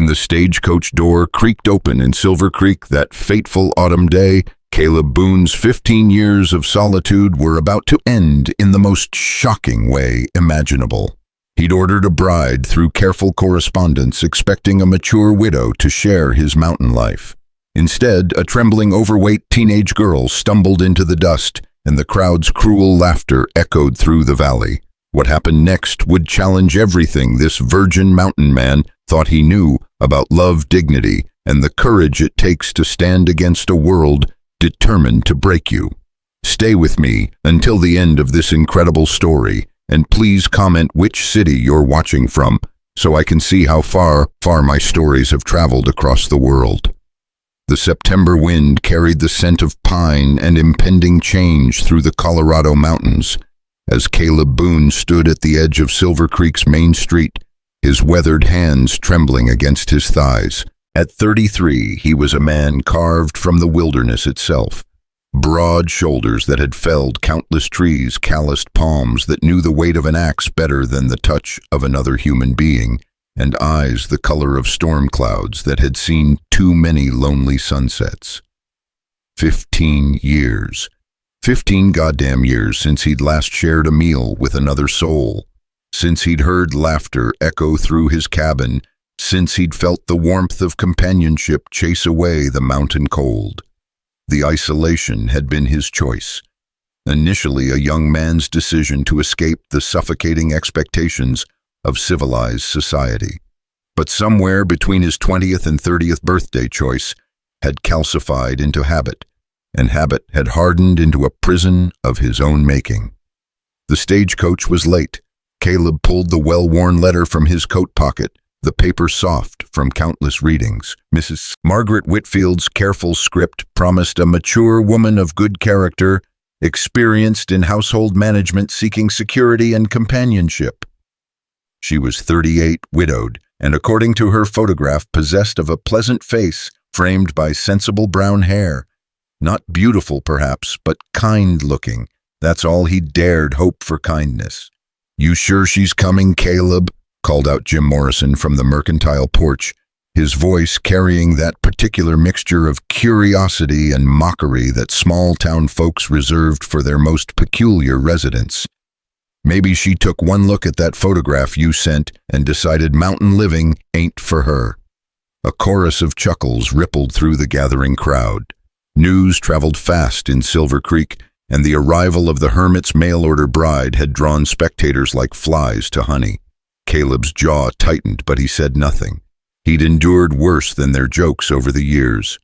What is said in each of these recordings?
When the stagecoach door creaked open in Silver Creek that fateful autumn day, Caleb Boon's 15 years of solitude were about to end in the most shocking way imaginable. He'd ordered a bride through careful correspondence, expecting a mature widow to share his mountain life. Instead, a trembling, overweight teenage girl stumbled into the dust, and the crowd's cruel laughter echoed through the valley. What happened next would challenge everything this virgin mountain man thought he knew about love, dignity, and the courage it takes to stand against a world determined to break you. Stay with me until the end of this incredible story, and please comment which city you're watching from, so I can see how far my stories have traveled across the world. The September wind carried the scent of pine and impending change through the Colorado mountains. As Caleb Boon stood at the edge of Silver Creek's main street, his weathered hands trembling against his thighs. At 33, he was a man carved from the wilderness itself. Broad shoulders that had felled countless trees, calloused palms that knew the weight of an axe better than the touch of another human being, and eyes the color of storm clouds that had seen too many lonely sunsets. 15 years. 15 goddamn years since he'd last shared a meal with another soul, since he'd heard laughter echo through his cabin, since he'd felt the warmth of companionship chase away the mountain cold. The isolation had been his choice, initially a young man's decision to escape the suffocating expectations of civilized society. But somewhere between his 20th and 30th birthday choice had calcified into habit, and habit had hardened into a prison of his own making. The stagecoach was late. Caleb pulled the well-worn letter from his coat pocket, the paper soft from countless readings. Mrs. Margaret Whitfield's careful script promised a mature woman of good character, experienced in household management, seeking security and companionship. She was 38, widowed, and according to her photograph, possessed of a pleasant face framed by sensible brown hair. Not beautiful, perhaps, but kind-looking. That's all he dared hope for kindness. "You sure she's coming, Caleb?" called out Jim Morrison from the mercantile porch, his voice carrying that particular mixture of curiosity and mockery that small-town folks reserved for their most peculiar residents. "Maybe she took one look at that photograph you sent and decided mountain living ain't for her." A chorus of chuckles rippled through the gathering crowd. News traveled fast in Silver Creek, and the arrival of the hermit's mail-order bride had drawn spectators like flies to honey. Caleb's jaw tightened, but he said nothing. He'd endured worse than their jokes over the years.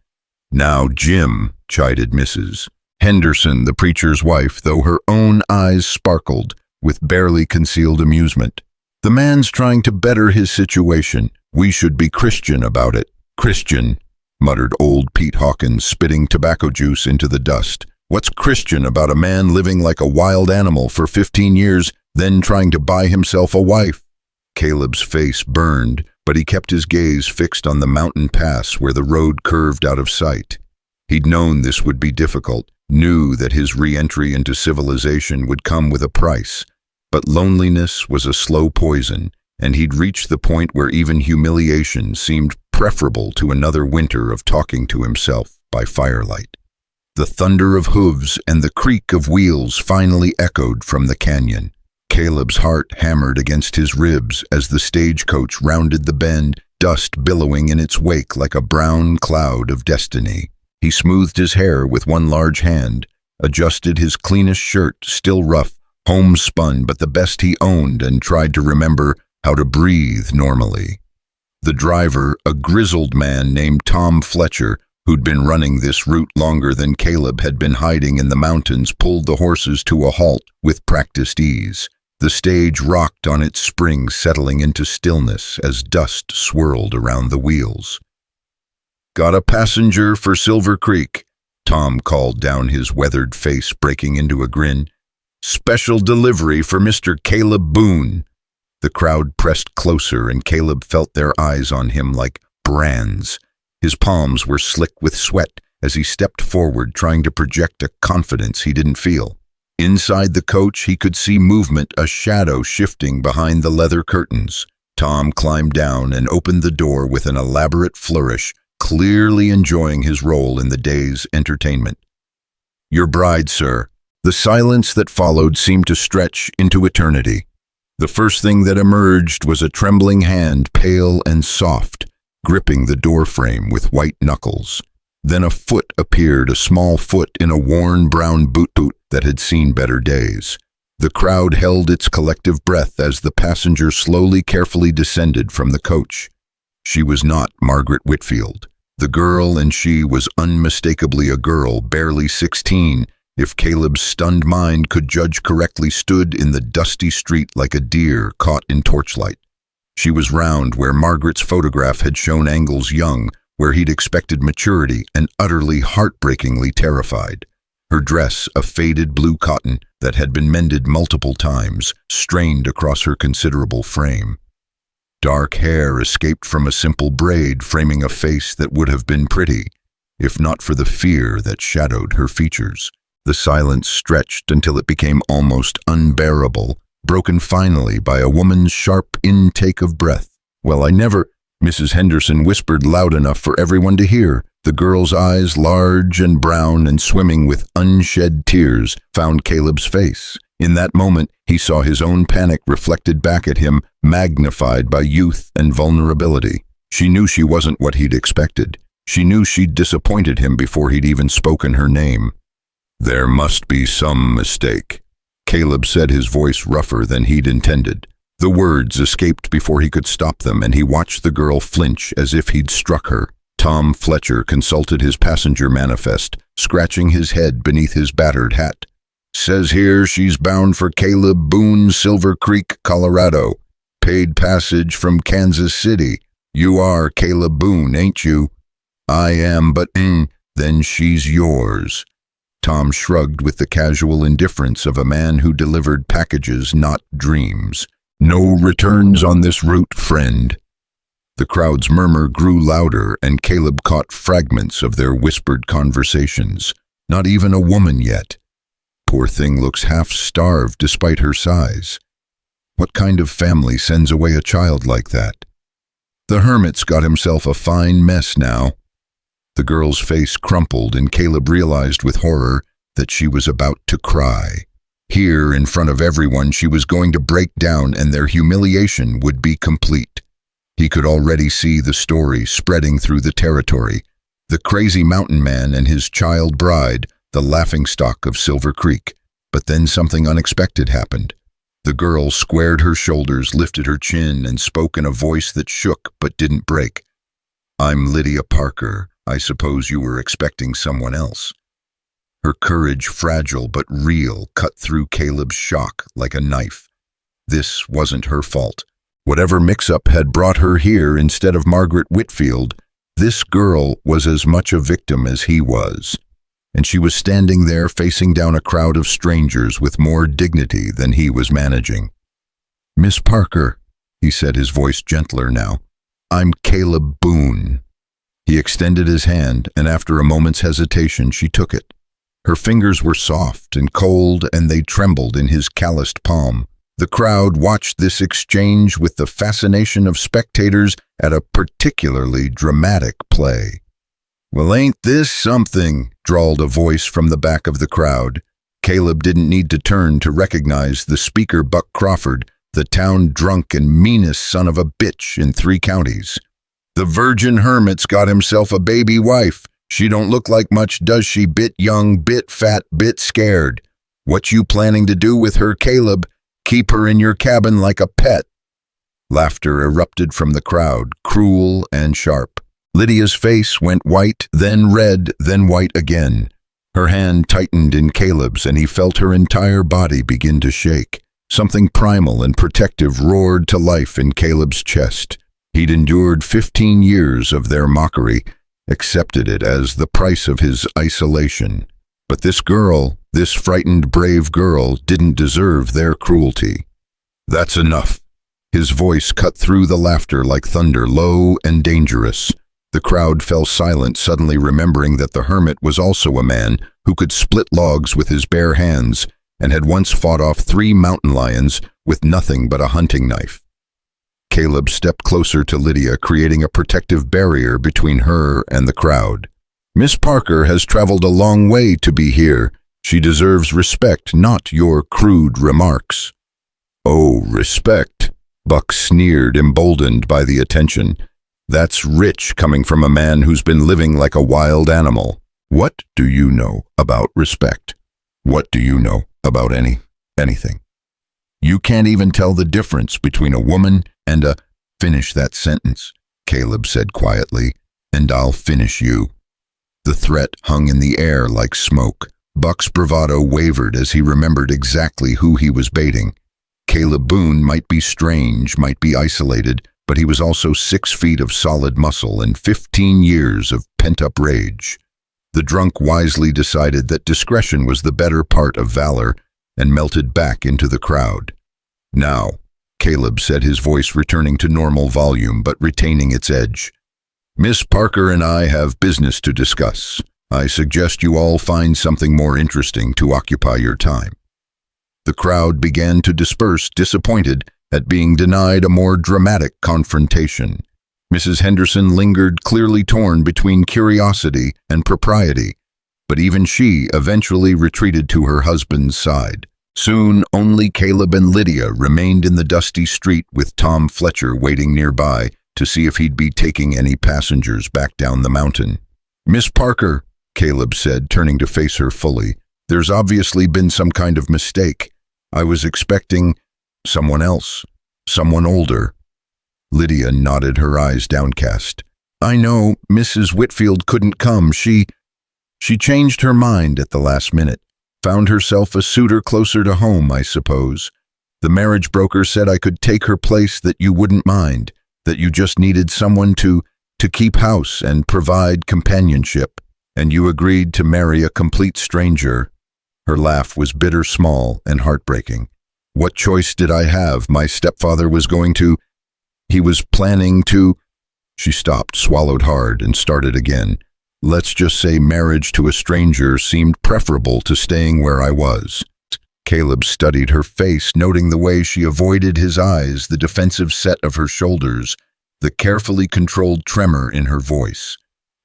"Now, Jim," chided Mrs. Henderson, the preacher's wife, though her own eyes sparkled with barely concealed amusement. "The man's trying to better his situation. We should be Christian about it." "Christian," muttered old Pete Hawkins, spitting tobacco juice into the dust. "What's Christian about a man living like a wild animal for 15 years, then trying to buy himself a wife?" Caleb's face burned, but he kept his gaze fixed on the mountain pass where the road curved out of sight. He'd known this would be difficult, knew that his re-entry into civilization would come with a price. But loneliness was a slow poison, and he'd reached the point where even humiliation seemed preferable to another winter of talking to himself by firelight. The thunder of hooves and the creak of wheels finally echoed from the canyon. Caleb's heart hammered against his ribs as the stagecoach rounded the bend, dust billowing in its wake like a brown cloud of destiny. He smoothed his hair with one large hand, adjusted his cleanest shirt, still rough, homespun but the best he owned, and tried to remember how to breathe normally. The driver, a grizzled man named Tom Fletcher, who'd been running this route longer than Caleb had been hiding in the mountains, pulled the horses to a halt with practiced ease. The stage rocked on its springs, settling into stillness as dust swirled around the wheels. "Got a passenger for Silver Creek," Tom called down, his weathered face breaking into a grin. "Special delivery for Mr. Caleb Boon." The crowd pressed closer, and Caleb felt their eyes on him like brands. His palms were slick with sweat as he stepped forward, trying to project a confidence he didn't feel. Inside the coach, he could see movement, a shadow shifting behind the leather curtains. Tom climbed down and opened the door with an elaborate flourish, clearly enjoying his role in the day's entertainment. "Your bride, sir." The silence that followed seemed to stretch into eternity. The first thing that emerged was a trembling hand, pale and soft, gripping the doorframe with white knuckles. Then a foot appeared, a small foot in a worn brown boot that had seen better days. The crowd held its collective breath as the passenger slowly, carefully descended from the coach. She was not Margaret Whitfield. The girl, and she was unmistakably a girl, barely 16, if Caleb's stunned mind could judge correctly, stood in the dusty street like a deer caught in torchlight. She was round where Margaret's photograph had shown angles young, where he'd expected maturity, and utterly, heartbreakingly terrified. Her dress, a faded blue cotton that had been mended multiple times, strained across her considerable frame. Dark hair escaped from a simple braid, framing a face that would have been pretty, if not for the fear that shadowed her features. The silence stretched until it became almost unbearable, broken finally by a woman's sharp intake of breath. "Well, I never—" Mrs. Henderson whispered loud enough for everyone to hear. The girl's eyes, large and brown and swimming with unshed tears, found Caleb's face. In that moment, he saw his own panic reflected back at him, magnified by youth and vulnerability. She knew she wasn't what he'd expected. She knew she'd disappointed him before he'd even spoken her name. "There must be some mistake," Caleb said, his voice rougher than he'd intended. The words escaped before he could stop them, and he watched the girl flinch as if he'd struck her. Tom Fletcher consulted his passenger manifest, scratching his head beneath his battered hat. "Says here she's bound for Caleb Boon, Silver Creek, Colorado. Paid passage from Kansas City. You are Caleb Boon, ain't you?" "I am, but then she's yours." Tom shrugged with the casual indifference of a man who delivered packages, not dreams. "No returns on this route, friend." The crowd's murmur grew louder, and Caleb caught fragments of their whispered conversations. "Not even a woman yet. Poor thing looks half-starved despite her size. What kind of family sends away a child like that? The hermit's got himself a fine mess now." The girl's face crumpled, and Caleb realized with horror that she was about to cry. Here, in front of everyone, she was going to break down, and their humiliation would be complete. He could already see the story spreading through the territory. The crazy mountain man and his child bride, the laughingstock of Silver Creek. But then something unexpected happened. The girl squared her shoulders, lifted her chin, and spoke in a voice that shook but didn't break. "I'm Lydia Parker. I suppose you were expecting someone else." Her courage, fragile but real, cut through Caleb's shock like a knife. This wasn't her fault. Whatever mix-up had brought her here instead of Margaret Whitfield, this girl was as much a victim as he was. And she was standing there facing down a crowd of strangers with more dignity than he was managing. "Miss Parker," he said, his voice gentler now, "I'm Caleb Boon." He extended his hand, and after a moment's hesitation, she took it. Her fingers were soft and cold, and they trembled in his calloused palm. The crowd watched this exchange with the fascination of spectators at a particularly dramatic play. "Well, ain't this something?" drawled a voice from the back of the crowd. Caleb didn't need to turn to recognize the speaker, Buck Crawford, the town drunk and meanest son of a bitch in 3 counties. "The virgin hermit's got himself a baby wife. She don't look like much, does she? Bit young, bit fat, bit scared. What you planning to do with her, Caleb? Keep her in your cabin like a pet?" Laughter erupted from the crowd, cruel and sharp. Lydia's face went white, then red, then white again. Her hand tightened in Caleb's, and he felt her entire body begin to shake. Something primal and protective roared to life in Caleb's chest. He'd endured 15 years of their mockery, accepted it as the price of his isolation. But this girl, this frightened, brave girl, didn't deserve their cruelty. "That's enough." His voice cut through the laughter like thunder, low and dangerous. The crowd fell silent, suddenly remembering that the hermit was also a man who could split logs with his bare hands and had once fought off 3 mountain lions with nothing but a hunting knife. Caleb stepped closer to Lydia, creating a protective barrier between her and the crowd. Miss Parker has traveled a long way to be here. She deserves respect, not your crude remarks. Oh, respect, Buck sneered, emboldened by the attention. That's rich coming from a man who's been living like a wild animal. What do you know about respect? What do you know about anything? You can't even tell the difference between a woman and a— Finish that sentence, Caleb said quietly, and I'll finish you. The threat hung in the air like smoke. Buck's bravado wavered as he remembered exactly who he was baiting. Caleb Boon might be strange, might be isolated, but he was also 6 feet of solid muscle and 15 years of pent-up rage. The drunk wisely decided that discretion was the better part of valor and melted back into the crowd. Now, Caleb said, his voice returning to normal volume but retaining its edge. Miss Parker and I have business to discuss. I suggest you all find something more interesting to occupy your time. The crowd began to disperse, disappointed at being denied a more dramatic confrontation. Mrs. Henderson lingered, clearly torn between curiosity and propriety, but even she eventually retreated to her husband's side. Soon, only Caleb and Lydia remained in the dusty street, with Tom Fletcher waiting nearby to see if he'd be taking any passengers back down the mountain. Miss Parker, Caleb said, turning to face her fully, there's obviously been some kind of mistake. I was expecting someone else, someone older. Lydia nodded, her eyes downcast. I know, Mrs. Whitfield couldn't come. She changed her mind at the last minute. Found herself a suitor closer to home, I suppose. The marriage broker said I could take her place, that you wouldn't mind, that you just needed someone to keep house and provide companionship, and you agreed to marry a complete stranger. Her laugh was bitter, small, and heartbreaking. What choice did I have? My stepfather was going to— he was planning to— She stopped, swallowed hard, and started again. Let's just say marriage to a stranger seemed preferable to staying where I was. Caleb studied her face, noting the way she avoided his eyes, the defensive set of her shoulders, the carefully controlled tremor in her voice.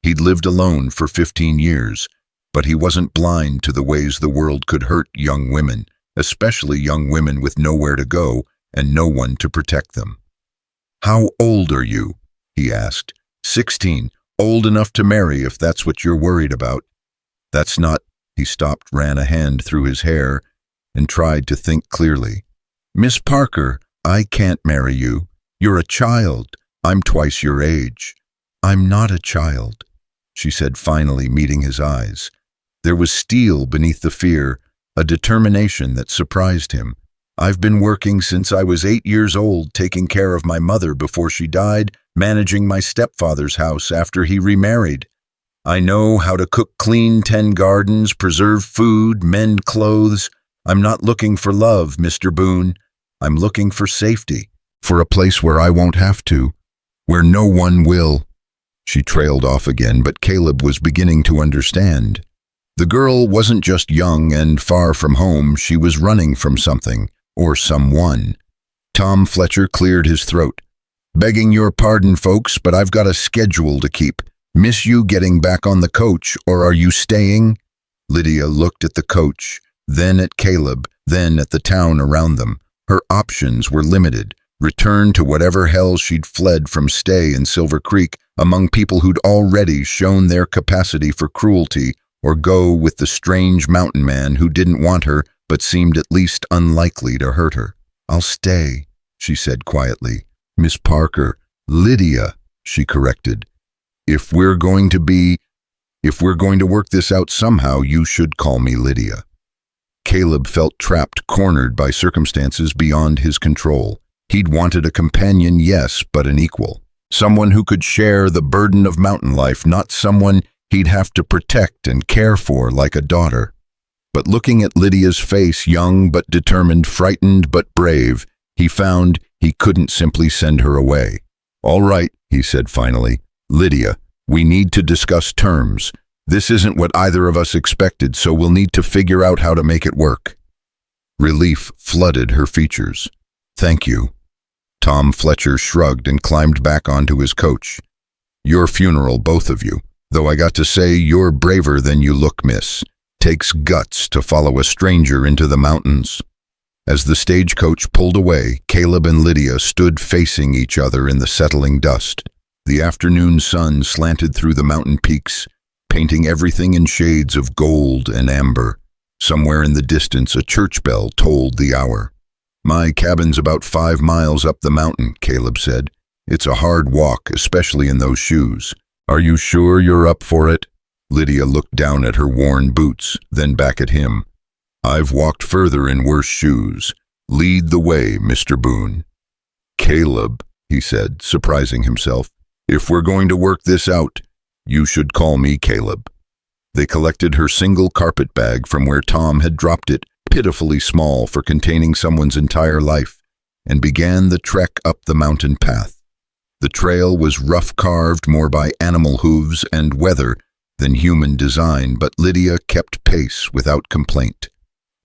He'd lived alone for 15 years, but he wasn't blind to the ways the world could hurt young women, especially young women with nowhere to go and no one to protect them. How old are you? He asked. 16. Old enough to marry if that's what you're worried about. That's not— He stopped, ran a hand through his hair, and tried to think clearly. Miss Parker, I can't marry you. You're a child. I'm twice your age. I'm not a child, she said, finally meeting his eyes. There was steel beneath the fear, a determination that surprised him. I've been working since I was 8 years old, taking care of my mother before she died, managing my stepfather's house after he remarried. I know how to cook, clean 10 gardens, preserve food, mend clothes. I'm not looking for love, Mr. Boon. I'm looking for safety, for a place where I won't have to, where no one will. She trailed off again, but Caleb was beginning to understand. The girl wasn't just young and far from home, she was running from something, or someone. Tom Fletcher cleared his throat. Begging your pardon, folks, but I've got a schedule to keep. Miss you getting back on the coach, or are you staying? Lydia looked at the coach, then at Caleb, then at the town around them. Her options were limited. Return to whatever hell she'd fled from, stay in Silver Creek among people who'd already shown their capacity for cruelty, or go with the strange mountain man who didn't want her but seemed at least unlikely to hurt her. I'll stay, she said quietly. Miss Parker, Lydia, she corrected. If we're going to work this out somehow, you should call me Lydia. Caleb felt trapped, cornered by circumstances beyond his control. He'd wanted a companion, yes, but an equal. Someone who could share the burden of mountain life, not someone he'd have to protect and care for like a daughter. But looking at Lydia's face, young but determined, frightened but brave, he found he couldn't simply send her away. All right, he said finally. Lydia, we need to discuss terms. This isn't what either of us expected, so we'll need to figure out how to make it work. Relief flooded her features. Thank you. Tom Fletcher shrugged and climbed back onto his coach. Your funeral, both of you. Though I got to say, you're braver than you look, miss. Takes guts to follow a stranger into the mountains. As the stagecoach pulled away, Caleb and Lydia stood facing each other in the settling dust. The afternoon sun slanted through the mountain peaks, painting everything in shades of gold and amber. Somewhere in the distance, a church bell tolled the hour. My cabin's about 5 miles up the mountain, Caleb said. It's a hard walk, especially in those shoes. Are you sure you're up for it? Lydia looked down at her worn boots, then back at him. I've walked further in worse shoes. Lead the way, Mr. Boon. Caleb, he said, surprising himself. If we're going to work this out, you should call me Caleb. They collected her single carpet bag from where Tom had dropped it, pitifully small for containing someone's entire life, and began the trek up the mountain path. The trail was rough-carved more by animal hooves and weather than human design, but Lydia kept pace without complaint.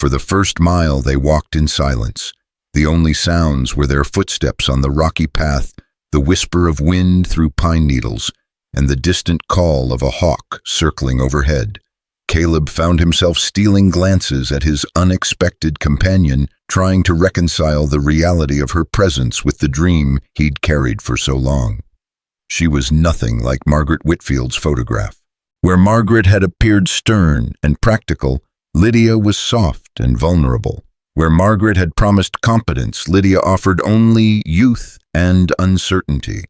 For the first mile they walked in silence. The only sounds were their footsteps on the rocky path, the whisper of wind through pine needles, and the distant call of a hawk circling overhead. Caleb found himself stealing glances at his unexpected companion, trying to reconcile the reality of her presence with the dream he'd carried for so long. She was nothing like Margaret Whitfield's photograph. Where Margaret had appeared stern and practical, Lydia was soft and vulnerable. Where Margaret had promised competence, Lydia offered only youth and uncertainty.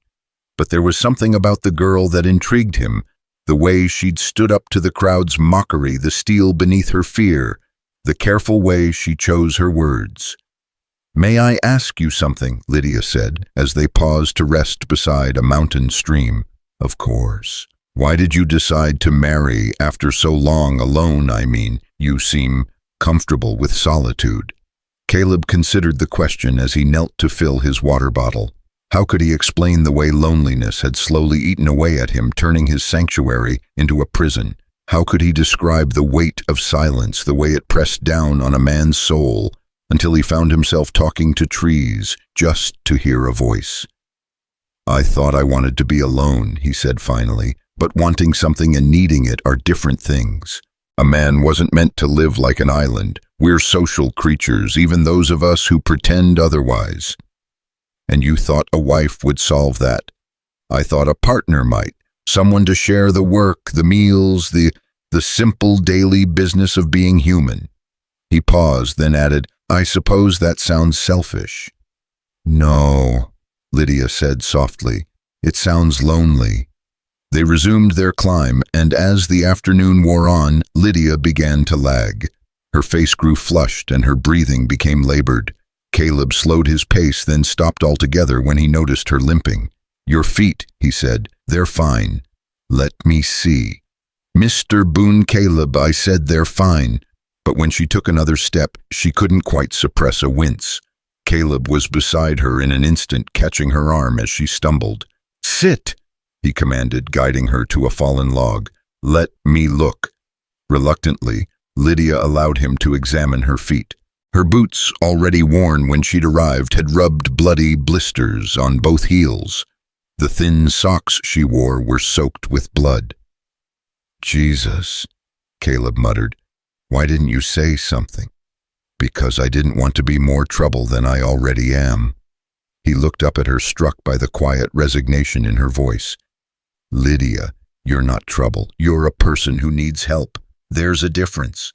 But there was something about the girl that intrigued him, the way she'd stood up to the crowd's mockery, the steel beneath her fear, the careful way she chose her words. May I ask you something, Lydia said, as they paused to rest beside a mountain stream. Of course. Why did you decide to marry after so long alone, I mean? You seem comfortable with solitude. Caleb considered the question as he knelt to fill his water bottle. How could he explain the way loneliness had slowly eaten away at him, turning his sanctuary into a prison? How could he describe the weight of silence, the way it pressed down on a man's soul, until he found himself talking to trees just to hear a voice? I thought I wanted to be alone, he said finally, but wanting something and needing it are different things. A man wasn't meant to live like an island. We're social creatures, even those of us who pretend otherwise. And you thought a wife would solve that. I thought a partner might, someone to share the work, the meals, the simple daily business of being human. He paused, then added, I suppose that sounds selfish. No, Lydia said softly. It sounds lonely. They resumed their climb, and as the afternoon wore on, Lydia began to lag. Her face grew flushed and her breathing became labored. Caleb slowed his pace, then stopped altogether when he noticed her limping. Your feet, he said, they're fine. Let me see. Mr. Boon, Caleb, I said they're fine. But when she took another step, she couldn't quite suppress a wince. Caleb was beside her in an instant, catching her arm as she stumbled. Sit, he commanded, guiding her to a fallen log. Let me look. Reluctantly, Lydia allowed him to examine her feet. Her boots, already worn when she'd arrived, had rubbed bloody blisters on both heels. The thin socks she wore were soaked with blood. Jesus, Caleb muttered. Why didn't you say something? Because I didn't want to be more trouble than I already am. He looked up at her, struck by the quiet resignation in her voice. Lydia, you're not trouble. You're a person who needs help. There's a difference.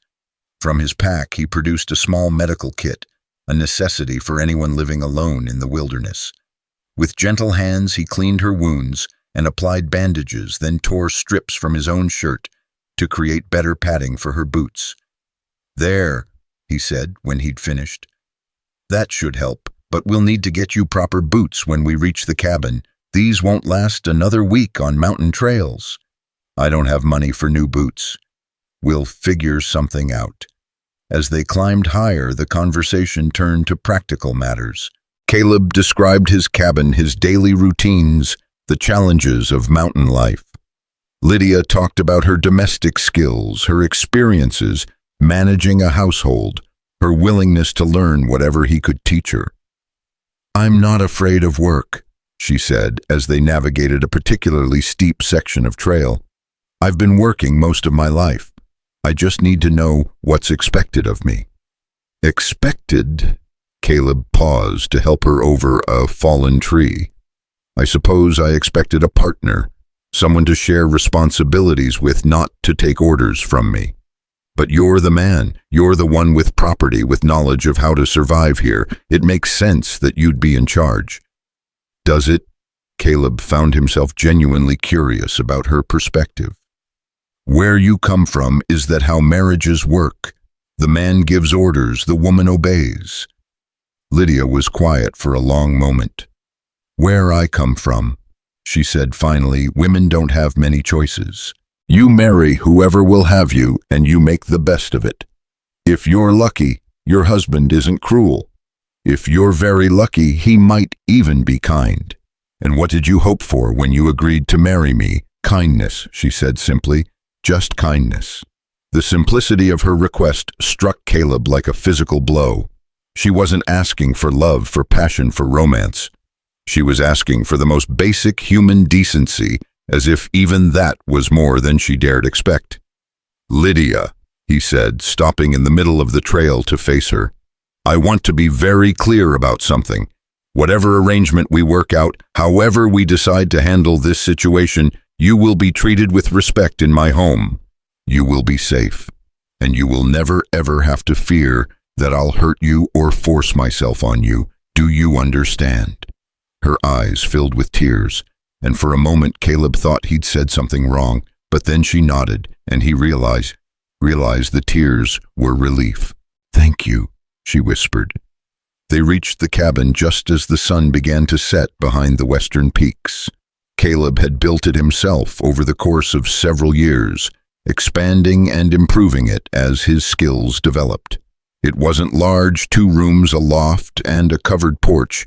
From his pack, he produced a small medical kit, a necessity for anyone living alone in the wilderness. With gentle hands, he cleaned her wounds and applied bandages, then tore strips from his own shirt to create better padding for her boots. There, he said when he'd finished. That should help, but we'll need to get you proper boots when we reach the cabin. These won't last another week on mountain trails. I don't have money for new boots. We'll figure something out. As they climbed higher, the conversation turned to practical matters. Caleb described his cabin, his daily routines, the challenges of mountain life. Lydia talked about her domestic skills, her experiences managing a household, her willingness to learn whatever he could teach her. "I'm not afraid of work," she said as they navigated a particularly steep section of trail. "I've been working most of my life. I just need to know what's expected of me." "Expected?" Caleb paused to help her over a fallen tree. "I suppose I expected a partner, someone to share responsibilities with, not to take orders from me. But you're the man. You're the one with property, with knowledge of how to survive here. It makes sense that you'd be in charge." "Does it?" Caleb found himself genuinely curious about her perspective. "Where you come from is that how marriages work. The man gives orders, the woman obeys." Lydia was quiet for a long moment. "Where I come from," she said finally, "women don't have many choices. You marry whoever will have you, and you make the best of it. If you're lucky, your husband isn't cruel. If you're very lucky, he might even be kind. And what did you hope for when you agreed to marry me? Kindness," she said simply. "Just kindness." The simplicity of her request struck Caleb like a physical blow. She wasn't asking for love, for passion, for romance. She was asking for the most basic human decency, as if even that was more than she dared expect. "Lydia," he said, stopping in the middle of the trail to face her, "I want to be very clear about something. Whatever arrangement we work out, however we decide to handle this situation, you will be treated with respect in my home. You will be safe, and you will never ever have to fear that I'll hurt you or force myself on you. Do you understand?" Her eyes filled with tears, and for a moment Caleb thought he'd said something wrong, but then she nodded, and he realized the tears were relief. "Thank you," she whispered. They reached the cabin just as the sun began to set behind the western peaks. Caleb had built it himself over the course of several years, expanding and improving it as his skills developed. It wasn't large, 2 rooms, a loft, and a covered porch,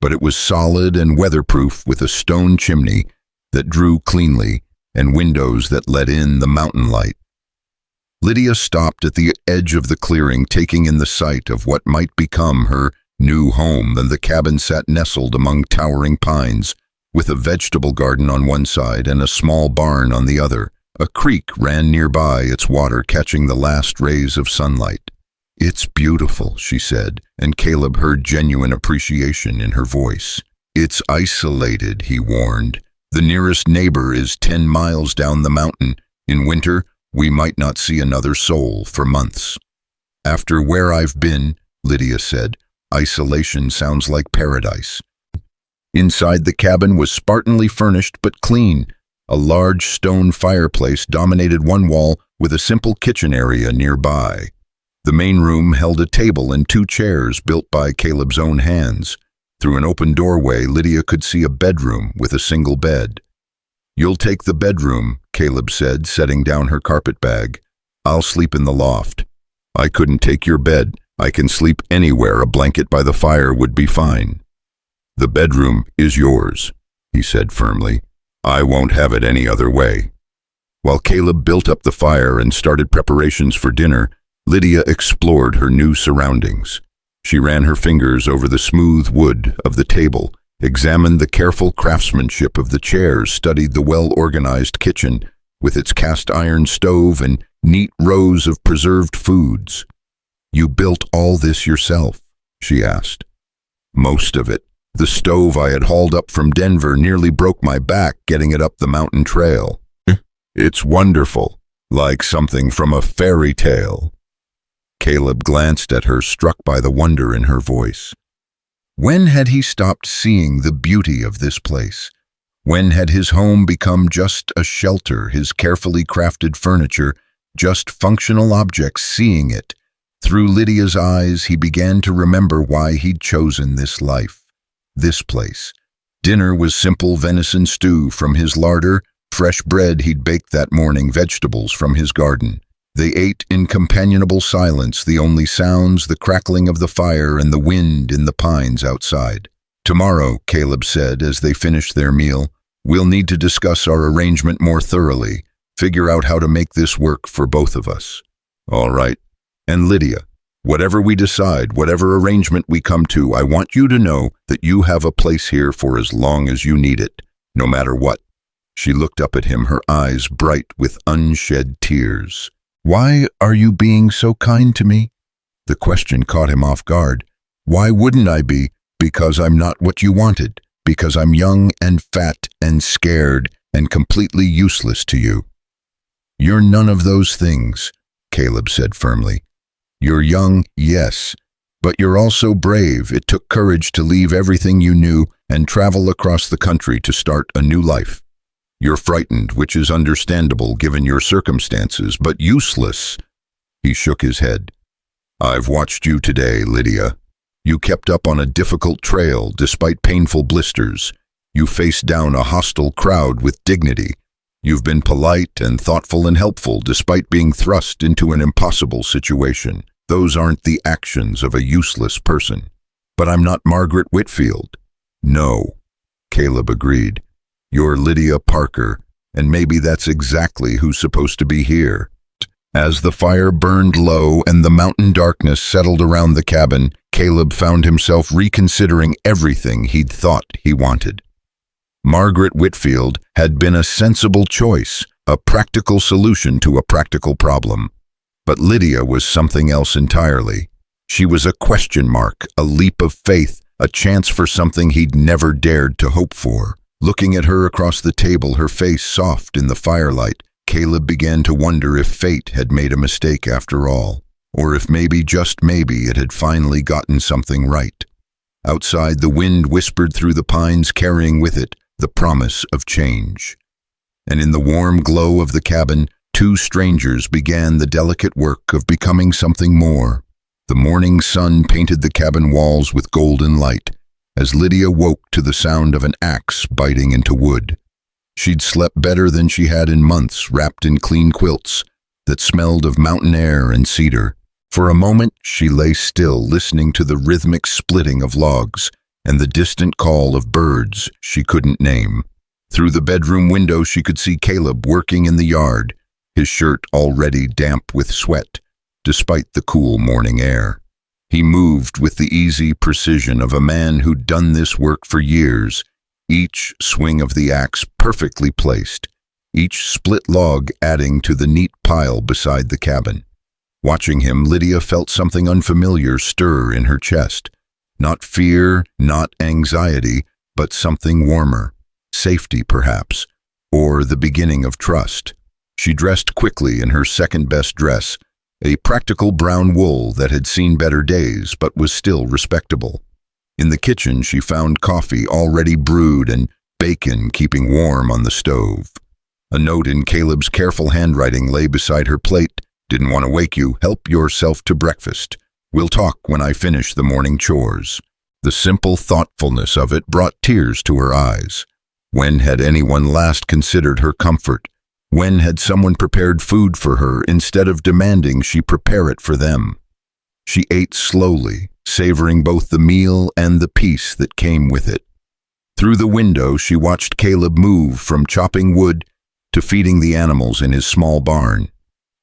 but it was solid and weatherproof, with a stone chimney that drew cleanly and windows that let in the mountain light. Lydia stopped at the edge of the clearing, taking in the sight of what might become her new home, and the cabin sat nestled among towering pines, with a vegetable garden on one side and a small barn on the other. A creek ran nearby, its water catching the last rays of sunlight. "It's beautiful," she said, and Caleb heard genuine appreciation in her voice. "It's isolated," he warned. "The nearest neighbor is 10 miles down the mountain. In winter, we might not see another soul for months." "After where I've been," Lydia said, "isolation sounds like paradise." Inside the cabin was spartanly furnished but clean. A large stone fireplace dominated one wall, with a simple kitchen area nearby. The main room held a table and 2 chairs built by Caleb's own hands. Through an open doorway, Lydia could see a bedroom with a single bed. "You'll take the bedroom," Caleb said, setting down her carpet bag. "I'll sleep in the loft." "I couldn't take your bed. I can sleep anywhere. A blanket by the fire would be fine." "The bedroom is yours," he said firmly. "I won't have it any other way." While Caleb built up the fire and started preparations for dinner, Lydia explored her new surroundings. She ran her fingers over the smooth wood of the table, examined the careful craftsmanship of the chairs, studied the well-organized kitchen with its cast-iron stove and neat rows of preserved foods. "You built all this yourself?" she asked. "Most of it. The stove I had hauled up from Denver nearly broke my back getting it up the mountain trail. It's wonderful, like something from a fairy tale." Caleb glanced at her, struck by the wonder in her voice. When had he stopped seeing the beauty of this place? When had his home become just a shelter, his carefully crafted furniture just functional objects? Seeing it through Lydia's eyes, he began to remember why he'd chosen this life, this place. Dinner was simple venison stew from his larder, fresh bread he'd baked that morning, vegetables from his garden. They ate in companionable silence, the only sounds the crackling of the fire and the wind in the pines outside. "Tomorrow," Caleb said as they finished their meal, "we'll need to discuss our arrangement more thoroughly, figure out how to make this work for both of us." "All right. And Lydia, Whatever we decide, whatever arrangement we come to, I want you to know that you have a place here for as long as you need it, no matter what." She looked up at him, her eyes bright with unshed tears. "Why are you being so kind to me?" The question caught him off guard. "Why wouldn't I be? Because I'm not what you wanted. Because I'm young and fat and scared and completely useless to you." "You're none of those things," Caleb said firmly. "You're young, yes, but you're also brave. It took courage to leave everything you knew and travel across the country to start a new life. You're frightened, which is understandable given your circumstances, but useless." He shook his head. "I've watched you today, Lydia. You kept up on a difficult trail despite painful blisters. You faced down a hostile crowd with dignity. You've been polite and thoughtful and helpful despite being thrust into an impossible situation. Those aren't the actions of a useless person." "But I'm not Margaret Whitfield." "No," Caleb agreed. "You're Lydia Parker, and maybe that's exactly who's supposed to be here." As the fire burned low and the mountain darkness settled around the cabin, Caleb found himself reconsidering everything he'd thought he wanted. Margaret Whitfield had been a sensible choice, a practical solution to a practical problem. But Lydia was something else entirely. She was a question mark, a leap of faith, a chance for something he'd never dared to hope for. Looking at her across the table, her face soft in the firelight, Caleb began to wonder if fate had made a mistake after all, or if maybe, just maybe, it had finally gotten something right. Outside, the wind whispered through the pines, carrying with it the promise of change. And in the warm glow of the cabin, two strangers began the delicate work of becoming something more. The morning sun painted the cabin walls with golden light, as Lydia woke to the sound of an axe biting into wood. She'd slept better than she had in months, wrapped in clean quilts that smelled of mountain air and cedar. For a moment, she lay still, listening to the rhythmic splitting of logs and the distant call of birds she couldn't name. Through the bedroom window, she could see Caleb working in the yard, his shirt already damp with sweat, despite the cool morning air. He moved with the easy precision of a man who'd done this work for years, each swing of the axe perfectly placed, each split log adding to the neat pile beside the cabin. Watching him, Lydia felt something unfamiliar stir in her chest. Not fear, not anxiety, but something warmer. Safety, perhaps, or the beginning of trust. She dressed quickly in her second-best dress, a practical brown wool that had seen better days but was still respectable. In the kitchen, she found coffee already brewed and bacon keeping warm on the stove. A note in Caleb's careful handwriting lay beside her plate. "Didn't want to wake you. Help yourself to breakfast. We'll talk when I finish the morning chores." The simple thoughtfulness of it brought tears to her eyes. When had anyone last considered her comfort? When had someone prepared food for her instead of demanding she prepare it for them? She ate slowly, savoring both the meal and the peace that came with it. Through the window, she watched Caleb move from chopping wood to feeding the animals in his small barn.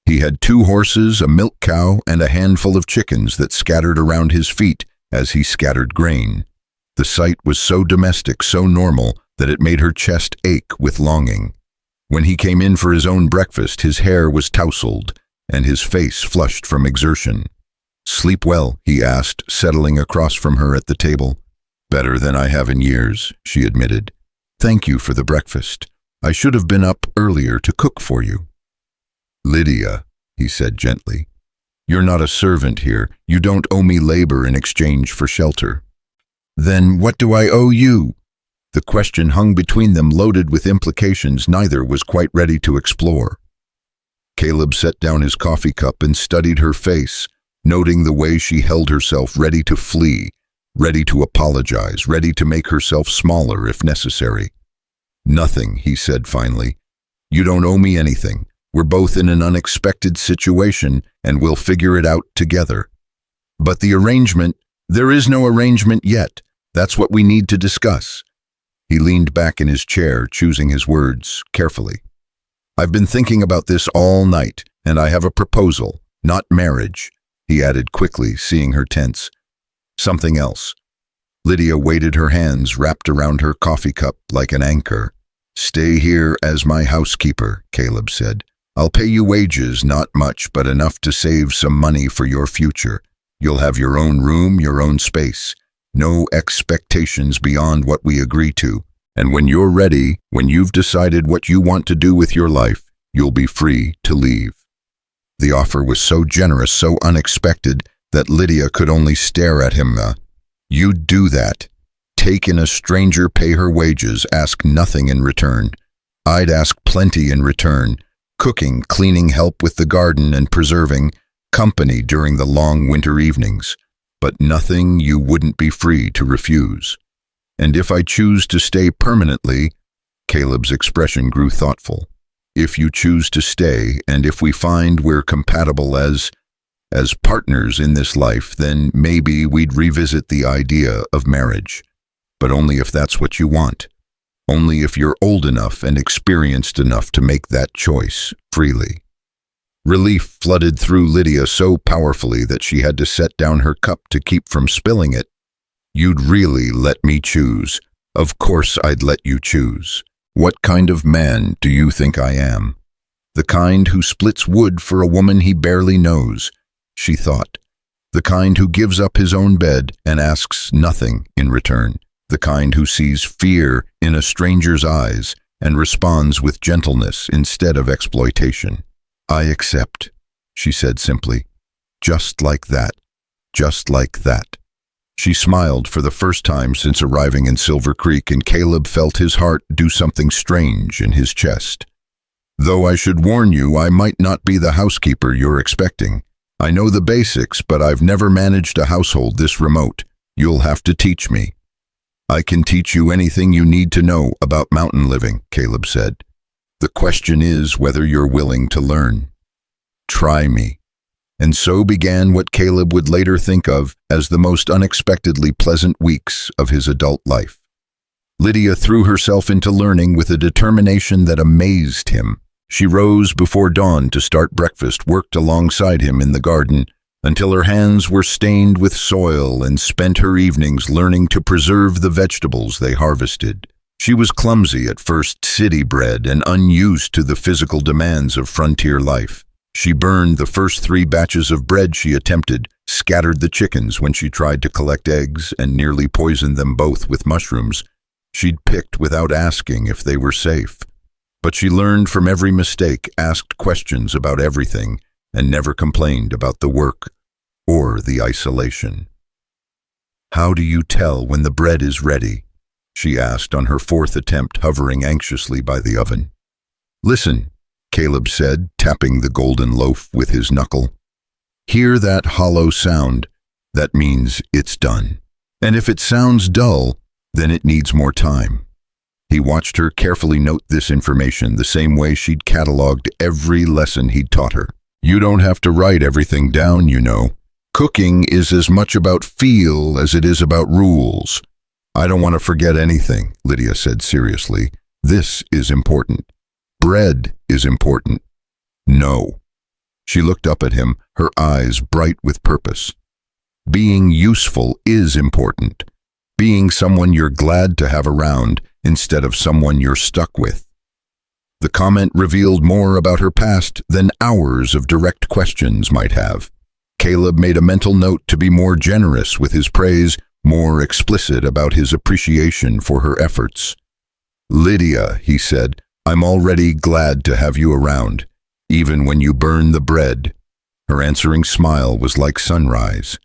He had 2 horses, a milk cow, and a handful of chickens that scattered around his feet as he scattered grain. The sight was so domestic, so normal, that it made her chest ache with longing. When he came in for his own breakfast, his hair was tousled and his face flushed from exertion. "Sleep well?" he asked, settling across from her at the table. "Better than I have in years," she admitted. "Thank you for the breakfast. I should have been up earlier to cook for you." "Lydia," he said gently, "you're not a servant here. You don't owe me labor in exchange for shelter." "Then what do I owe you?" The question hung between them, loaded with implications neither was quite ready to explore. Caleb set down his coffee cup and studied her face, noting the way she held herself, ready to flee, ready to apologize, ready to make herself smaller if necessary. "Nothing," he said finally. "You don't owe me anything. We're both in an unexpected situation, and we'll figure it out together. But the arrangement, there is no arrangement yet. That's what we need to discuss." He leaned back in his chair, choosing his words carefully. "I've been thinking about this all night, and I have a proposal, not marriage, he added quickly, seeing her tense. Something else. Lydia waited, her hands wrapped around her coffee cup like an anchor. Stay here as my housekeeper, Caleb said. I'll pay you wages, not much, but enough to save some money for your future. You'll have your own room, your own space. No expectations beyond what we agree to. And when you're ready, when you've decided what you want to do with your life, you'll be free to leave. The offer was so generous, so unexpected, that Lydia could only stare at him. You'd do that. Take in a stranger, pay her wages, ask nothing in return. I'd ask plenty in return. Cooking, cleaning, help with the garden and preserving, company during the long winter evenings. But nothing you wouldn't be free to refuse. And if I choose to stay permanently, Caleb's expression grew thoughtful. If you choose to stay, and if we find we're compatible as partners in this life, then maybe we'd revisit the idea of marriage. But only if that's what you want. Only if you're old enough and experienced enough to make that choice freely. Relief flooded through Lydia so powerfully that she had to set down her cup to keep from spilling it. You'd really let me choose. Of course I'd let you choose. What kind of man do you think I am? The kind who splits wood for a woman he barely knows, she thought. The kind who gives up his own bed and asks nothing in return. The kind who sees fear in a stranger's eyes and responds with gentleness instead of exploitation. I accept, she said simply. Just like that. Just like that. She smiled for the first time since arriving in Silver Creek, and Caleb felt his heart do something strange in his chest. Though I should warn you, I might not be the housekeeper you're expecting. I know the basics, but I've never managed a household this remote. You'll have to teach me. I can teach you anything you need to know about mountain living, Caleb said. The question is whether you're willing to learn. Try me. And so began what Caleb would later think of as the most unexpectedly pleasant weeks of his adult life. Lydia threw herself into learning with a determination that amazed him. She rose before dawn to start breakfast, worked alongside him in the garden, until her hands were stained with soil, and spent her evenings learning to preserve the vegetables they harvested. She was clumsy at first, city-bred, and unused to the physical demands of frontier life. She burned the first 3 batches of bread she attempted, scattered the chickens when she tried to collect eggs, and nearly poisoned them both with mushrooms she'd picked without asking if they were safe. But she learned from every mistake, asked questions about everything, and never complained about the work or the isolation. How do you tell when the bread is ready? She asked on her 4th attempt, hovering anxiously by the oven. Listen, Caleb said, tapping the golden loaf with his knuckle. Hear that hollow sound? That means it's done. And if it sounds dull, then it needs more time. He watched her carefully note this information the same way she'd cataloged every lesson he'd taught her. You don't have to write everything down, you know. Cooking is as much about feel as it is about rules. I don't want to forget anything, Lydia said seriously. This is important. Bread is important. No. She looked up at him, her eyes bright with purpose. Being useful is important. Being someone you're glad to have around instead of someone you're stuck with. The comment revealed more about her past than hours of direct questions might have. Caleb made a mental note to be more generous with his praise, more explicit about his appreciation for her efforts. Lydia, he said, I'm already glad to have you around, even when you burn the bread. Her answering smile was like sunrise.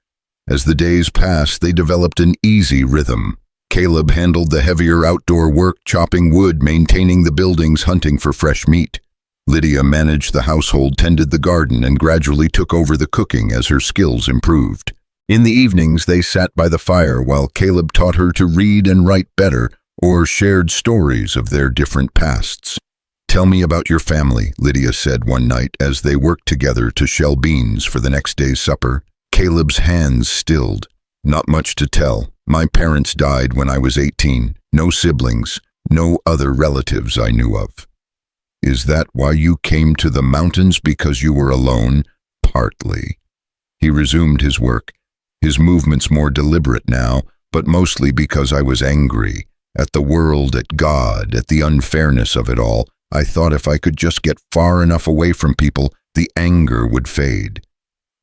As the days passed, they developed an easy rhythm. Caleb handled the heavier outdoor work, chopping wood, maintaining the buildings, hunting for fresh meat. Lydia managed the household, tended the garden, and gradually took over the cooking as her skills improved. In the evenings, they sat by the fire while Caleb taught her to read and write better, or shared stories of their different pasts. Tell me about your family, Lydia said one night as they worked together to shell beans for the next day's supper. Caleb's hands stilled. Not much to tell. My parents died when I was 18. No siblings, no other relatives I knew of. Is that why you came to the mountains, because you were alone? Partly. He resumed his work, his movements more deliberate now, but mostly because I was angry. At the world, at God, at the unfairness of it all. I thought if I could just get far enough away from people, the anger would fade.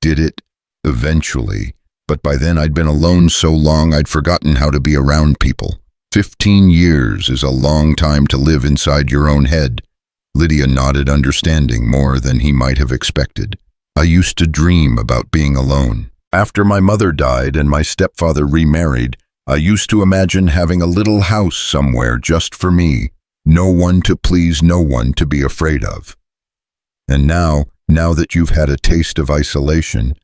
Did it? Eventually. But by then I'd been alone so long I'd forgotten how to be around people. 15 years is a long time to live inside your own head. Lydia nodded, understanding more than he might have expected. I used to dream about being alone. After my mother died and my stepfather remarried, I used to imagine having a little house somewhere just for me. No one to please, no one to be afraid of. And now that you've had a taste of isolation,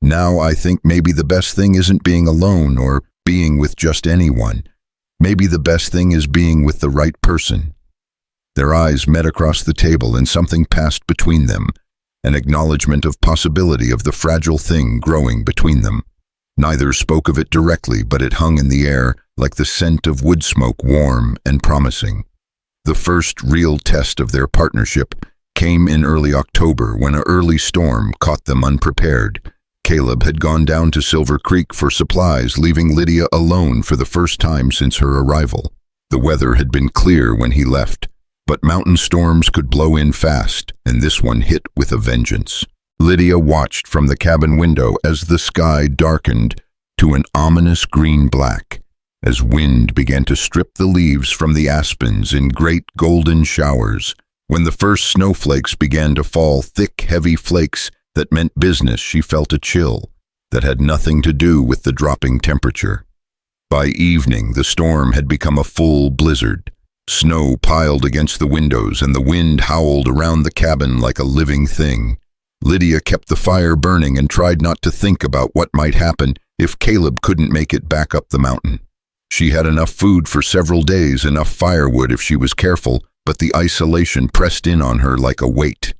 now I think maybe the best thing isn't being alone or being with just anyone. Maybe the best thing is being with the right person. Their eyes met across the table and something passed between them, an acknowledgement of possibility of the fragile thing growing between them. Neither spoke of it directly, but it hung in the air like the scent of wood smoke, warm and promising. The first real test of their partnership came in early October when an early storm caught them unprepared. Caleb had gone down to Silver Creek for supplies, leaving Lydia alone for the first time since her arrival. The weather had been clear when he left, but mountain storms could blow in fast, and this one hit with a vengeance. Lydia watched from the cabin window as the sky darkened to an ominous green-black, as wind began to strip the leaves from the aspens in great golden showers. When the first snowflakes began to fall, thick, heavy flakes that meant business, she felt a chill that had nothing to do with the dropping temperature. By evening, the storm had become a full blizzard. Snow piled against the windows, and the wind howled around the cabin like a living thing. Lydia kept the fire burning and tried not to think about what might happen if Caleb couldn't make it back up the mountain. She had enough food for several days, enough firewood if she was careful, but the isolation pressed in on her like a weight.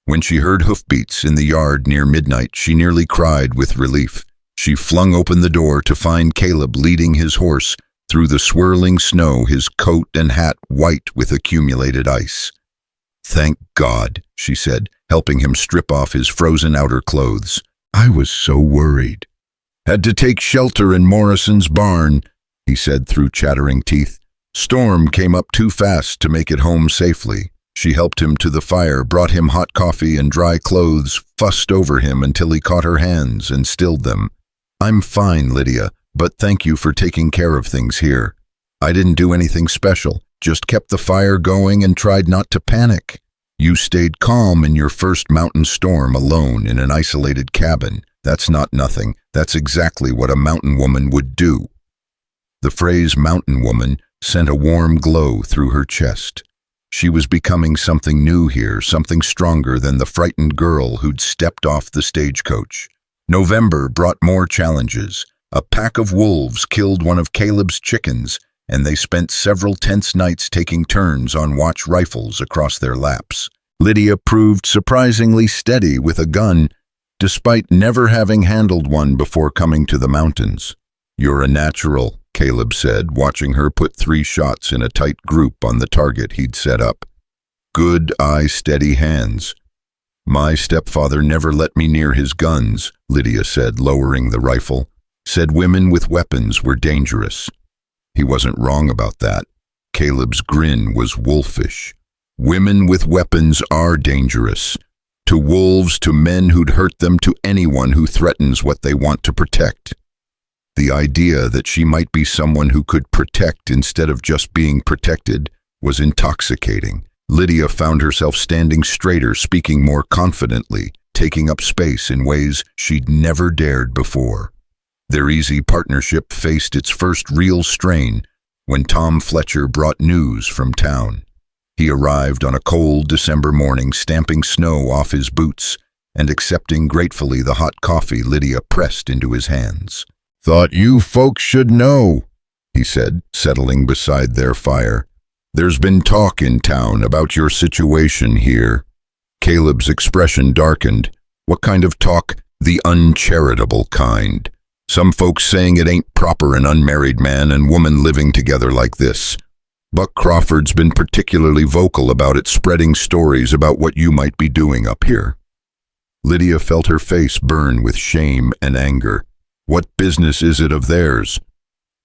When she heard hoofbeats in the yard near midnight, she nearly cried with relief. She flung open the door to find Caleb leading his horse through the swirling snow, his coat and hat white with accumulated ice. "Thank God," she said, helping him strip off his frozen outer clothes. "I was so worried." "Had to take shelter in Morrison's barn," he said through chattering teeth. "Storm came up too fast to make it home safely." She helped him to the fire, brought him hot coffee and dry clothes, fussed over him until he caught her hands and stilled them. "I'm fine, Lydia, but thank you for taking care of things here. I didn't do anything special, just kept the fire going and tried not to panic. You stayed calm in your first mountain storm alone in an isolated cabin. That's not nothing. That's exactly what a mountain woman would do." The phrase mountain woman sent a warm glow through her chest. She was becoming something new here, something stronger than the frightened girl who'd stepped off the stagecoach. November brought more challenges. A pack of wolves killed one of Caleb's chickens, and they spent several tense nights taking turns on watch rifles across their laps. Lydia proved surprisingly steady with a gun, despite never having handled one before coming to the mountains. "You're a natural," Caleb said, watching her put 3 shots in a tight group on the target he'd set up. "Good eye, steady hands." "My stepfather never let me near his guns," Lydia said, lowering the rifle. "Said women with weapons were dangerous." He wasn't wrong about that. Caleb's grin was wolfish. "Women with weapons are dangerous. To wolves, to men who'd hurt them, to anyone who threatens what they want to protect." The idea that she might be someone who could protect instead of just being protected was intoxicating. Lydia found herself standing straighter, speaking more confidently, taking up space in ways she'd never dared before. Their easy partnership faced its first real strain when Tom Fletcher brought news from town. He arrived on a cold December morning, stamping snow off his boots and accepting gratefully the hot coffee Lydia pressed into his hands. "Thought you folks should know," he said, settling beside their fire. "There's been talk in town about your situation here." Caleb's expression darkened. "What kind of talk?" "The uncharitable kind. Some folks saying it ain't proper an unmarried man and woman living together like this. Buck Crawford's been particularly vocal about it, spreading stories about what you might be doing up here." Lydia felt her face burn with shame and anger. What business is it of theirs?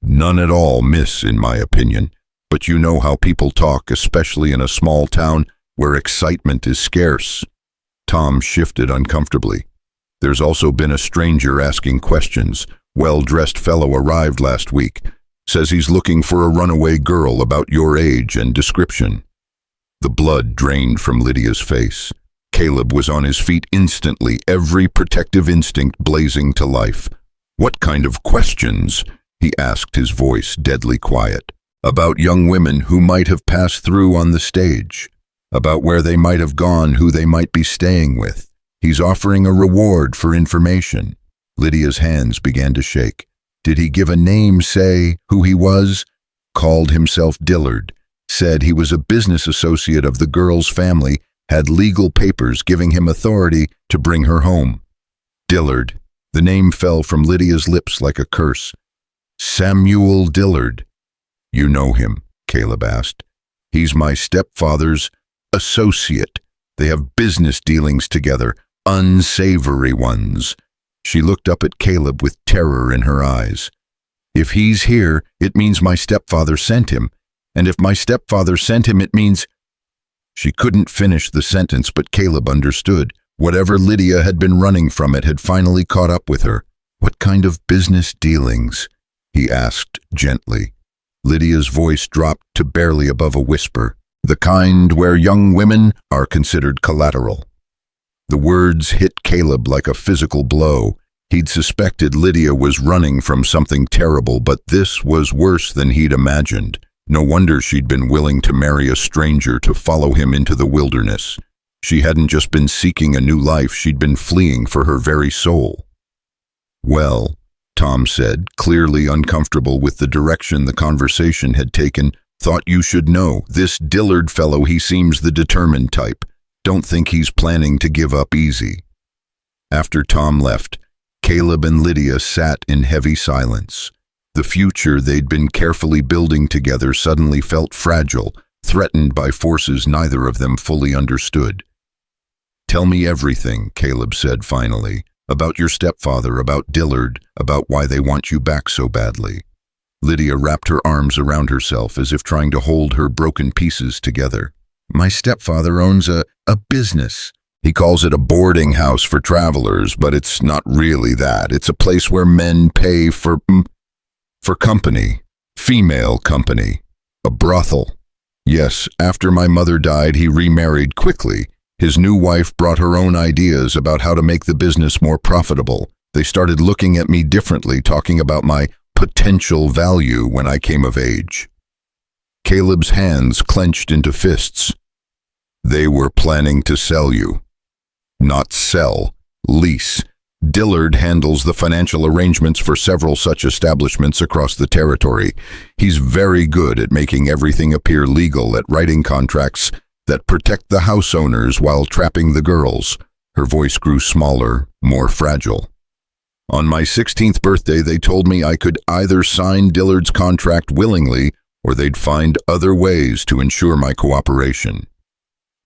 None at all, miss, in my opinion. But you know how people talk, especially in a small town where excitement is scarce. Tom shifted uncomfortably. There's also been a stranger asking questions. Well-dressed fellow arrived last week. Says he's looking for a runaway girl about your age and description. The blood drained from Lydia's face. Caleb was on his feet instantly, every protective instinct blazing to life. What kind of questions? He asked, his voice deadly quiet. About young women who might have passed through on the stage. About where they might have gone, who they might be staying with. He's offering a reward for information. Lydia's hands began to shake. Did he give a name, say who he was? Called himself Dillard. Said he was a business associate of the girl's family, had legal papers giving him authority to bring her home. Dillard. The name fell from Lydia's lips like a curse. Samuel Dillard. You know him? Caleb asked. He's my stepfather's associate. They have business dealings together, unsavory ones. She looked up at Caleb with terror in her eyes. If he's here, it means my stepfather sent him. And if my stepfather sent him, it means... She couldn't finish the sentence, but Caleb understood. Whatever Lydia had been running from it had finally caught up with her. What kind of business dealings? He asked gently. Lydia's voice dropped to barely above a whisper. The kind where young women are considered collateral. The words hit Caleb like a physical blow. He'd suspected Lydia was running from something terrible, but this was worse than he'd imagined. No wonder she'd been willing to marry a stranger to follow him into the wilderness. She hadn't just been seeking a new life, she'd been fleeing for her very soul. Well, Tom said, clearly uncomfortable with the direction the conversation had taken, thought you should know. This Dillard fellow, he seems the determined type. Don't think he's planning to give up easy. After Tom left, Caleb and Lydia sat in heavy silence. The future they'd been carefully building together suddenly felt fragile, threatened by forces neither of them fully understood. Tell me everything, Caleb said finally, about your stepfather, about Dillard, about why they want you back so badly. Lydia wrapped her arms around herself as if trying to hold her broken pieces together. My stepfather owns a business. He calls it a boarding house for travelers, but it's not really that. It's a place where men pay for company. Female company. A brothel. Yes, after my mother died, he remarried quickly. His new wife brought her own ideas about how to make the business more profitable. They started looking at me differently, talking about my potential value when I came of age. Caleb's hands clenched into fists. They were planning to sell you. Not sell, lease. Dillard handles the financial arrangements for several such establishments across the territory. He's very good at making everything appear legal, at writing contracts that protect the house owners while trapping the girls. Her voice grew smaller, more fragile. On my 16th birthday, they told me I could either sign Dillard's contract willingly or they'd find other ways to ensure my cooperation.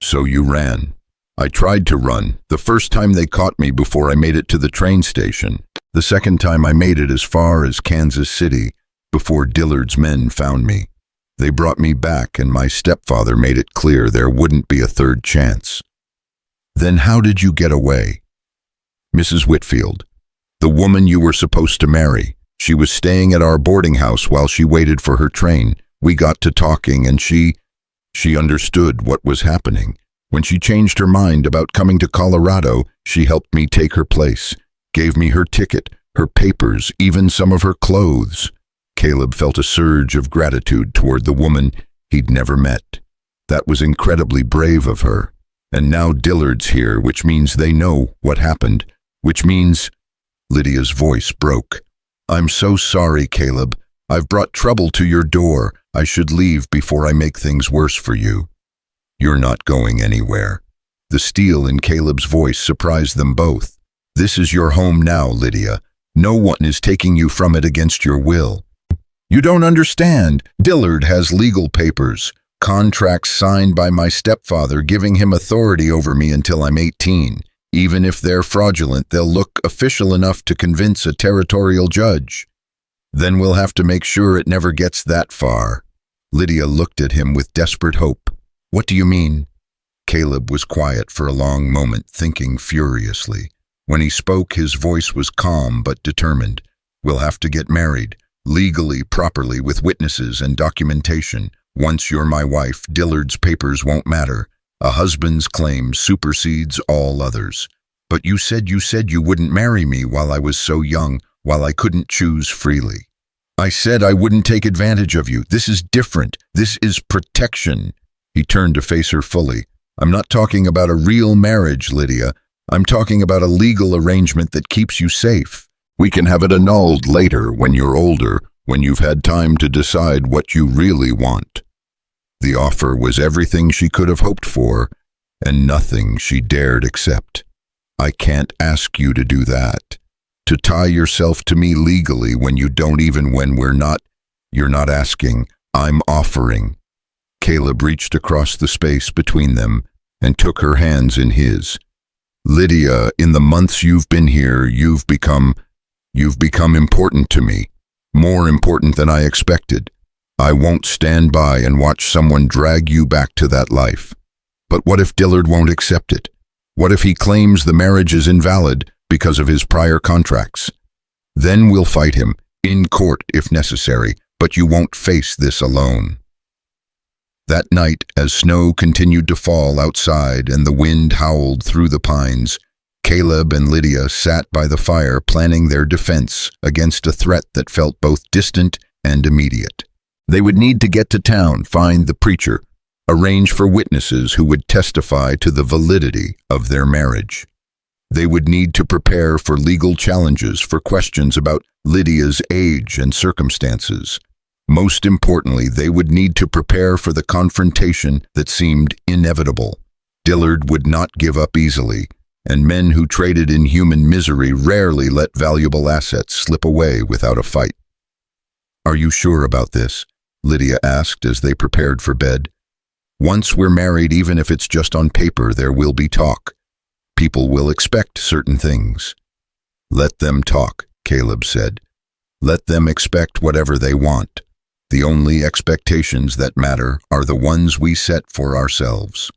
So you ran. I tried to run. The first time they caught me before I made it to the train station. The second time I made it as far as Kansas City before Dillard's men found me. They brought me back and my stepfather made it clear there wouldn't be a third chance. Then how did you get away? Mrs. Whitfield, the woman you were supposed to marry. She was staying at our boarding house while she waited for her train. We got to talking and she understood what was happening. When she changed her mind about coming to Colorado, she helped me take her place, gave me her ticket, her papers, even some of her clothes. Caleb felt a surge of gratitude toward the woman he'd never met. That was incredibly brave of her. And now Dillard's here, which means they know what happened, which means... Lydia's voice broke. I'm so sorry, Caleb. I've brought trouble to your door. I should leave before I make things worse for you. You're not going anywhere. The steel in Caleb's voice surprised them both. This is your home now, Lydia. No one is taking you from it against your will. You don't understand. Dillard has legal papers, contracts signed by my stepfather giving him authority over me until I'm 18. Even if they're fraudulent, they'll look official enough to convince a territorial judge. Then we'll have to make sure it never gets that far. Lydia looked at him with desperate hope. What do you mean? Caleb was quiet for a long moment, thinking furiously. When he spoke, his voice was calm but determined. We'll have to get married, legally, properly, with witnesses and documentation. Once you're my wife, Dillard's papers won't matter. A husband's claim supersedes all others. But you said you wouldn't marry me while I was so young, while I couldn't choose freely. I said I wouldn't take advantage of you. This is different. This is protection. He turned to face her fully. I'm not talking about a real marriage, Lydia. I'm talking about a legal arrangement that keeps you safe. We can have it annulled later when you're older, when you've had time to decide what you really want. The offer was everything she could have hoped for, and nothing she dared accept. I can't ask you to do that. To tie yourself to me legally when you don't, even when we're not. You're not asking, I'm offering. Caleb reached across the space between them and took her hands in his. Lydia, in the months you've been here, you've become important to me, more important than I expected. I won't stand by and watch someone drag you back to that life. But what if Dillard won't accept it? What if he claims the marriage is invalid because of his prior contracts? Then we'll fight him, in court if necessary, but you won't face this alone. That night, as snow continued to fall outside and the wind howled through the pines, Caleb and Lydia sat by the fire planning their defense against a threat that felt both distant and immediate. They would need to get to town, find the preacher, arrange for witnesses who would testify to the validity of their marriage. They would need to prepare for legal challenges, for questions about Lydia's age and circumstances. Most importantly, they would need to prepare for the confrontation that seemed inevitable. Dillard would not give up easily, and men who traded in human misery rarely let valuable assets slip away without a fight. Are you sure about this? Lydia asked as they prepared for bed. Once we're married, even if it's just on paper, there will be talk. People will expect certain things. Let them talk, Caleb said. Let them expect whatever they want. The only expectations that matter are the ones we set for ourselves.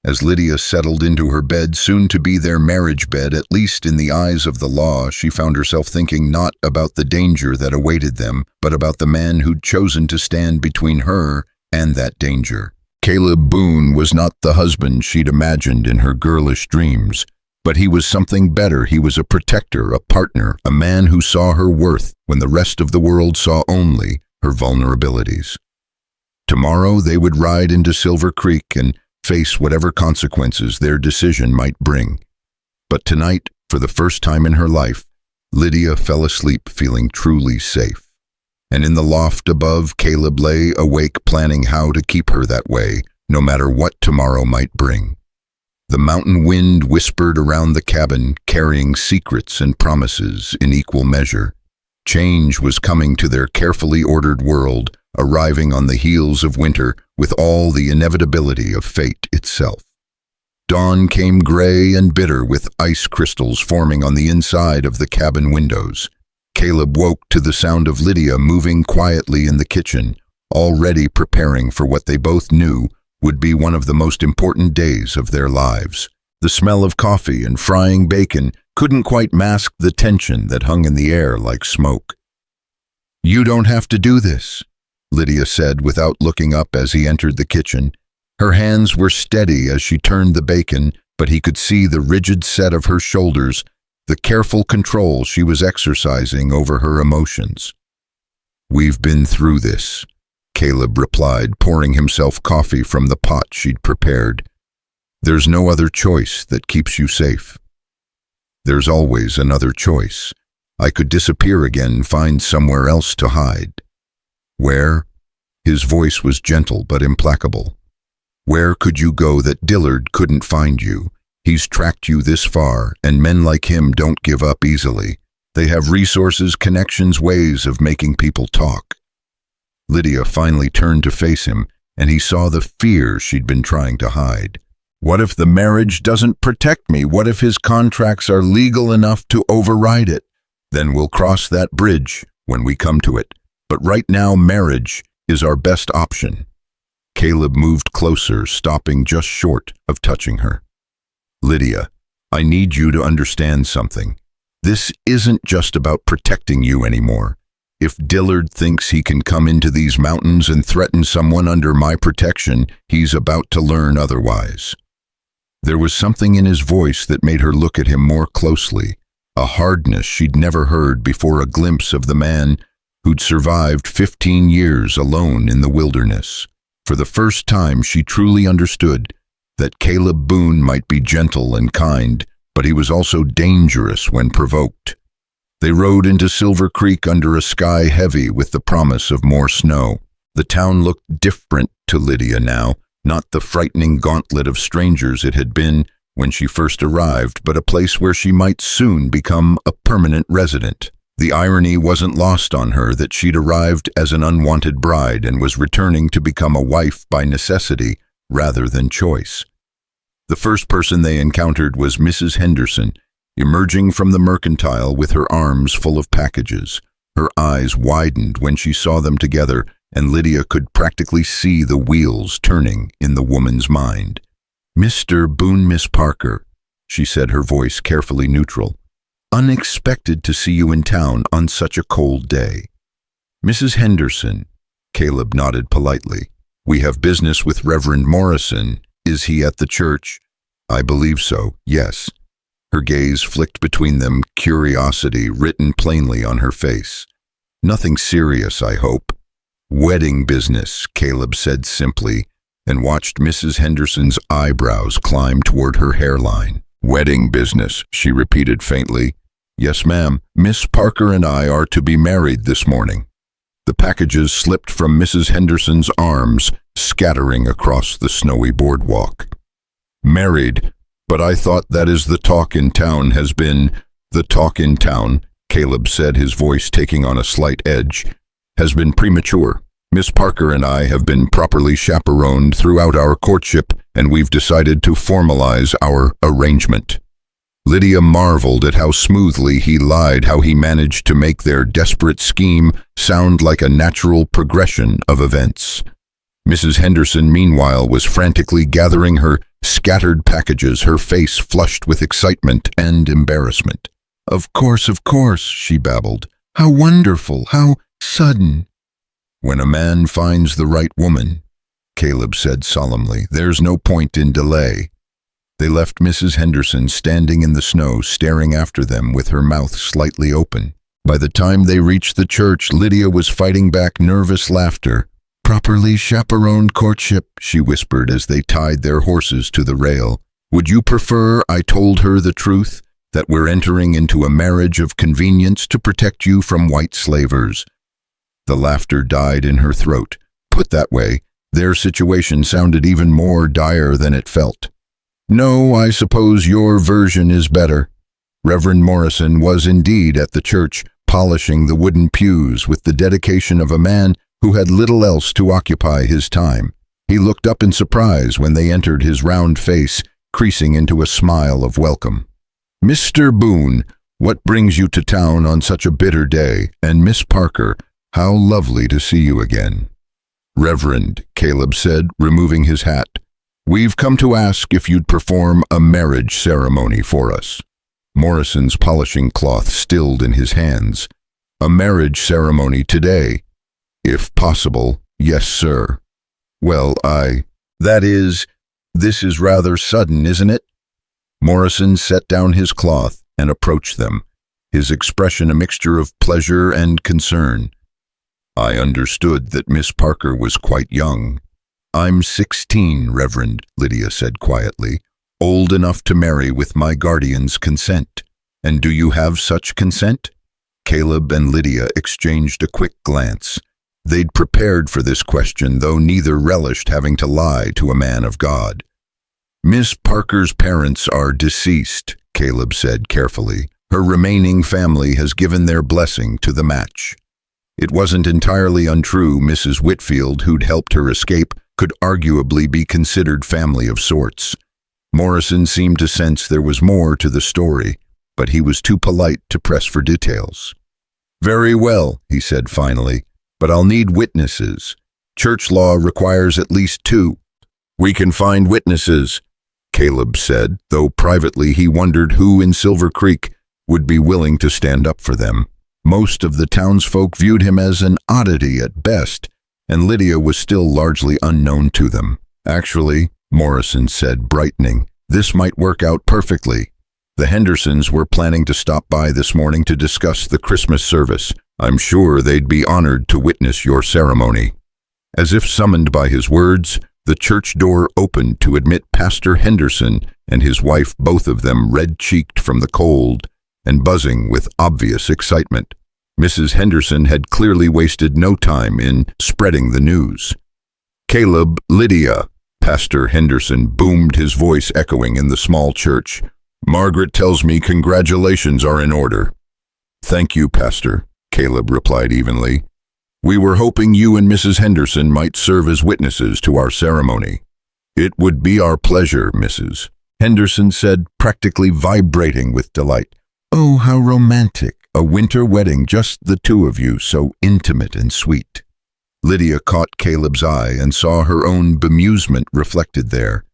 As Lydia settled into her bed, soon to be their marriage bed, at least in the eyes of the law, she found herself thinking not about the danger that awaited them, but about the man who'd chosen to stand between her and that danger. Caleb Boon was not the husband she'd imagined in her girlish dreams, but he was something better. He was a protector, a partner, a man who saw her worth when the rest of the world saw only her vulnerabilities. Tomorrow they would ride into Silver Creek and face whatever consequences their decision might bring. But tonight, for the first time in her life, Lydia fell asleep feeling truly safe. And in the loft above, Caleb lay awake planning how to keep her that way, no matter what tomorrow might bring. The mountain wind whispered around the cabin, carrying secrets and promises in equal measure. Change was coming to their carefully ordered world, arriving on the heels of winter with all the inevitability of fate itself. Dawn came gray and bitter with ice crystals forming on the inside of the cabin windows. Caleb woke to the sound of Lydia moving quietly in the kitchen, already preparing for what they both knew would be one of the most important days of their lives. The smell of coffee and frying bacon couldn't quite mask the tension that hung in the air like smoke. "You don't have to do this," Lydia said without looking up as he entered the kitchen. Her hands were steady as she turned the bacon, but he could see the rigid set of her shoulders, the careful control she was exercising over her emotions. "We've been through this," Caleb replied, pouring himself coffee from the pot she'd prepared. "There's no other choice that keeps you safe." "There's always another choice. I could disappear again, find somewhere else to hide." "Where?" His voice was gentle but implacable. "Where could you go that Dillard couldn't find you? He's tracked you this far, and men like him don't give up easily. They have resources, connections, ways of making people talk." Lydia finally turned to face him, and he saw the fear she'd been trying to hide. What if the marriage doesn't protect me? What if his contracts are legal enough to override it? Then we'll cross that bridge when we come to it. But right now, marriage is our best option. Caleb moved closer, stopping just short of touching her. Lydia, I need you to understand something. This isn't just about protecting you anymore. If Dillard thinks he can come into these mountains and threaten someone under my protection, he's about to learn otherwise. There was something in his voice that made her look at him more closely, a hardness she'd never heard before, a glimpse of the man who'd survived 15 years alone in the wilderness. For the first time, she truly understood that Caleb Boon might be gentle and kind, but he was also dangerous when provoked. They rode into Silver Creek under a sky heavy with the promise of more snow. The town looked different to Lydia now, not the frightening gauntlet of strangers it had been when she first arrived, but a place where she might soon become a permanent resident. The irony wasn't lost on her that she'd arrived as an unwanted bride and was returning to become a wife by necessity rather than choice. The first person they encountered was Mrs. Henderson, emerging from the mercantile with her arms full of packages. Her eyes widened when she saw them together, and Lydia could practically see the wheels turning in the woman's mind. "Mr. Boon, Miss Parker," she said, her voice carefully neutral. "Unexpected to see you in town on such a cold day." "Mrs. Henderson," Caleb nodded politely. "We have business with Reverend Morrison. Is he at the church?" "I believe so, yes." Her gaze flicked between them, curiosity written plainly on her face. "Nothing serious, I hope." "Wedding business," Caleb said simply, and watched Mrs. Henderson's eyebrows climb toward her hairline. "Wedding business," she repeated faintly. "Yes, ma'am. Miss Parker and I are to be married this morning." The packages slipped from Mrs. Henderson's arms, scattering across the snowy boardwalk. "Married? But I thought that is the talk in town has been—" "The talk in town," Caleb said, his voice taking on a slight edge, "has been premature. Miss Parker and I have been properly chaperoned throughout our courtship, and we've decided to formalize our arrangement." Lydia marveled at how smoothly he lied, how he managed to make their desperate scheme sound like a natural progression of events. Mrs. Henderson, meanwhile, was frantically gathering her scattered packages, her face flushed with excitement and embarrassment. Of course, she babbled. "How wonderful, how sudden." "When a man finds the right woman," Caleb said solemnly, "there's no point in delay." They left Mrs. Henderson standing in the snow, staring after them with her mouth slightly open. By the time they reached the church, Lydia was fighting back nervous laughter. "Properly chaperoned courtship," she whispered as they tied their horses to the rail. "Would you prefer I told her the truth, that we're entering into a marriage of convenience to protect you from white slavers?" The laughter died in her throat. Put that way, their situation sounded even more dire than it felt. "No, I suppose your version is better." Reverend Morrison was indeed at the church, polishing the wooden pews with the dedication of a man who had little else to occupy his time. He looked up in surprise when they entered, his round face creasing into a smile of welcome. "Mr. Boon, what brings you to town on such a bitter day? And Miss Parker, how lovely to see you again." "Reverend," Caleb said, removing his hat, "we've come to ask if you'd perform a marriage ceremony for us." Morrison's polishing cloth stilled in his hands. "A marriage ceremony today?" "If possible, yes, sir." "Well, this is rather sudden, isn't it?" Morrison set down his cloth and approached them, his expression a mixture of pleasure and concern. "I understood that Miss Parker was quite young." "I'm 16, Reverend," Lydia said quietly, "old enough to marry with my guardian's consent." "And do you have such consent?" Caleb and Lydia exchanged a quick glance. They'd prepared for this question, though neither relished having to lie to a man of God. "Miss Parker's parents are deceased," Caleb said carefully. "Her remaining family has given their blessing to the match." It wasn't entirely untrue. Mrs. Whitfield, who'd helped her escape, could arguably be considered family of sorts. Morrison seemed to sense there was more to the story, but he was too polite to press for details. "Very well," he said finally, "but I'll need witnesses. Church law requires at least 2. "We can find witnesses," Caleb said, though privately he wondered who in Silver Creek would be willing to stand up for them. Most of the townsfolk viewed him as an oddity at best, and Lydia was still largely unknown to them. "Actually," Morrison said, brightening, "this might work out perfectly. The Hendersons were planning to stop by this morning to discuss the Christmas service. I'm sure they'd be honored to witness your ceremony." As if summoned by his words, the church door opened to admit Pastor Henderson and his wife, both of them red-cheeked from the cold and buzzing with obvious excitement. Mrs. Henderson had clearly wasted no time in spreading the news. "Caleb, Lydia," Pastor Henderson boomed, his voice echoing in the small church. "Margaret tells me congratulations are in order." "Thank you, Pastor," Caleb replied evenly. "We were hoping you and Mrs. Henderson might serve as witnesses to our ceremony." "It would be our pleasure, Mrs." Henderson said, practically vibrating with delight. "Oh, how romantic. A winter wedding, just the 2 of you, so intimate and sweet." Lydia caught Caleb's eye and saw her own bemusement reflected there.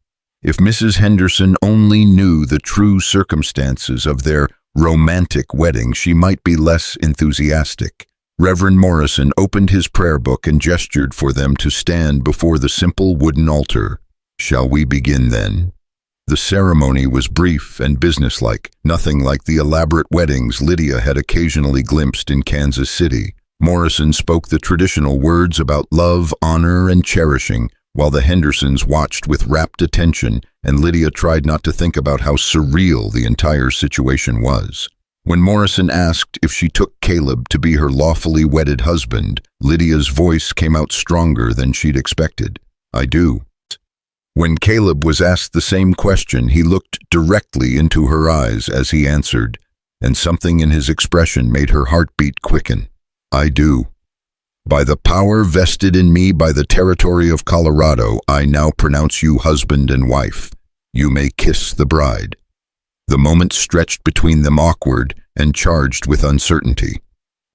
If Mrs. Henderson only knew the true circumstances of their romantic wedding, she might be less enthusiastic. Reverend Morrison opened his prayer book and gestured for them to stand before the simple wooden altar. "Shall we begin then?" The ceremony was brief and businesslike, nothing like the elaborate weddings Lydia had occasionally glimpsed in Kansas City. Morrison spoke the traditional words about love, honor, and cherishing, while the Hendersons watched with rapt attention, and Lydia tried not to think about how surreal the entire situation was. When Morrison asked if she took Caleb to be her lawfully wedded husband, Lydia's voice came out stronger than she'd expected. "I do." When Caleb was asked the same question, he looked directly into her eyes as he answered, and something in his expression made her heartbeat quicken. "I do. By the power vested in me by the territory of Colorado, I now pronounce you husband and wife. You may kiss the bride." The moment stretched between them awkward and charged with uncertainty.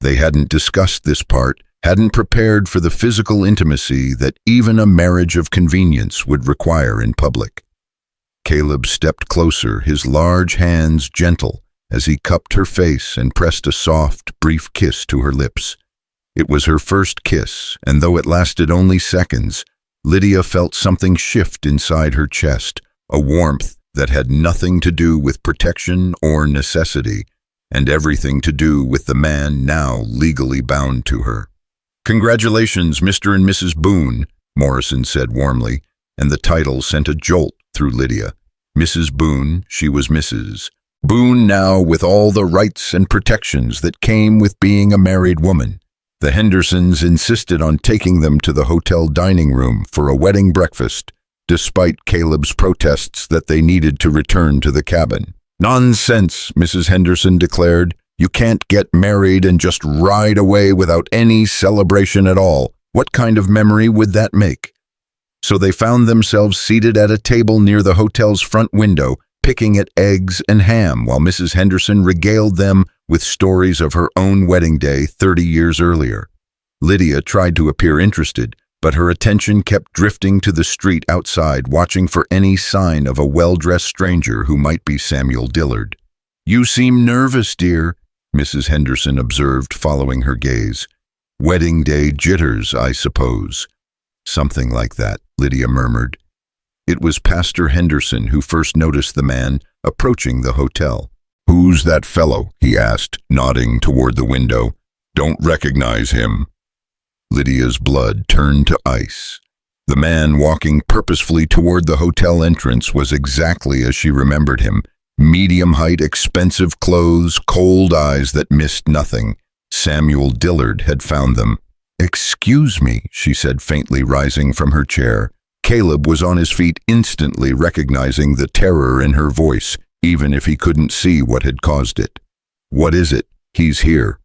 They hadn't discussed this part, hadn't prepared for the physical intimacy that even a marriage of convenience would require in public. Caleb stepped closer, his large hands gentle, as he cupped her face and pressed a soft, brief kiss to her lips. It was her first kiss, and though it lasted only seconds, Lydia felt something shift inside her chest, a warmth that had nothing to do with protection or necessity, and everything to do with the man now legally bound to her. "Congratulations, Mr. and Mrs. Boon," Morrison said warmly, and the title sent a jolt through Lydia. Mrs. Boon, she was Mrs. Boon now, with all the rights and protections that came with being a married woman. The Hendersons insisted on taking them to the hotel dining room for a wedding breakfast, despite Caleb's protests that they needed to return to the cabin. "Nonsense," Mrs. Henderson declared. "You can't get married and just ride away without any celebration at all. What kind of memory would that make?" So they found themselves seated at a table near the hotel's front window, picking at eggs and ham while Mrs. Henderson regaled them with stories of her own wedding day 30 years earlier. Lydia tried to appear interested, but her attention kept drifting to the street outside, watching for any sign of a well-dressed stranger who might be Samuel Dillard. "You seem nervous, dear," Mrs. Henderson observed, following her gaze. "Wedding day jitters, I suppose." "Something like that," Lydia murmured. It was Pastor Henderson who first noticed the man approaching the hotel. "Who's that fellow?" he asked, nodding toward the window. "Don't recognize him." Lydia's blood turned to ice. The man walking purposefully toward the hotel entrance was exactly as she remembered him. Medium height, expensive clothes, cold eyes that missed nothing. Samuel Dillard had found them. "Excuse me," she said faintly, rising from her chair. Caleb was on his feet instantly, recognizing the terror in her voice, even if he couldn't see what had caused it. "What is it? He's here."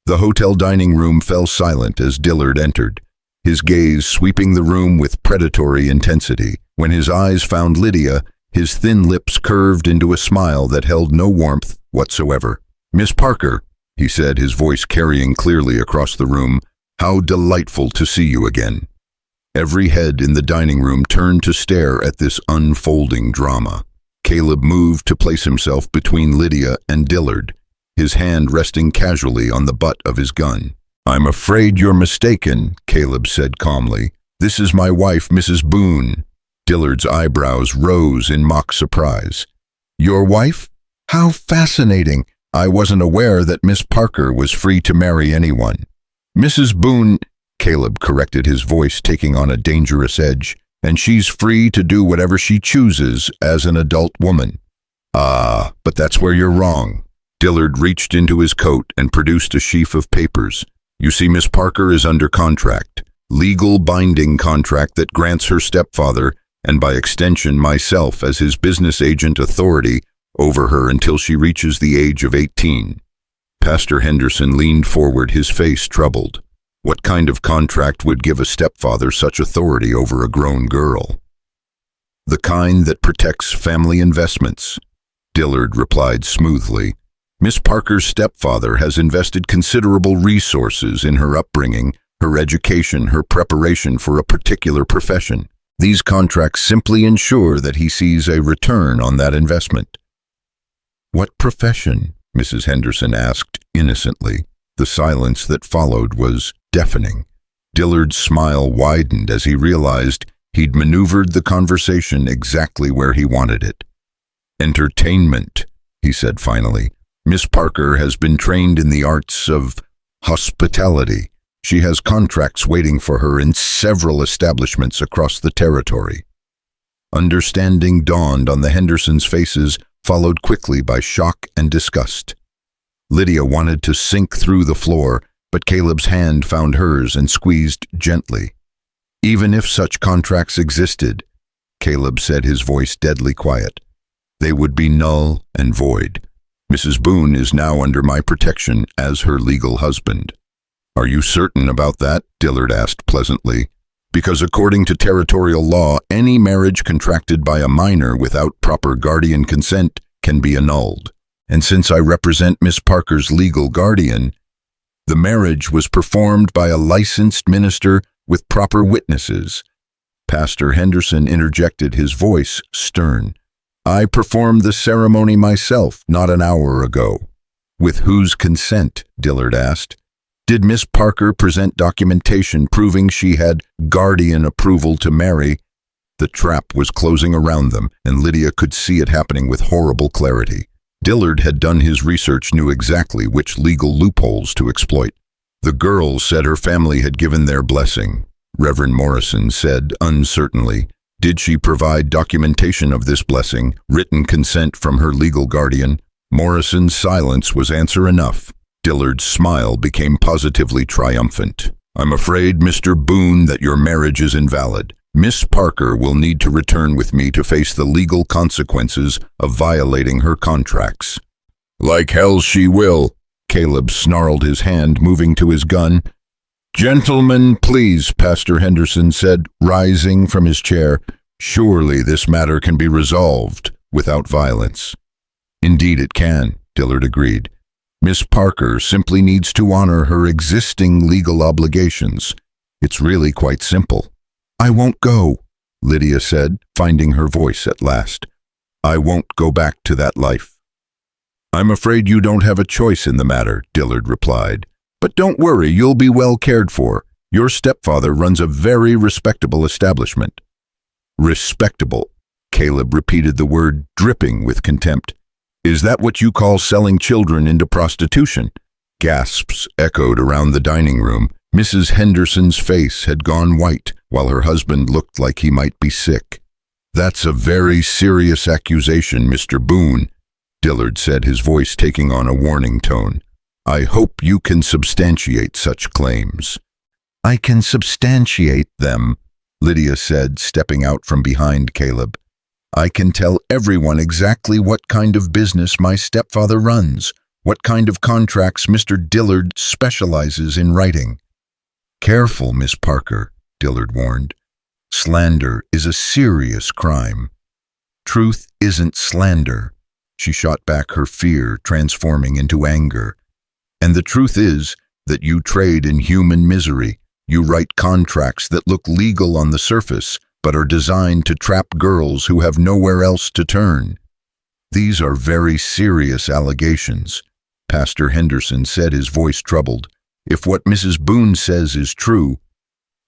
The hotel dining room fell silent as Dillard entered, his gaze sweeping the room with predatory intensity. When his eyes found Lydia, His thin lips curved into a smile that held no warmth whatsoever. "Miss Parker," he said, his voice carrying clearly across the room, "how delightful to see you again." Every head in the dining room turned to stare at this unfolding drama. Caleb moved to place himself between Lydia and Dillard, his hand resting casually on the butt of his gun. "I'm afraid you're mistaken," Caleb said calmly. "This is my wife, Mrs. Boon." Dillard's eyebrows rose in mock surprise. "Your wife? How fascinating! I wasn't aware that Miss Parker was free to marry anyone." "Mrs. Boon," Caleb corrected, his voice taking on a dangerous edge, "and she's free to do whatever she chooses as an adult woman." "Ah, but that's where you're wrong." Dillard reached into his coat and produced a sheaf of papers. "You see, Miss Parker is under contract. Legal binding contract that grants her stepfather, and by extension myself as his business agent, authority over her until she reaches the age of 18. Pastor Henderson leaned forward, his face troubled. What kind of contract would give a stepfather such authority over a grown girl? "The kind that protects family investments," Dillard replied smoothly. "Miss Parker's stepfather has invested considerable resources in her upbringing, her education, her preparation for a particular profession. These contracts simply ensure that he sees a return on that investment." "What profession?" Mrs. Henderson asked innocently. The silence that followed was deafening. Dillard's smile widened as he realized he'd maneuvered the conversation exactly where he wanted it. "Entertainment," he said finally. "Miss Parker has been trained in the arts of hospitality. She has contracts waiting for her in several establishments across the territory." Understanding dawned on the Hendersons' faces, followed quickly by shock and disgust. Lydia wanted to sink through the floor, but Caleb's hand found hers and squeezed gently. "Even if such contracts existed," Caleb said, his voice deadly quiet, "they would be null and void. Mrs. Boon is now under my protection as her legal husband." "Are you certain about that?" Dillard asked pleasantly. "Because according to territorial law, any marriage contracted by a minor without proper guardian consent can be annulled. And since I represent Miss Parker's legal guardian, the marriage was performed by a licensed minister with proper witnesses." Pastor Henderson interjected, his voice stern. "I performed the ceremony myself not an hour ago." "With whose consent?" Dillard asked. "Did Miss Parker present documentation proving she had guardian approval to marry?" The trap was closing around them, and Lydia could see it happening with horrible clarity. Dillard had done his research, knew exactly which legal loopholes to exploit. "The girl said her family had given their blessing," Reverend Morrison said uncertainly. "Did she provide documentation of this blessing, written consent from her legal guardian?" Morrison's silence was answer enough. Dillard's smile became positively triumphant. "I'm afraid, Mr. Boon, that your marriage is invalid. Miss Parker will need to return with me to face the legal consequences of violating her contracts." "Like hell she will," Caleb snarled, his hand moving to his gun. "Gentlemen, please," Pastor Henderson said, rising from his chair. "Surely this matter can be resolved without violence." "Indeed it can," Dillard agreed. "Miss Parker simply needs to honor her existing legal obligations. It's really quite simple." "I won't go," Lydia said, finding her voice at last. "I won't go back to that life." "I'm afraid you don't have a choice in the matter," Dillard replied. "But don't worry, you'll be well cared for. Your stepfather runs a very respectable establishment." "Respectable," Caleb repeated the word, dripping with contempt. "Is that what you call selling children into prostitution?" Gasps echoed around the dining room. Mrs. Henderson's face had gone white, while her husband looked like he might be sick. "That's a very serious accusation, Mr. Boon," Dillard said, his voice taking on a warning tone. "I hope you can substantiate such claims." "I can substantiate them," Lydia said, stepping out from behind Caleb. "I can tell everyone exactly what kind of business my stepfather runs, what kind of contracts Mr. Dillard specializes in writing." "Careful, Miss Parker," Dillard warned. "Slander is a serious crime." Truth isn't slander. She shot back, her fear transforming into anger. And the truth is that you trade in human misery. You write contracts that look legal on the surface, but are designed to trap girls who have nowhere else to turn. These are very serious allegations, Pastor Henderson said, his voice troubled. If what Mrs. Boon says is true—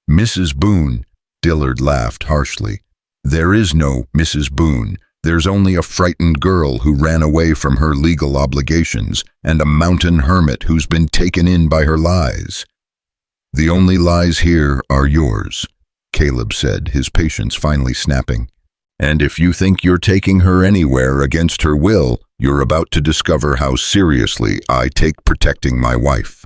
Mrs. Boon, Dillard laughed harshly. There is no Mrs. Boon. There's only a frightened girl who ran away from her legal obligations and a mountain hermit who's been taken in by her lies. The only lies here are yours, Caleb said, his patience finally snapping. And if you think you're taking her anywhere against her will, you're about to discover how seriously I take protecting my wife.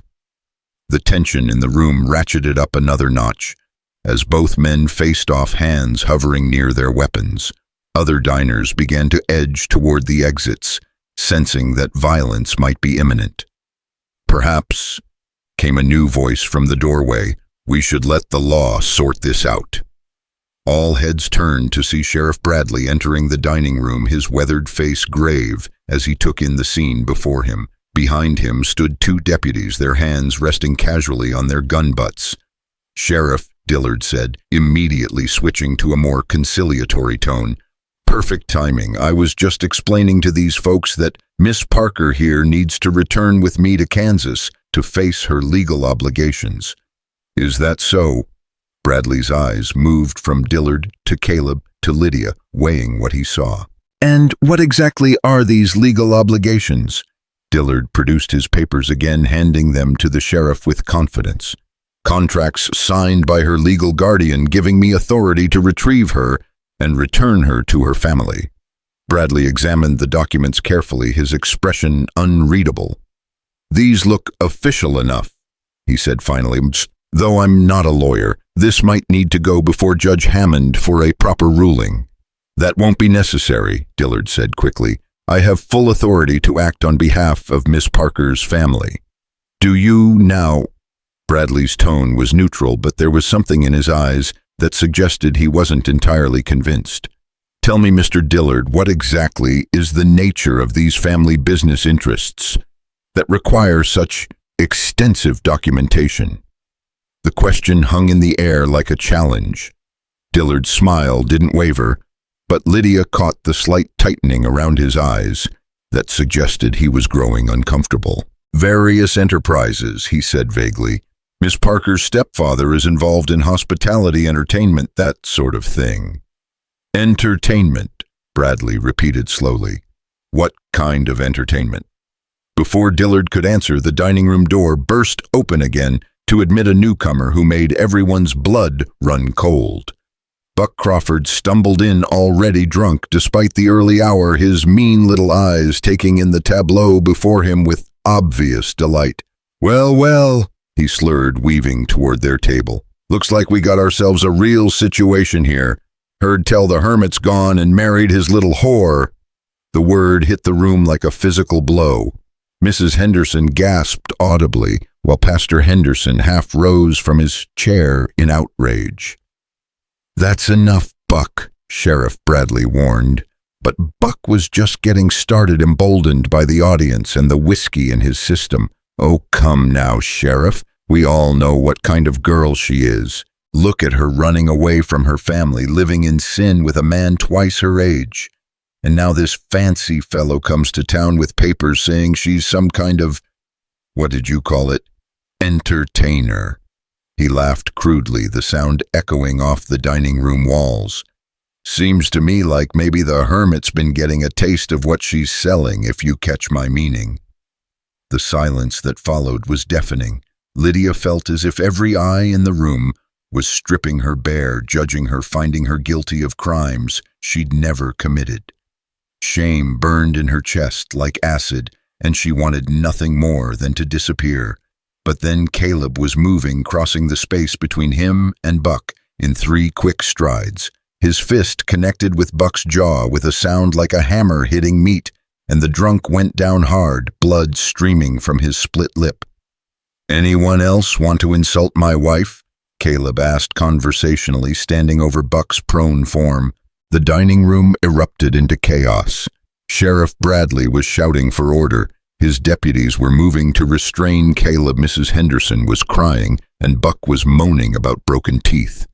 The tension in the room ratcheted up another notch as both men faced off, hands hovering near their weapons. Other diners began to edge toward the exits, sensing that violence might be imminent. Perhaps, came a new voice from the doorway, we should let the law sort this out. All heads turned to see Sheriff Bradley entering the dining room, his weathered face grave as he took in the scene before him. Behind him stood two deputies, their hands resting casually on their gun butts. Sheriff, Dillard said, immediately switching to a more conciliatory tone. Perfect timing. I was just explaining to these folks that Miss Parker here needs to return with me to Kansas to face her legal obligations. Is that so? Bradley's eyes moved from Dillard to Caleb to Lydia, weighing what he saw. And what exactly are these legal obligations? Dillard produced his papers again, handing them to the sheriff with confidence. Contracts signed by her legal guardian giving me authority to retrieve her and return her to her family. Bradley examined the documents carefully, his expression unreadable. These look official enough, he said finally. Though I'm not a lawyer, this might need to go before Judge Hammond for a proper ruling. That won't be necessary, Dillard said quickly. I have full authority to act on behalf of Miss Parker's family. Do you now? Bradley's tone was neutral, but there was something in his eyes that suggested he wasn't entirely convinced. Tell me, Mr. Dillard, what exactly is the nature of these family business interests that require such extensive documentation? The question hung in the air like a challenge. Dillard's smile didn't waver, but Lydia caught the slight tightening around his eyes that suggested he was growing uncomfortable. Various enterprises, he said vaguely. Miss Parker's stepfather is involved in hospitality, entertainment, that sort of thing. Entertainment, Bradley repeated slowly. What kind of entertainment? Before Dillard could answer, the dining room door burst open again to admit a newcomer who made everyone's blood run cold. Buck Crawford stumbled in, already drunk despite the early hour, his mean little eyes taking in the tableau before him with obvious delight. Well, well, he slurred, weaving toward their table. Looks like we got ourselves a real situation here. Heard tell the hermit's gone and married his little whore. The word hit the room like a physical blow. Mrs. Henderson gasped audibly, while Pastor Henderson half rose from his chair in outrage. That's enough, Buck, Sheriff Bradley warned. But Buck was just getting started, emboldened by the audience and the whiskey in his system. Oh, come now, Sheriff. We all know what kind of girl she is. Look at her running away from her family, living in sin with a man twice her age. And now this fancy fellow comes to town with papers saying she's some kind of, what did you call it, entertainer. He laughed crudely, the sound echoing off the dining room walls. Seems to me like maybe the hermit's been getting a taste of what she's selling, if you catch my meaning. The silence that followed was deafening. Lydia felt as if every eye in the room was stripping her bare, judging her, finding her guilty of crimes she'd never committed. Shame burned in her chest like acid, and she wanted nothing more than to disappear. But then Caleb was moving, crossing the space between him and Buck in 3 quick strides. His fist connected with Buck's jaw with a sound like a hammer hitting meat, and the drunk went down hard, blood streaming from his split lip. Anyone else want to insult my wife? Caleb asked conversationally, standing over Buck's prone form. The dining room erupted into chaos. Sheriff Bradley was shouting for order. His deputies were moving to restrain Caleb. Mrs. Henderson was crying, and Buck was moaning about broken teeth.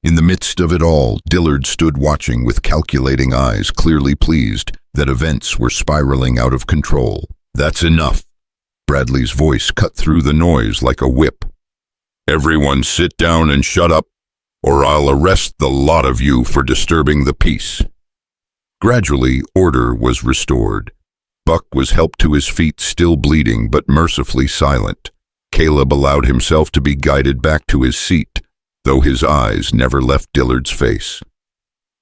In the midst of it all, Dillard stood watching with calculating eyes, clearly pleased that events were spiraling out of control. "That's enough." Bradley's voice cut through the noise like a whip. "Everyone sit down and shut up, or I'll arrest the lot of you for disturbing the peace." Gradually, order was restored. Buck was helped to his feet, still bleeding but mercifully silent. Caleb allowed himself to be guided back to his seat, though his eyes never left Dillard's face.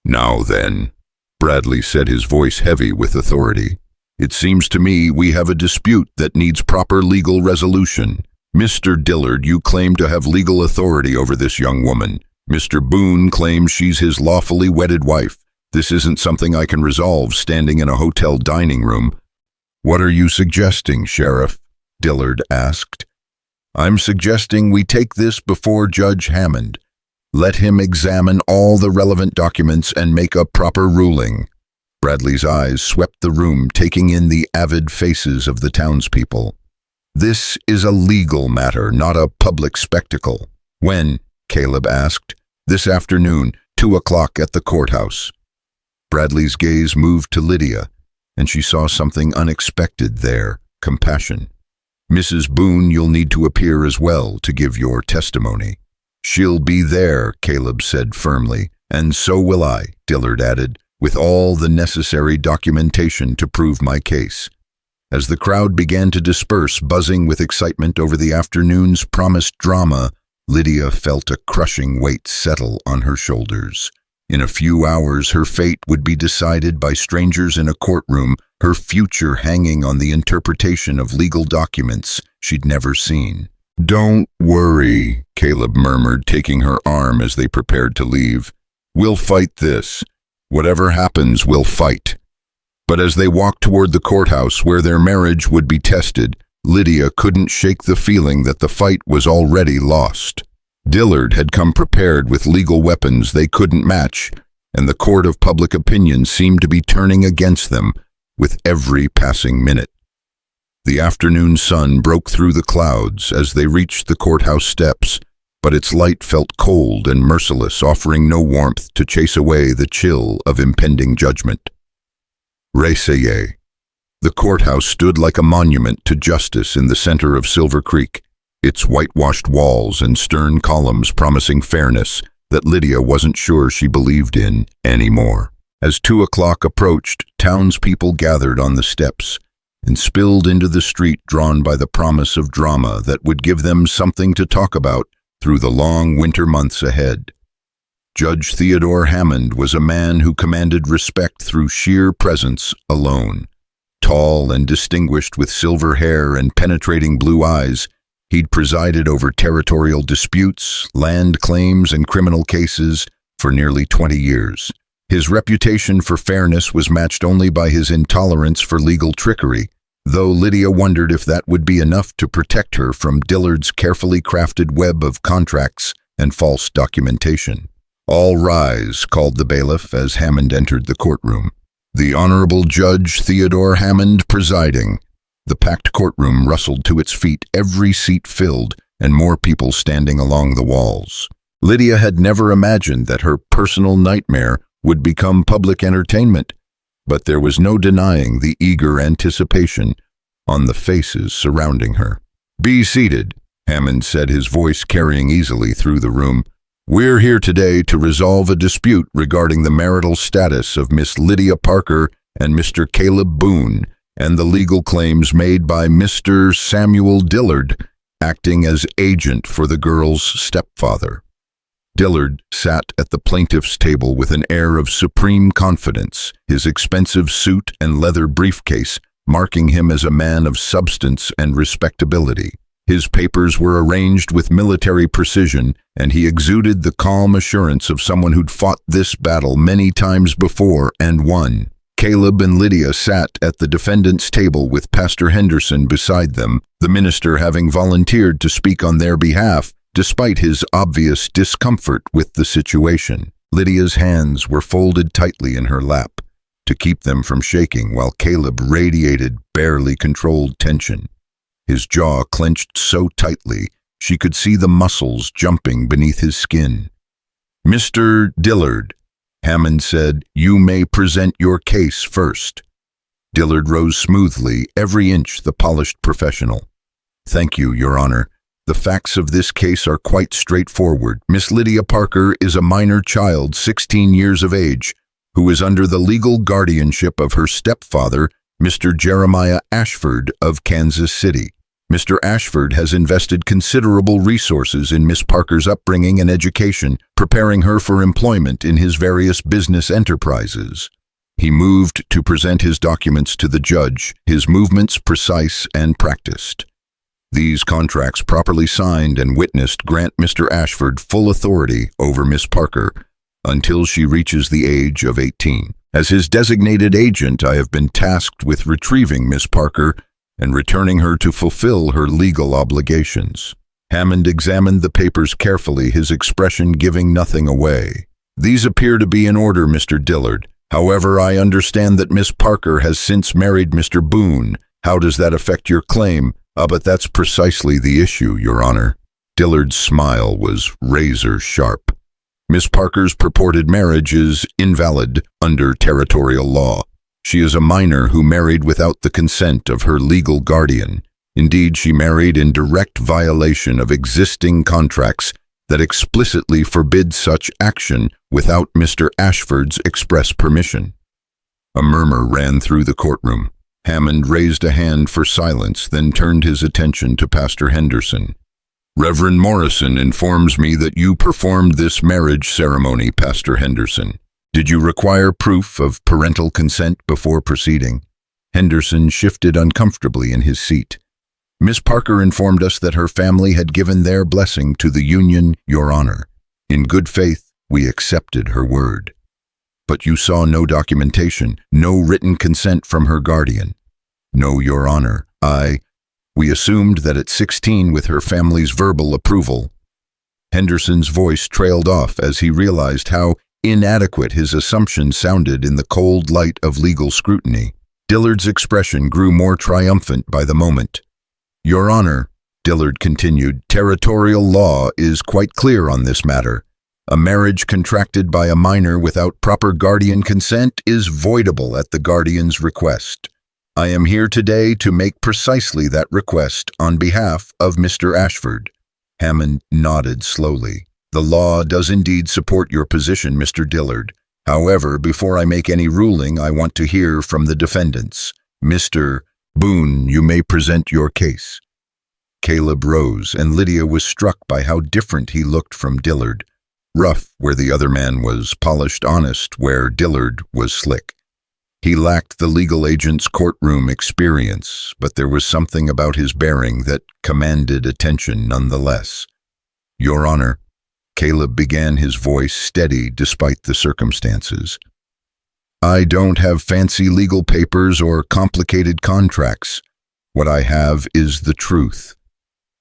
"Now then," Bradley said, his voice heavy with authority, "it seems to me we have a dispute that needs proper legal resolution. Mr. Dillard, you claim to have legal authority over this young woman. Mr. Boon claims she's his lawfully wedded wife. This isn't something I can resolve standing in a hotel dining room." "What are you suggesting, Sheriff?" Dillard asked. "I'm suggesting we take this before Judge Hammond. Let him examine all the relevant documents and make a proper ruling." Bradley's eyes swept the room, taking in the avid faces of the townspeople. "This is a legal matter, not a public spectacle." "When?" Caleb asked. "This afternoon, 2 o'clock at the courthouse." Bradley's gaze moved to Lydia, and she saw something unexpected there: compassion. "Mrs. Boon, you'll need to appear as well to give your testimony." "She'll be there," Caleb said firmly. "And so will I," Dillard added, "with all the necessary documentation to prove my case." As the crowd began to disperse, buzzing with excitement over the afternoon's promised drama, Lydia felt a crushing weight settle on her shoulders. In a few hours, her fate would be decided by strangers in a courtroom, her future hanging on the interpretation of legal documents she'd never seen. "Don't worry," Caleb murmured, taking her arm as they prepared to leave. "We'll fight this. Whatever happens, we'll fight." But as they walked toward the courthouse where their marriage would be tested, Lydia couldn't shake the feeling that the fight was already lost. Dillard had come prepared with legal weapons they couldn't match, and the court of public opinion seemed to be turning against them with every passing minute. The afternoon sun broke through the clouds as they reached the courthouse steps, but its light felt cold and merciless, offering no warmth to chase away the chill of impending judgment. Réveillé. The courthouse stood like a monument to justice in the center of Silver Creek, its whitewashed walls and stern columns promising fairness that Lydia wasn't sure she believed in anymore. As 2 o'clock approached, townspeople gathered on the steps and spilled into the street, drawn by the promise of drama that would give them something to talk about through the long winter months ahead. Judge Theodore Hammond was a man who commanded respect through sheer presence alone. Tall and distinguished, with silver hair and penetrating blue eyes, he'd presided over territorial disputes, land claims, and criminal cases for nearly 20 years. His reputation for fairness was matched only by his intolerance for legal trickery, though Lydia wondered if that would be enough to protect her from Dillard's carefully crafted web of contracts and false documentation. "All rise," called the bailiff as Hammond entered the courtroom. "The Honorable Judge Theodore Hammond presiding." The packed courtroom rustled to its feet, every seat filled, and more people standing along the walls. Lydia had never imagined that her personal nightmare would become public entertainment, but there was no denying the eager anticipation on the faces surrounding her. "Be seated," Hammond said, his voice carrying easily through the room. "We're here today to resolve a dispute regarding the marital status of Miss Lydia Parker and Mr. Caleb Boon, and the legal claims made by Mr. Samuel Dillard, acting as agent for the girl's stepfather." Dillard sat at the plaintiff's table with an air of supreme confidence, his expensive suit and leather briefcase marking him as a man of substance and respectability. His papers were arranged with military precision, and he exuded the calm assurance of someone who'd fought this battle many times before and won. Caleb and Lydia sat at the defendant's table with Pastor Henderson beside them, the minister having volunteered to speak on their behalf, despite his obvious discomfort with the situation. Lydia's hands were folded tightly in her lap to keep them from shaking, while Caleb radiated barely controlled tension. His jaw clenched so tightly she could see the muscles jumping beneath his skin. "Mr. Dillard," Hammond said, "you may present your case first." Dillard rose smoothly, every inch the polished professional. "Thank you, Your Honor. The facts of this case are quite straightforward. Miss Lydia Parker is a minor child, 16 years of age, who is under the legal guardianship of her stepfather, Mr. Jeremiah Ashford of Kansas City. Mr. Ashford has invested considerable resources in Miss Parker's upbringing and education, preparing her for employment in his various business enterprises." He moved to present his documents to the judge, his movements precise and practiced. "These contracts, properly signed and witnessed, grant Mr. Ashford full authority over Miss Parker until she reaches the age of 18. As his designated agent, I have been tasked with retrieving Miss Parker and returning her to fulfill her legal obligations." Hammond examined the papers carefully, his expression giving nothing away. "These appear to be in order, Mr. Dillard. However, I understand that Miss Parker has since married Mr. Boon. How does that affect your claim?" But that's precisely the issue, Your Honor." Dillard's smile was razor sharp. "Miss Parker's purported marriage is invalid under territorial law. She is a minor who married without the consent of her legal guardian. Indeed, she married in direct violation of existing contracts that explicitly forbid such action without Mr. Ashford's express permission." A murmur ran through the courtroom. Hammond raised a hand for silence, then turned his attention to Pastor Henderson. "Reverend Morrison informs me that you performed this marriage ceremony, Pastor Henderson. Did you require proof of parental consent before proceeding?" Henderson shifted uncomfortably in his seat. "Miss Parker informed us that her family had given their blessing to the union, Your Honor. In good faith, we accepted her word." "But you saw no documentation, no written consent from her guardian?" "No, Your Honor. We assumed that at 16, with her family's verbal approval." Henderson's voice trailed off as he realized how inadequate his assumption sounded in the cold light of legal scrutiny. Dillard's expression grew more triumphant by the moment. "Your Honor," Dillard continued, "territorial law is quite clear on this matter. A marriage contracted by a minor without proper guardian consent is voidable at the guardian's request. I am here today to make precisely that request on behalf of Mr. Ashford." Hammond nodded slowly. "The law does indeed support your position, Mr. Dillard. However, before I make any ruling, I want to hear from the defendants. Mr. Boon, you may present your case." Caleb rose, and Lydia was struck by how different he looked from Dillard. Rough where the other man was polished, honest where Dillard was slick. He lacked the legal agent's courtroom experience, but there was something about his bearing that commanded attention nonetheless. "Your Honor," Caleb began, his voice steady despite the circumstances. "I don't have fancy legal papers or complicated contracts. What I have is the truth.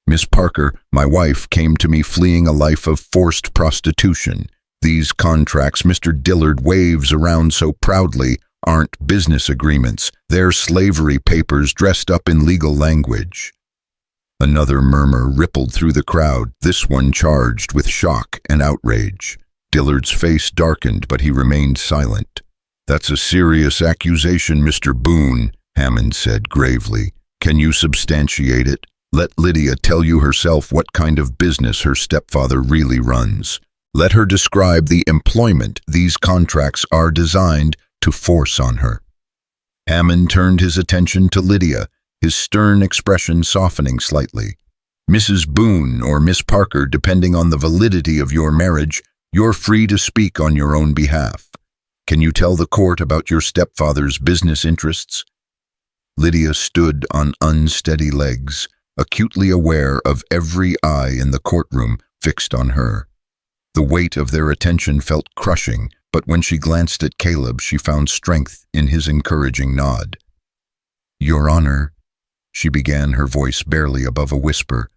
Miss Parker, my wife, came to me fleeing a life of forced prostitution. These contracts Mr. Dillard waves around so proudly aren't business agreements. They're slavery papers dressed up in legal language." Another murmur rippled through the crowd, this one charged with shock and outrage. Dillard's face darkened, but he remained silent. "That's a serious accusation, Mr. Boon," Hammond said gravely. "Can you substantiate it? Let Lydia tell you herself what kind of business her stepfather really runs. Let her describe the employment these contracts are designed to force on her." Hammond turned his attention to Lydia, his stern expression softening slightly. "Mrs. Boon or Miss Parker, depending on the validity of your marriage, you're free to speak on your own behalf. Can you tell the court about your stepfather's business interests?" Lydia stood on unsteady legs, acutely aware of every eye in the courtroom fixed on her. The weight of their attention felt crushing, but when she glanced at Caleb, she found strength in his encouraging nod. "Your Honor," she began, her voice barely above a whisper,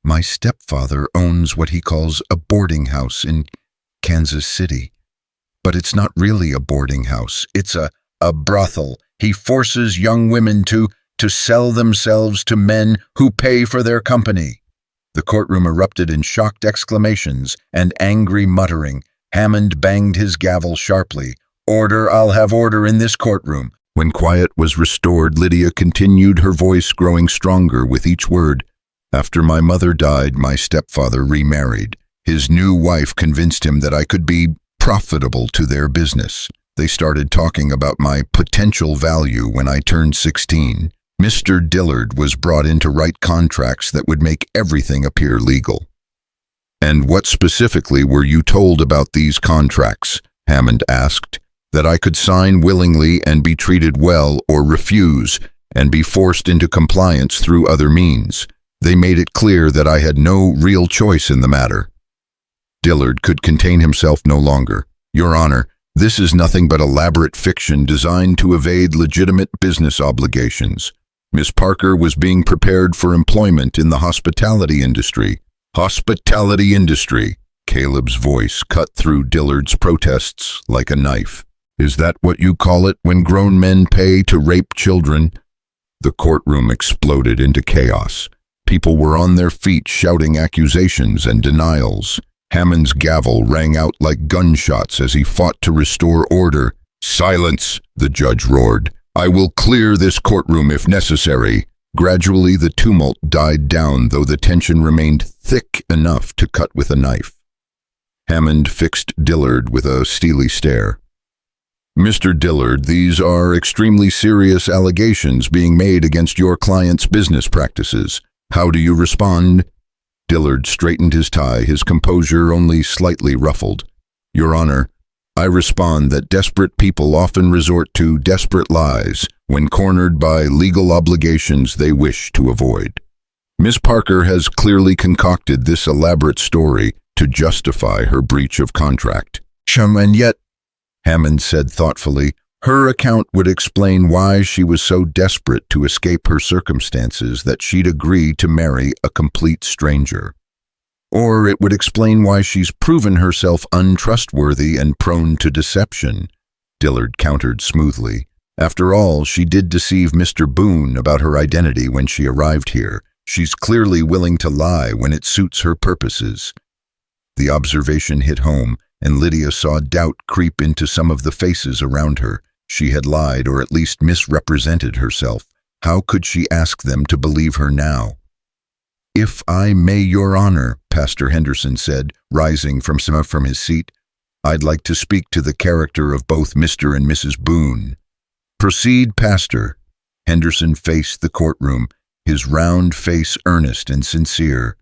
"my stepfather owns what he calls a boarding house in Kansas City. But it's not really a boarding house. It's a brothel. He forces young women to sell themselves to men who pay for their company." The courtroom erupted in shocked exclamations and angry muttering. Hammond banged his gavel sharply. "Order, I'll have order in this courtroom." When quiet was restored, Lydia continued, her voice growing stronger with each word. "After my mother died, my stepfather remarried. His new wife convinced him that I could be profitable to their business. They started talking about my potential value when I turned 16. Mr. Dillard was brought in to write contracts that would make everything appear legal." "And what specifically were you told about these contracts?" Hammond asked. "That I could sign willingly and be treated well, or refuse and be forced into compliance through other means. They made it clear that I had no real choice in the matter." Dillard could contain himself no longer. "Your Honor, this is nothing but elaborate fiction designed to evade legitimate business obligations. Miss Parker was being prepared for employment in the hospitality industry." "Hospitality industry?" Caleb's voice cut through Dillard's protests like a knife. "Is that what you call it when grown men pay to rape children?" The courtroom exploded into chaos. People were on their feet shouting accusations and denials. Hammond's gavel rang out like gunshots as he fought to restore order. "Silence!" the judge roared. "I will clear this courtroom if necessary." Gradually the tumult died down, though the tension remained thick enough to cut with a knife. Hammond fixed Dillard with a steely stare. "Mr. Dillard, these are extremely serious allegations being made against your client's business practices. How do you respond?" Dillard straightened his tie, his composure only slightly ruffled. "Your Honor, I respond that desperate people often resort to desperate lies when cornered by legal obligations they wish to avoid. Miss Parker has clearly concocted this elaborate story to justify her breach of contract. And yet," Hammond said thoughtfully, "her account would explain why she was so desperate to escape her circumstances that she'd agree to marry a complete stranger. Or it would explain why she's proven herself untrustworthy and prone to deception," Dillard countered smoothly. "After all, she did deceive Mr. Boon about her identity when she arrived here. She's clearly willing to lie when it suits her purposes." The observation hit home, and Lydia saw doubt creep into some of the faces around her. She had lied, or at least misrepresented herself. How could she ask them to believe her now? "If I may, Your Honor," Pastor Henderson said, rising from his seat, "I'd like to speak to the character of both Mr. and Mrs. Boon." "Proceed, Pastor." Henderson faced the courtroom, his round face earnest and sincere.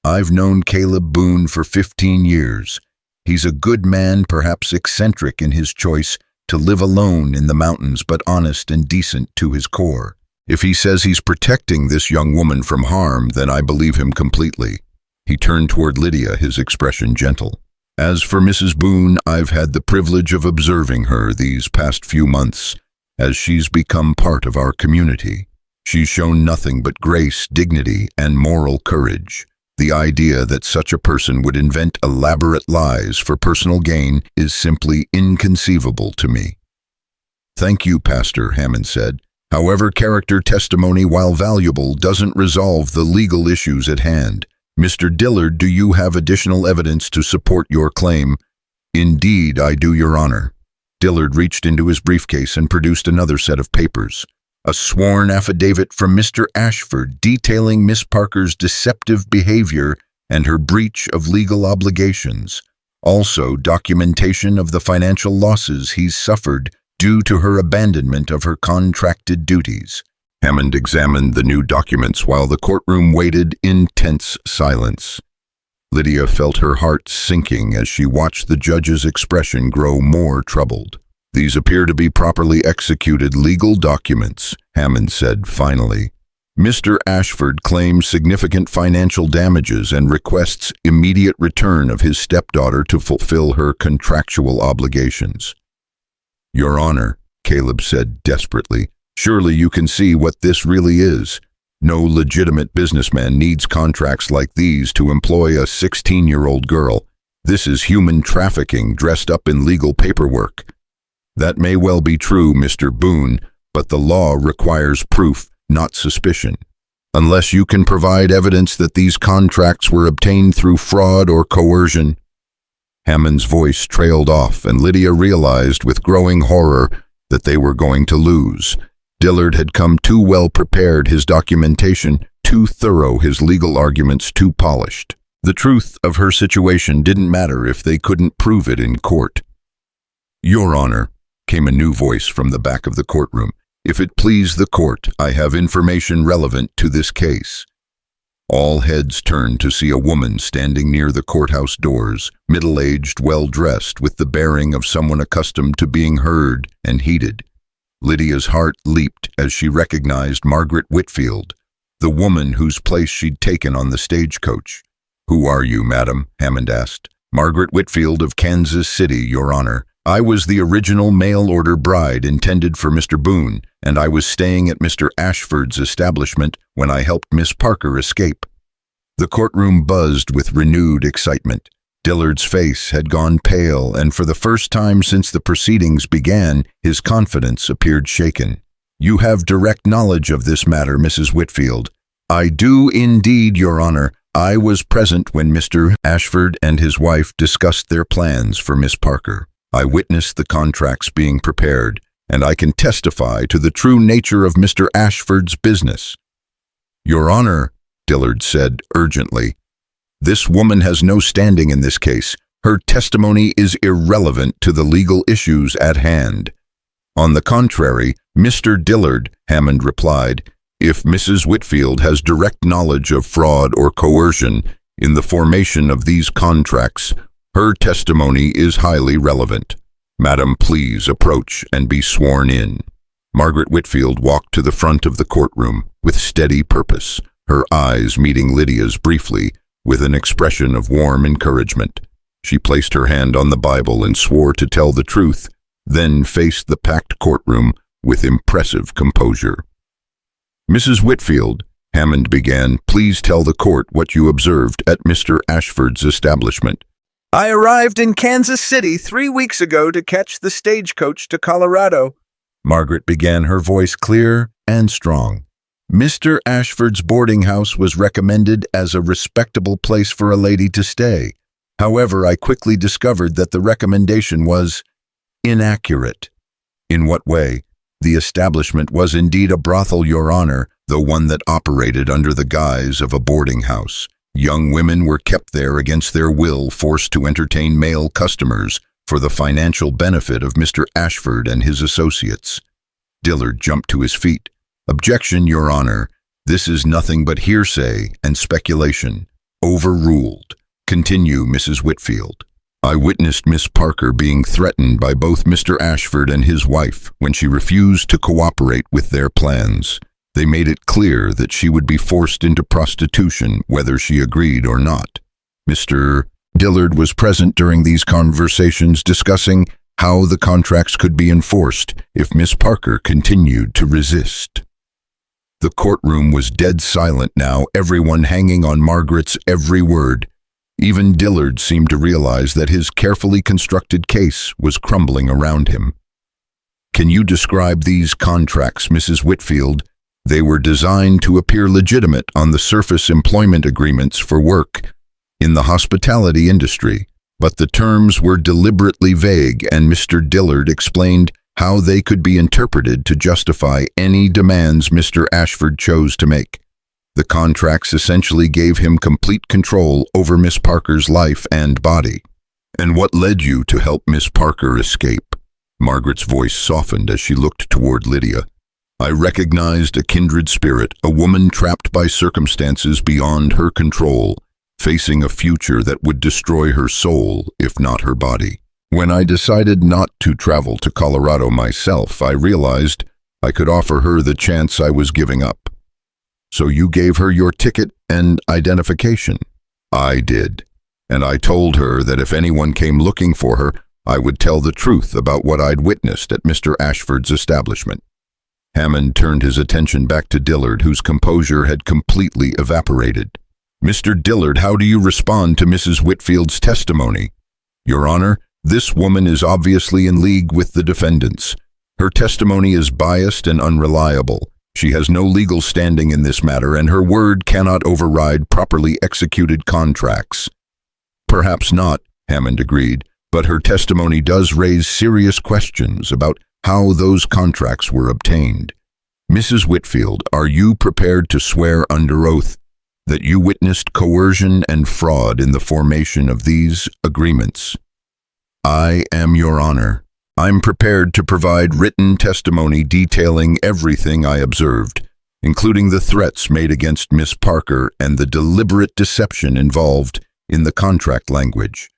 "I've known Caleb Boon for 15 years. He's a good man, perhaps eccentric in his choice to live alone in the mountains, but honest and decent to his core. If he says he's protecting this young woman from harm, then I believe him completely." He turned toward Lydia, his expression gentle. "As for Mrs. Boon, I've had the privilege of observing her these past few months as she's become part of our community. She's shown nothing but grace, dignity, and moral courage. The idea that such a person would invent elaborate lies for personal gain is simply inconceivable to me." "Thank you, Pastor," Hammond said. "However, character testimony, while valuable, doesn't resolve the legal issues at hand. Mr. Dillard, do you have additional evidence to support your claim?" "Indeed, I do, Your Honor." Dillard reached into his briefcase and produced another set of papers. A sworn affidavit from Mr. Ashford detailing Miss Parker's deceptive behavior and her breach of legal obligations. Also, documentation of the financial losses he's suffered due to her abandonment of her contracted duties. Hammond examined the new documents while the courtroom waited in tense silence. Lydia felt her heart sinking as she watched the judge's expression grow more troubled. "These appear to be properly executed legal documents," Hammond said finally. "Mr. Ashford claims significant financial damages and requests immediate return of his stepdaughter to fulfill her contractual obligations." "Your Honor," Caleb said desperately, "surely you can see what this really is. No legitimate businessman needs contracts like these to employ a 16-year-old girl. This is human trafficking dressed up in legal paperwork. That may well be true, Mr. Boon, but the law requires proof, not suspicion. Unless you can provide evidence that these contracts were obtained through fraud or coercion. Hammond's voice trailed off, and Lydia realized with growing horror that they were going to lose. Dillard had come too well prepared, his documentation too thorough, his legal arguments too polished. The truth of her situation didn't matter if they couldn't prove it in court. "Your Honor," came a new voice from the back of the courtroom. "If it please the court, I have information relevant to this case." All heads turned to see a woman standing near the courthouse doors, middle-aged, well-dressed, with the bearing of someone accustomed to being heard and heeded. Lydia's heart leaped as she recognized Margaret Whitfield, the woman whose place she'd taken on the stagecoach. "Who are you, madam?" Hammond asked. "Margaret Whitfield of Kansas City, Your Honor. I was the original mail-order bride intended for Mr. Boon, and I was staying at Mr. Ashford's establishment when I helped Miss Parker escape." The courtroom buzzed with renewed excitement. Dillard's face had gone pale, and for the first time since the proceedings began, his confidence appeared shaken. "You have direct knowledge of this matter, Mrs. Whitfield." "I do indeed, Your Honor. I was present when Mr. Ashford and his wife discussed their plans for Miss Parker. I witnessed the contracts being prepared, and I can testify to the true nature of Mr. Ashford's business." "Your Honor," Dillard said urgently, "this woman has no standing in this case. Her testimony is irrelevant to the legal issues at hand." "On the contrary, Mr. Dillard," Hammond replied, "if Mrs. Whitfield has direct knowledge of fraud or coercion in the formation of these contracts, her testimony is highly relevant. Madam, please approach and be sworn in." Margaret Whitfield walked to the front of the courtroom with steady purpose, her eyes meeting Lydia's briefly with an expression of warm encouragement. She placed her hand on the Bible and swore to tell the truth, then faced the packed courtroom with impressive composure. "Mrs. Whitfield," Hammond began, "please tell the court what you observed at Mr. Ashford's establishment." "I arrived in Kansas City 3 weeks ago to catch the stagecoach to Colorado," Margaret began, her voice clear and strong. "Mr. Ashford's boarding house was recommended as a respectable place for a lady to stay. However, I quickly discovered that the recommendation was inaccurate." "In what way?" "The establishment was indeed a brothel, Your Honor, though one that operated under the guise of a boarding house. Young women were kept there against their will, forced to entertain male customers for the financial benefit of Mr. Ashford and his associates." Dillard jumped to his feet. "Objection, Your Honor. This is nothing but hearsay and speculation. Overruled. Continue, Mrs. Whitfield." "I witnessed Miss Parker being threatened by both Mr. Ashford and his wife when she refused to cooperate with their plans. They made it clear that she would be forced into prostitution whether she agreed or not. Mr. Dillard was present during these conversations discussing how the contracts could be enforced if Miss Parker continued to resist." The courtroom was dead silent now, everyone hanging on Margaret's every word. Even Dillard seemed to realize that his carefully constructed case was crumbling around him. "Can you describe these contracts, Mrs. Whitfield?" "They were designed to appear legitimate on the surface employment agreements for work in the hospitality industry, but the terms were deliberately vague, and Mr. Dillard explained how they could be interpreted to justify any demands Mr. Ashford chose to make. The contracts essentially gave him complete control over Miss Parker's life and body." "And what led you to help Miss Parker escape?" Margaret's voice softened as she looked toward Lydia. "I recognized a kindred spirit, a woman trapped by circumstances beyond her control, facing a future that would destroy her soul, if not her body. When I decided not to travel to Colorado myself, I realized I could offer her the chance I was giving up." "So you gave her your ticket and identification?" "I did. And I told her that if anyone came looking for her, I would tell the truth about what I'd witnessed at Mr. Ashford's establishment." Hammond turned his attention back to Dillard, whose composure had completely evaporated. "Mr. Dillard, how do you respond to Mrs. Whitfield's testimony?" Your Honor, this woman is obviously in league with the defendants. Her testimony is biased and unreliable. She has no legal standing in this matter, and her word cannot override properly executed contracts. Perhaps not, Hammond agreed, but her testimony does raise serious questions about how those contracts were obtained. Mrs. Whitfield, are you prepared to swear under oath that you witnessed coercion and fraud in the formation of these agreements? I am, Your Honor. I'm prepared to provide written testimony detailing everything I observed, including the threats made against Miss Parker and the deliberate deception involved in the contract language.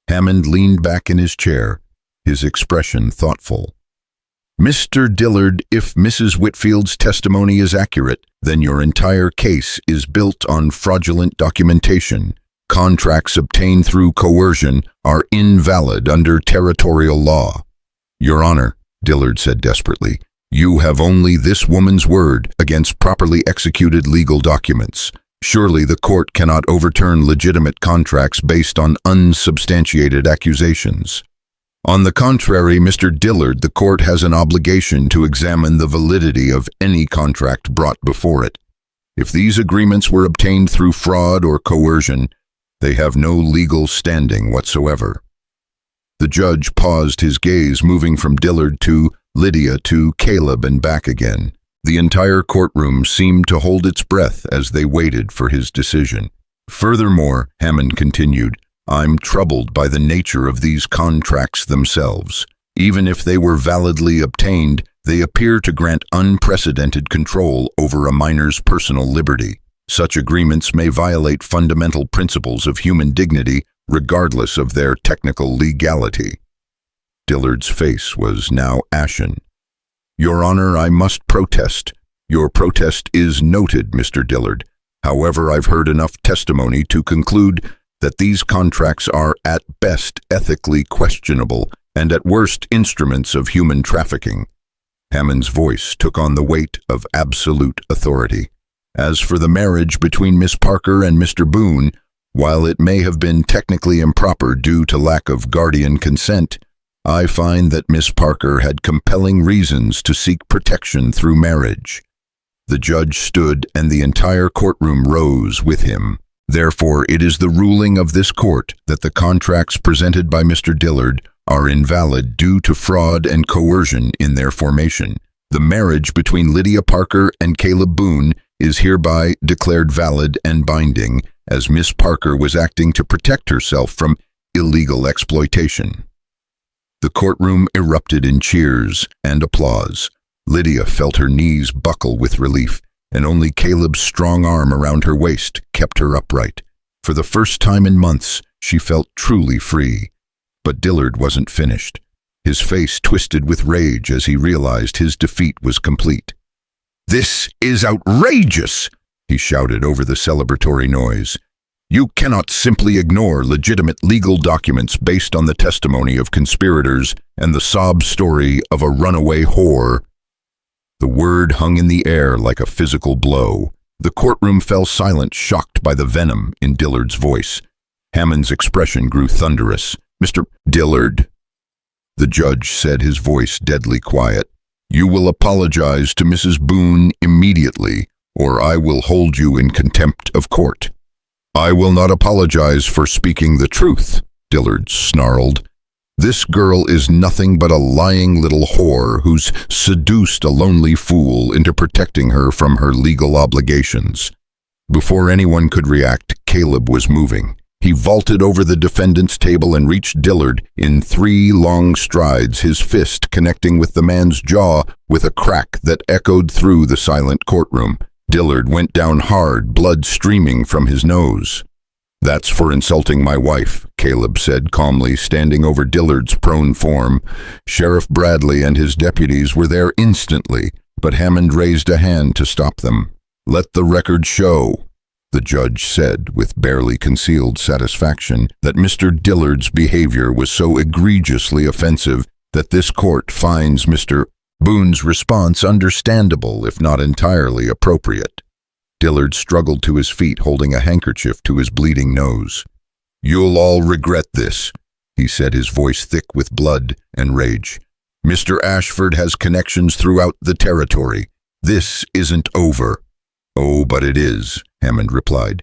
Hammond leaned back in his chair, his expression thoughtful. Mr. Dillard, if Mrs. Whitfield's testimony is accurate, then your entire case is built on fraudulent documentation. Contracts obtained through coercion are invalid under territorial law. Your Honor, Dillard said desperately, you have only this woman's word against properly executed legal documents. Surely the court cannot overturn legitimate contracts based on unsubstantiated accusations. On the contrary, Mr. Dillard, the court has an obligation to examine the validity of any contract brought before it. If these agreements were obtained through fraud or coercion, they have no legal standing whatsoever. The judge paused, his gaze moving from Dillard to Lydia to Caleb and back again. The entire courtroom seemed to hold its breath as they waited for his decision. Furthermore, Hammond continued, I'm troubled by the nature of these contracts themselves. Even if they were validly obtained, they appear to grant unprecedented control over a minor's personal liberty. Such agreements may violate fundamental principles of human dignity, regardless of their technical legality. Dillard's face was now ashen. Your Honor, I must protest. Your protest is noted, Mr. Dillard. However, I've heard enough testimony to conclude that these contracts are at best ethically questionable and at worst instruments of human trafficking. Hammond's voice took on the weight of absolute authority. As for the marriage between Miss Parker and Mr. Boon, while it may have been technically improper due to lack of guardian consent, I find that Miss Parker had compelling reasons to seek protection through marriage. The judge stood and the entire courtroom rose with him. Therefore, it is the ruling of this court that the contracts presented by Mr. Dillard are invalid due to fraud and coercion in their formation. The marriage between Lydia Parker and Caleb Boon is hereby declared valid and binding, as Miss Parker was acting to protect herself from illegal exploitation. The courtroom erupted in cheers and applause. Lydia felt her knees buckle with relief, and only Caleb's strong arm around her waist kept her upright. For the first time in months, she felt truly free. But Dillard wasn't finished. His face twisted with rage as he realized his defeat was complete. "This is outrageous!" he shouted over the celebratory noise. "You cannot simply ignore legitimate legal documents based on the testimony of conspirators and the sob story of a runaway whore." The word hung in the air like a physical blow. The courtroom fell silent, shocked by the venom in Dillard's voice. Hammond's expression grew thunderous. "Mr. Dillard," the judge said, his voice deadly quiet, "you will apologize to Mrs. Boon immediately, or I will hold you in contempt of court." "I will not apologize for speaking the truth," Dillard snarled. "This girl is nothing but a lying little whore who's seduced a lonely fool into protecting her from her legal obligations." Before anyone could react, Caleb was moving. He vaulted over the defendant's table and reached Dillard in 3 long strides, his fist connecting with the man's jaw with a crack that echoed through the silent courtroom. Dillard went down hard, blood streaming from his nose. "That's for insulting my wife," Caleb said calmly, standing over Dillard's prone form. Sheriff Bradley and his deputies were there instantly, but Hammond raised a hand to stop them. "Let the record show," the judge said with barely concealed satisfaction, "that Mr. Dillard's behavior was so egregiously offensive that this court finds Mr. Boon's response understandable, if not entirely appropriate." Dillard struggled to his feet, holding a handkerchief to his bleeding nose. "You'll all regret this. he said, his voice thick with blood and rage. "Mr. Ashford has connections throughout the territory. This isn't over." "Oh, but it is," Hammond replied.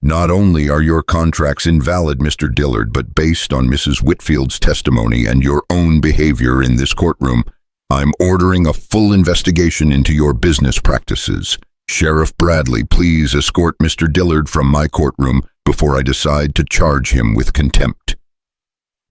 "Not only are your contracts invalid, Mr. Dillard, but based on Mrs. Whitfield's testimony and your own behavior in this courtroom, I'm ordering a full investigation into your business practices. Sheriff Bradley, please escort Mr. Dillard from my courtroom before I decide to charge him with contempt."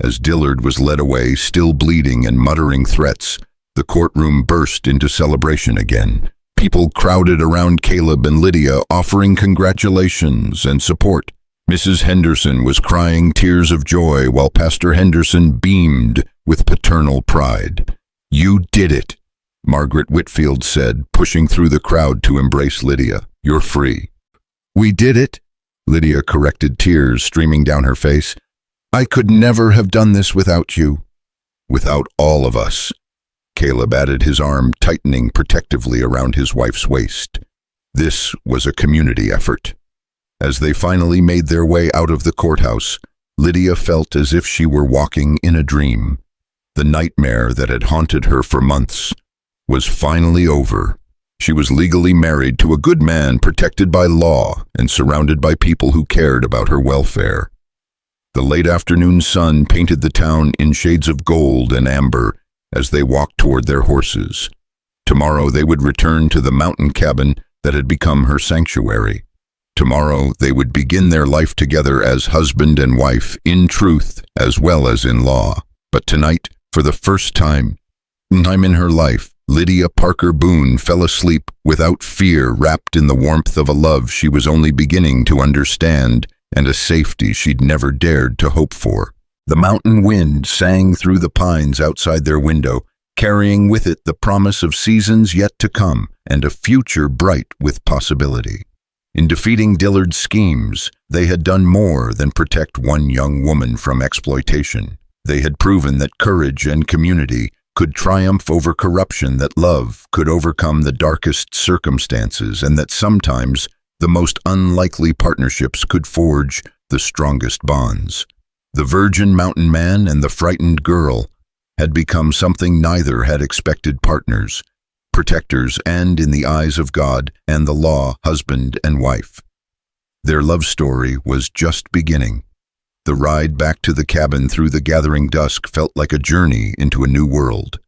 As Dillard was led away, still bleeding and muttering threats, the courtroom burst into celebration again. People crowded around Caleb and Lydia, offering congratulations and support. Mrs. Henderson was crying tears of joy, while Pastor Henderson beamed with paternal pride. "You did it," Margaret Whitfield said, pushing through the crowd to embrace Lydia. "You're free." "We did it," Lydia corrected, tears streaming down her face. "I could never have done this without you." "Without all of us," Caleb added, his arm tightening protectively around his wife's waist. This was a community effort. As they finally made their way out of the courthouse, Lydia felt as if she were walking in a dream. The nightmare that had haunted her for months was finally over. She was legally married to a good man, protected by law and surrounded by people who cared about her welfare. The late afternoon sun painted the town in shades of gold and amber as they walked toward their horses. Tomorrow they would return to the mountain cabin that had become her sanctuary. Tomorrow they would begin their life together as husband and wife, in truth as well as in law. But tonight, for the first time in her life, Lydia Parker Boon fell asleep without fear, wrapped in the warmth of a love she was only beginning to understand and a safety she'd never dared to hope for. The mountain wind sang through the pines outside their window, carrying with it the promise of seasons yet to come and a future bright with possibility. In defeating Dillard's schemes, they had done more than protect one young woman from exploitation. They had proven that courage and community could triumph over corruption, that love could overcome the darkest circumstances, and that sometimes the most unlikely partnerships could forge the strongest bonds. The virgin mountain man and the frightened girl had become something neither had expected: partners, protectors, and, in the eyes of God and the law, husband and wife. Their love story was just beginning. The ride back to the cabin through the gathering dusk felt like a journey into a new world.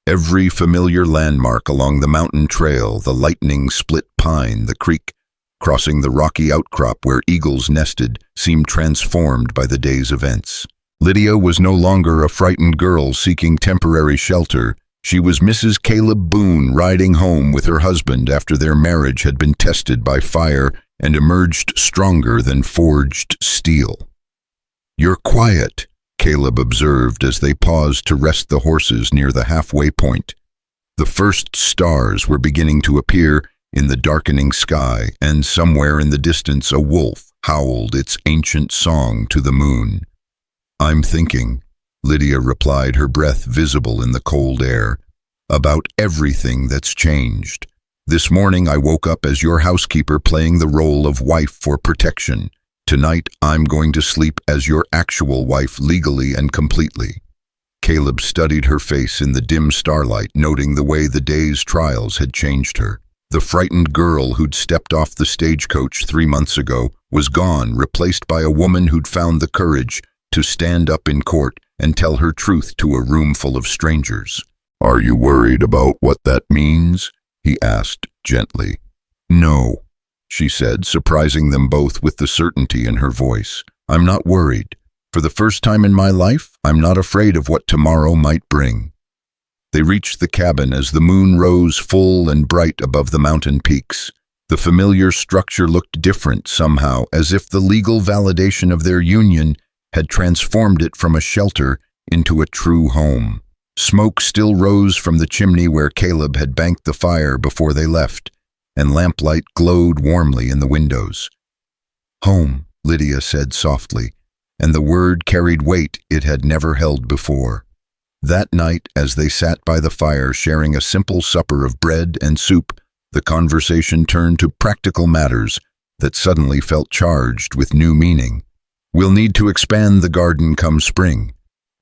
Every familiar landmark along the mountain trail, the lightning-split pine, the creek crossing the rocky outcrop where eagles nested, seemed transformed by the day's events. Lydia was no longer a frightened girl seeking temporary shelter. She was Mrs. Caleb Boon, riding home with her husband after their marriage had been tested by fire and emerged stronger than forged steel. "You're quiet," Caleb observed as they paused to rest the horses near the halfway point. The first stars were beginning to appear in the darkening sky, and somewhere in the distance a wolf howled its ancient song to the moon. "I'm thinking," Lydia replied, her breath visible in the cold air, "about everything that's changed. This morning I woke up as your housekeeper, playing the role of wife for protection. Tonight I'm going to sleep as your actual wife, legally and completely." Caleb studied her face in the dim starlight, noting the way the day's trials had changed her. The frightened girl who'd stepped off the stagecoach 3 months ago was gone, replaced by a woman who'd found the courage to stand up in court and tell her truth to a room full of strangers. "Are you worried about what that means?" he asked gently. "No," she said, surprising them both with the certainty in her voice. "I'm not worried. For the first time in my life, I'm not afraid of what tomorrow might bring." They reached the cabin as the moon rose full and bright above the mountain peaks. The familiar structure looked different somehow, as if the legal validation of their union had transformed it from a shelter into a true home. Smoke still rose from the chimney where Caleb had banked the fire before they left, and lamplight glowed warmly in the windows. "Home," Lydia said softly, and the word carried weight it had never held before. That night, as they sat by the fire sharing a simple supper of bread and soup, the conversation turned to practical matters that suddenly felt charged with new meaning. "We'll need to expand the garden come spring,"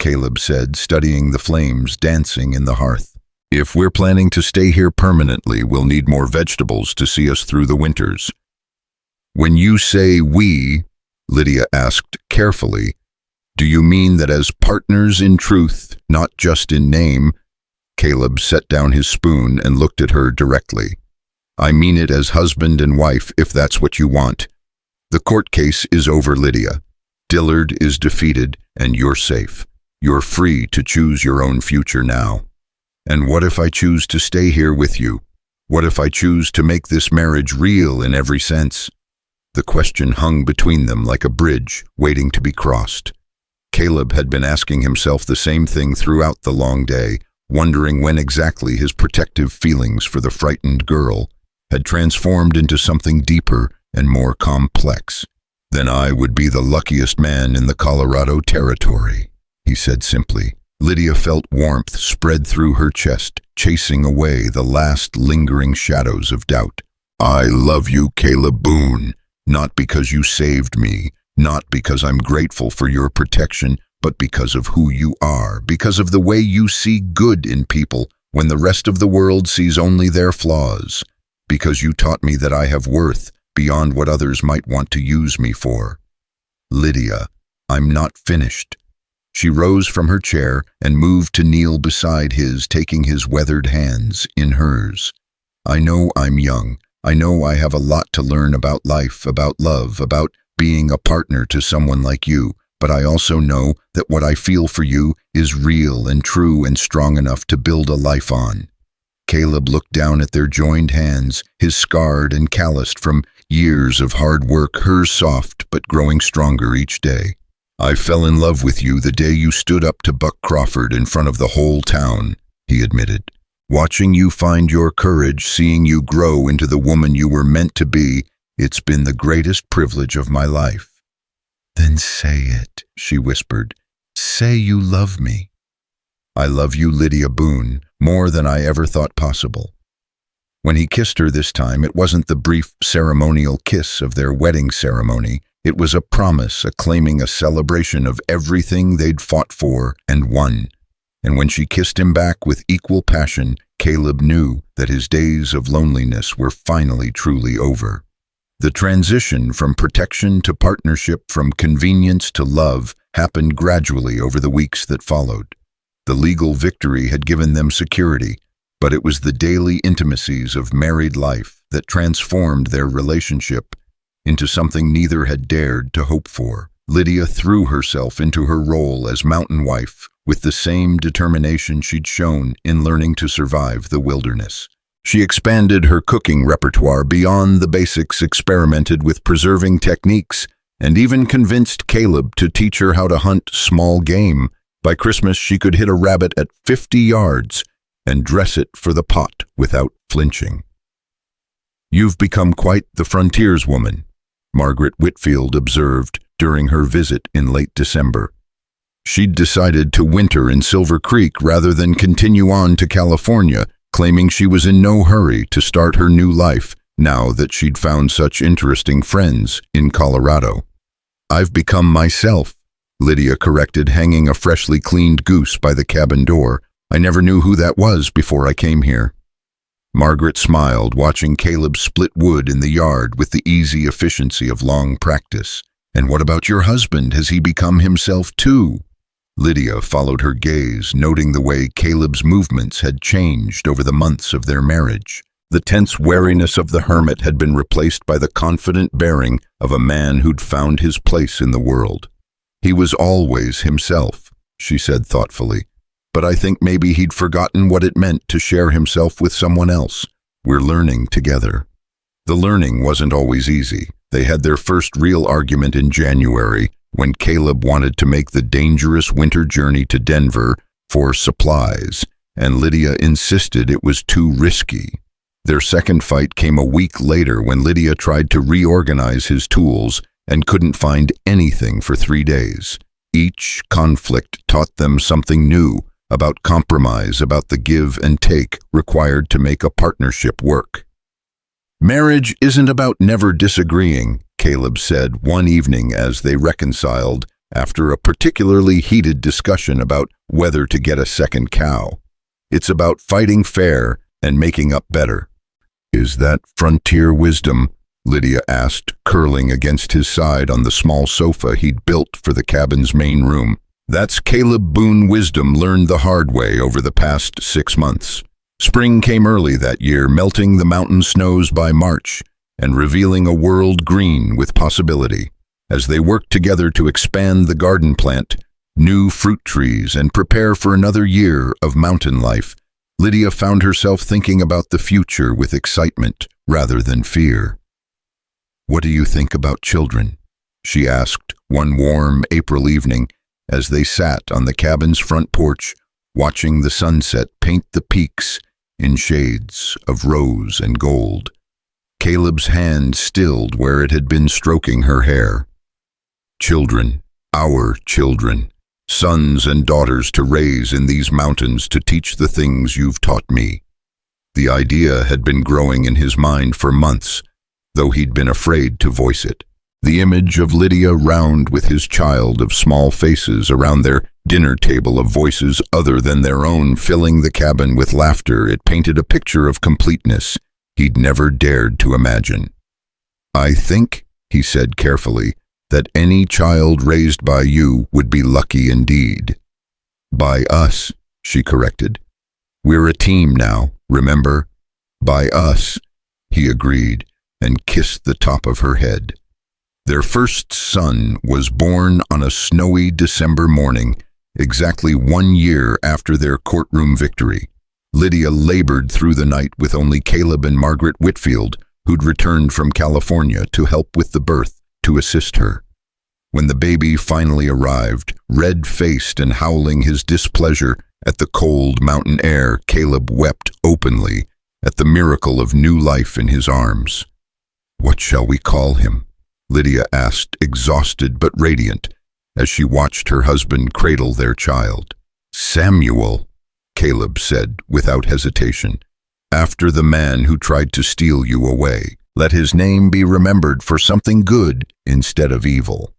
Caleb said, studying the flames dancing in the hearth. If we're planning to stay here permanently, we'll need more vegetables to see us through the winters. When you say we, Lydia asked carefully, do you mean that as partners in truth, not just in name? Caleb set down his spoon and looked at her directly. I mean it as husband and wife, if that's what you want. The court case is over, Lydia. Dillard is defeated, and you're safe. You're free to choose your own future now. And what if I choose to stay here with you? What if I choose to make this marriage real in every sense? The question hung between them like a bridge waiting to be crossed. Caleb had been asking himself the same thing throughout the long day, wondering when exactly his protective feelings for the frightened girl had transformed into something deeper and more complex. Then I would be the luckiest man in the Colorado Territory, he said simply. Lydia felt warmth spread through her chest, chasing away the last lingering shadows of doubt. I love you, Caleb Boon, not because you saved me, not because I'm grateful for your protection, but because of who you are, because of the way you see good in people when the rest of the world sees only their flaws, because you taught me that I have worth beyond what others might want to use me for. Lydia, I'm not finished. She rose from her chair and moved to kneel beside his, taking his weathered hands in hers. I know I'm young. I know I have a lot to learn about life, about love, about being a partner to someone like you, but I also know that what I feel for you is real and true and strong enough to build a life on. Caleb looked down at their joined hands, his scarred and calloused from years of hard work, hers soft but growing stronger each day. I fell in love with you the day you stood up to Buck Crawford in front of the whole town, he admitted. Watching you find your courage, seeing you grow into the woman you were meant to be, it's been the greatest privilege of my life. Then say it, she whispered. Say you love me. I love you, Lydia Boon, more than I ever thought possible. When he kissed her this time, it wasn't the brief ceremonial kiss of their wedding ceremony. It was a promise, acclaiming a celebration of everything they'd fought for and won. And when she kissed him back with equal passion, Caleb knew that his days of loneliness were finally truly over. The transition from protection to partnership, from convenience to love, happened gradually over the weeks that followed. The legal victory had given them security, but it was the daily intimacies of married life that transformed their relationship into something neither had dared to hope for. Lydia threw herself into her role as mountain wife with the same determination she'd shown in learning to survive the wilderness. She expanded her cooking repertoire beyond the basics, experimented with preserving techniques, and even convinced Caleb to teach her how to hunt small game. By Christmas, she could hit a rabbit at 50 yards and dress it for the pot without flinching. You've become quite the frontierswoman, Margaret Whitfield observed during her visit in late December. She'd decided to winter in Silver Creek rather than continue on to California, claiming she was in no hurry to start her new life now that she'd found such interesting friends in Colorado. I've become myself, Lydia corrected, hanging a freshly cleaned goose by the cabin door. I never knew who that was before I came here. Margaret smiled, watching Caleb split wood in the yard with the easy efficiency of long practice. And what about your husband? Has he become himself too? Lydia followed her gaze, noting the way Caleb's movements had changed over the months of their marriage. The tense wariness of the hermit had been replaced by the confident bearing of a man who'd found his place in the world. He was always himself, she said thoughtfully, but I think maybe he'd forgotten what it meant to share himself with someone else. We're learning together. The learning wasn't always easy. They had their first real argument in January, when Caleb wanted to make the dangerous winter journey to Denver for supplies, and Lydia insisted it was too risky. Their second fight came a week later when Lydia tried to reorganize his tools and couldn't find anything for 3 days. Each conflict taught them something new about compromise, about the give and take required to make a partnership work. Marriage isn't about never disagreeing, Caleb said one evening as they reconciled, after a particularly heated discussion about whether to get a second cow. It's about fighting fair and making up better. Is that frontier wisdom? Lydia asked, curling against his side on the small sofa he'd built for the cabin's main room. That's Caleb Boon wisdom learned the hard way over the past 6 months. Spring came early that year, melting the mountain snows by March and revealing a world green with possibility. As they worked together to expand the garden, plant new fruit trees, and prepare for another year of mountain life, Lydia found herself thinking about the future with excitement rather than fear. "What do you think about children?" she asked one warm April evening as they sat on the cabin's front porch, watching the sunset paint the peaks in shades of rose and gold. Caleb's hand stilled where it had been stroking her hair. "Children, our children, sons and daughters to raise in these mountains to teach the things you've taught me." The idea had been growing in his mind for months, though he'd been afraid to voice it. The image of Lydia round with his child of small faces around their dinner table, of voices other than their own filling the cabin with laughter, it painted a picture of completeness he'd never dared to imagine. "I think," he said carefully, "that any child raised by you would be lucky indeed." "By us," she corrected. "We're a team now, remember?" "By us," he agreed and kissed the top of her head. Their first son was born on a snowy December morning, exactly 1 year after their courtroom victory. Lydia labored through the night with only Caleb and Margaret Whitfield, who'd returned from California to help with the birth, to assist her. When the baby finally arrived, red-faced and howling his displeasure at the cold mountain air, Caleb wept openly at the miracle of new life in his arms. "What shall we call him?" Lydia asked, exhausted but radiant, as she watched her husband cradle their child. "Samuel," Caleb said without hesitation, "after the man who tried to steal you away. Let his name be remembered for something good instead of evil."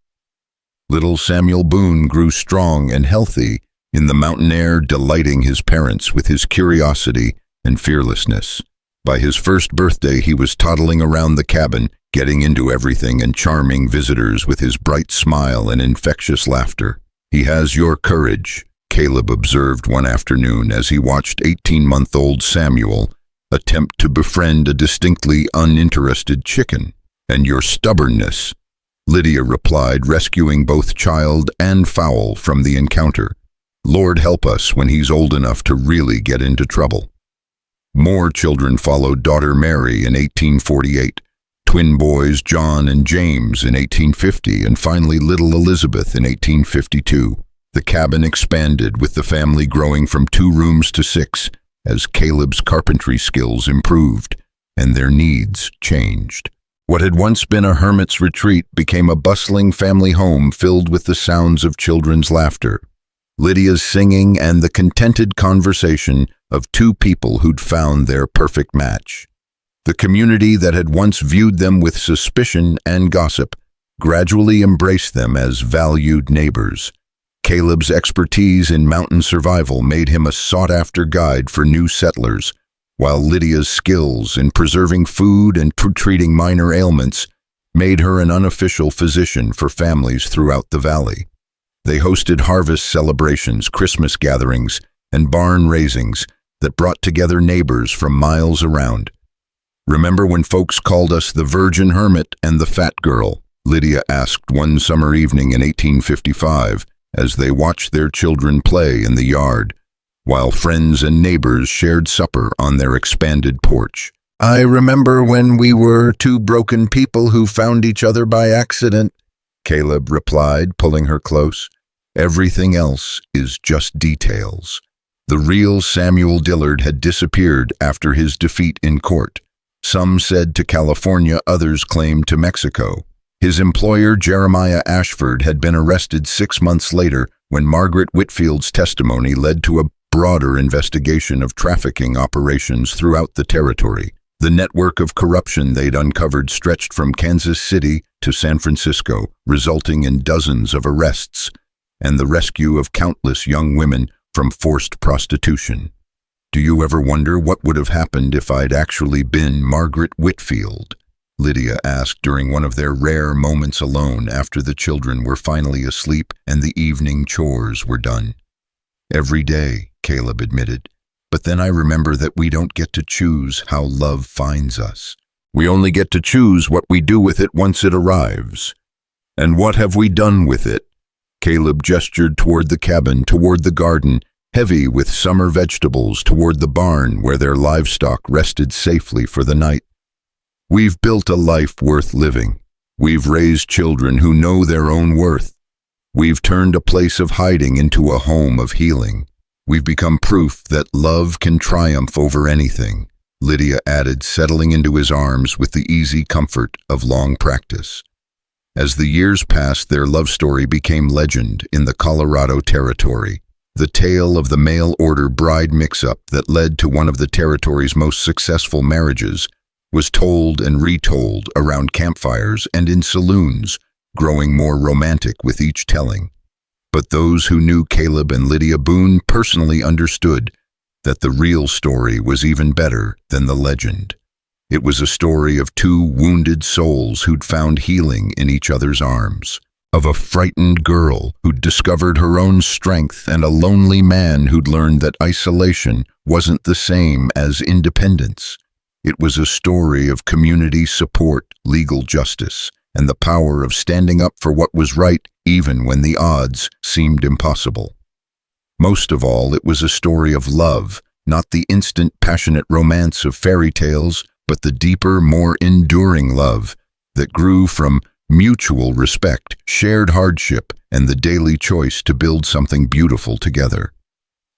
Little Samuel Boon grew strong and healthy in the mountain air, delighting his parents with his curiosity and fearlessness. By his first birthday, he was toddling around the cabin, getting into everything and charming visitors with his bright smile and infectious laughter. "He has your courage," Caleb observed one afternoon as he watched 18-month-old Samuel attempt to befriend a distinctly uninterested chicken. "And your stubbornness," Lydia replied, rescuing both child and fowl from the encounter. "Lord help us when he's old enough to really get into trouble." More children followed: daughter Mary in 1848, twin boys John and James in 1850, and finally little Elizabeth in 1852. The cabin expanded, with the family growing from 2 rooms to 6 as Caleb's carpentry skills improved and their needs changed. What had once been a hermit's retreat became a bustling family home filled with the sounds of children's laughter, Lydia's singing, and the contented conversation of 2 people who'd found their perfect match. The community that had once viewed them with suspicion and gossip gradually embraced them as valued neighbors. Caleb's expertise in mountain survival made him a sought-after guide for new settlers, while Lydia's skills in preserving food and treating minor ailments made her an unofficial physician for families throughout the valley. They hosted harvest celebrations, Christmas gatherings, and barn raisings that brought together neighbors from miles around. "Remember when folks called us the Virgin Hermit and the Fat Girl?" Lydia asked one summer evening in 1855 as they watched their children play in the yard, while friends and neighbors shared supper on their expanded porch. "I remember when we were 2 broken people who found each other by accident," Caleb replied, pulling her close. "Everything else is just details." The real Samuel Dillard had disappeared after his defeat in court. Some said to California, others claimed to Mexico. His employer, Jeremiah Ashford, had been arrested 6 months later when Margaret Whitfield's testimony led to a broader investigation of trafficking operations throughout the territory. The network of corruption they'd uncovered stretched from Kansas City to San Francisco, resulting in dozens of arrests and the rescue of countless young women from forced prostitution. Do you ever wonder what would have happened if I'd actually been Margaret Whitfield? Lydia asked during one of their rare moments alone after the children were finally asleep and the evening chores were done. Every day, Caleb admitted. But then I remember that we don't get to choose how love finds us. We only get to choose what we do with it once it arrives. And what have we done with it? Caleb gestured toward the cabin, toward the garden, heavy with summer vegetables, toward the barn where their livestock rested safely for the night. We've built a life worth living. We've raised children who know their own worth. We've turned a place of hiding into a home of healing. We've become proof that love can triumph over anything, Lydia added, settling into his arms with the easy comfort of long practice. As the years passed, their love story became legend in the Colorado Territory. The tale of the mail-order bride mix-up that led to one of the territory's most successful marriages was told and retold around campfires and in saloons, growing more romantic with each telling. But those who knew Caleb and Lydia Boon personally understood that the real story was even better than the legend. It was a story of two wounded souls who'd found healing in each other's arms, of a frightened girl who'd discovered her own strength and a lonely man who'd learned that isolation wasn't the same as independence. It was a story of community support, legal justice, and the power of standing up for what was right even when the odds seemed impossible. Most of all, it was a story of love, not the instant, passionate romance of fairy tales, but the deeper, more enduring love that grew from mutual respect, shared hardship, and the daily choice to build something beautiful together.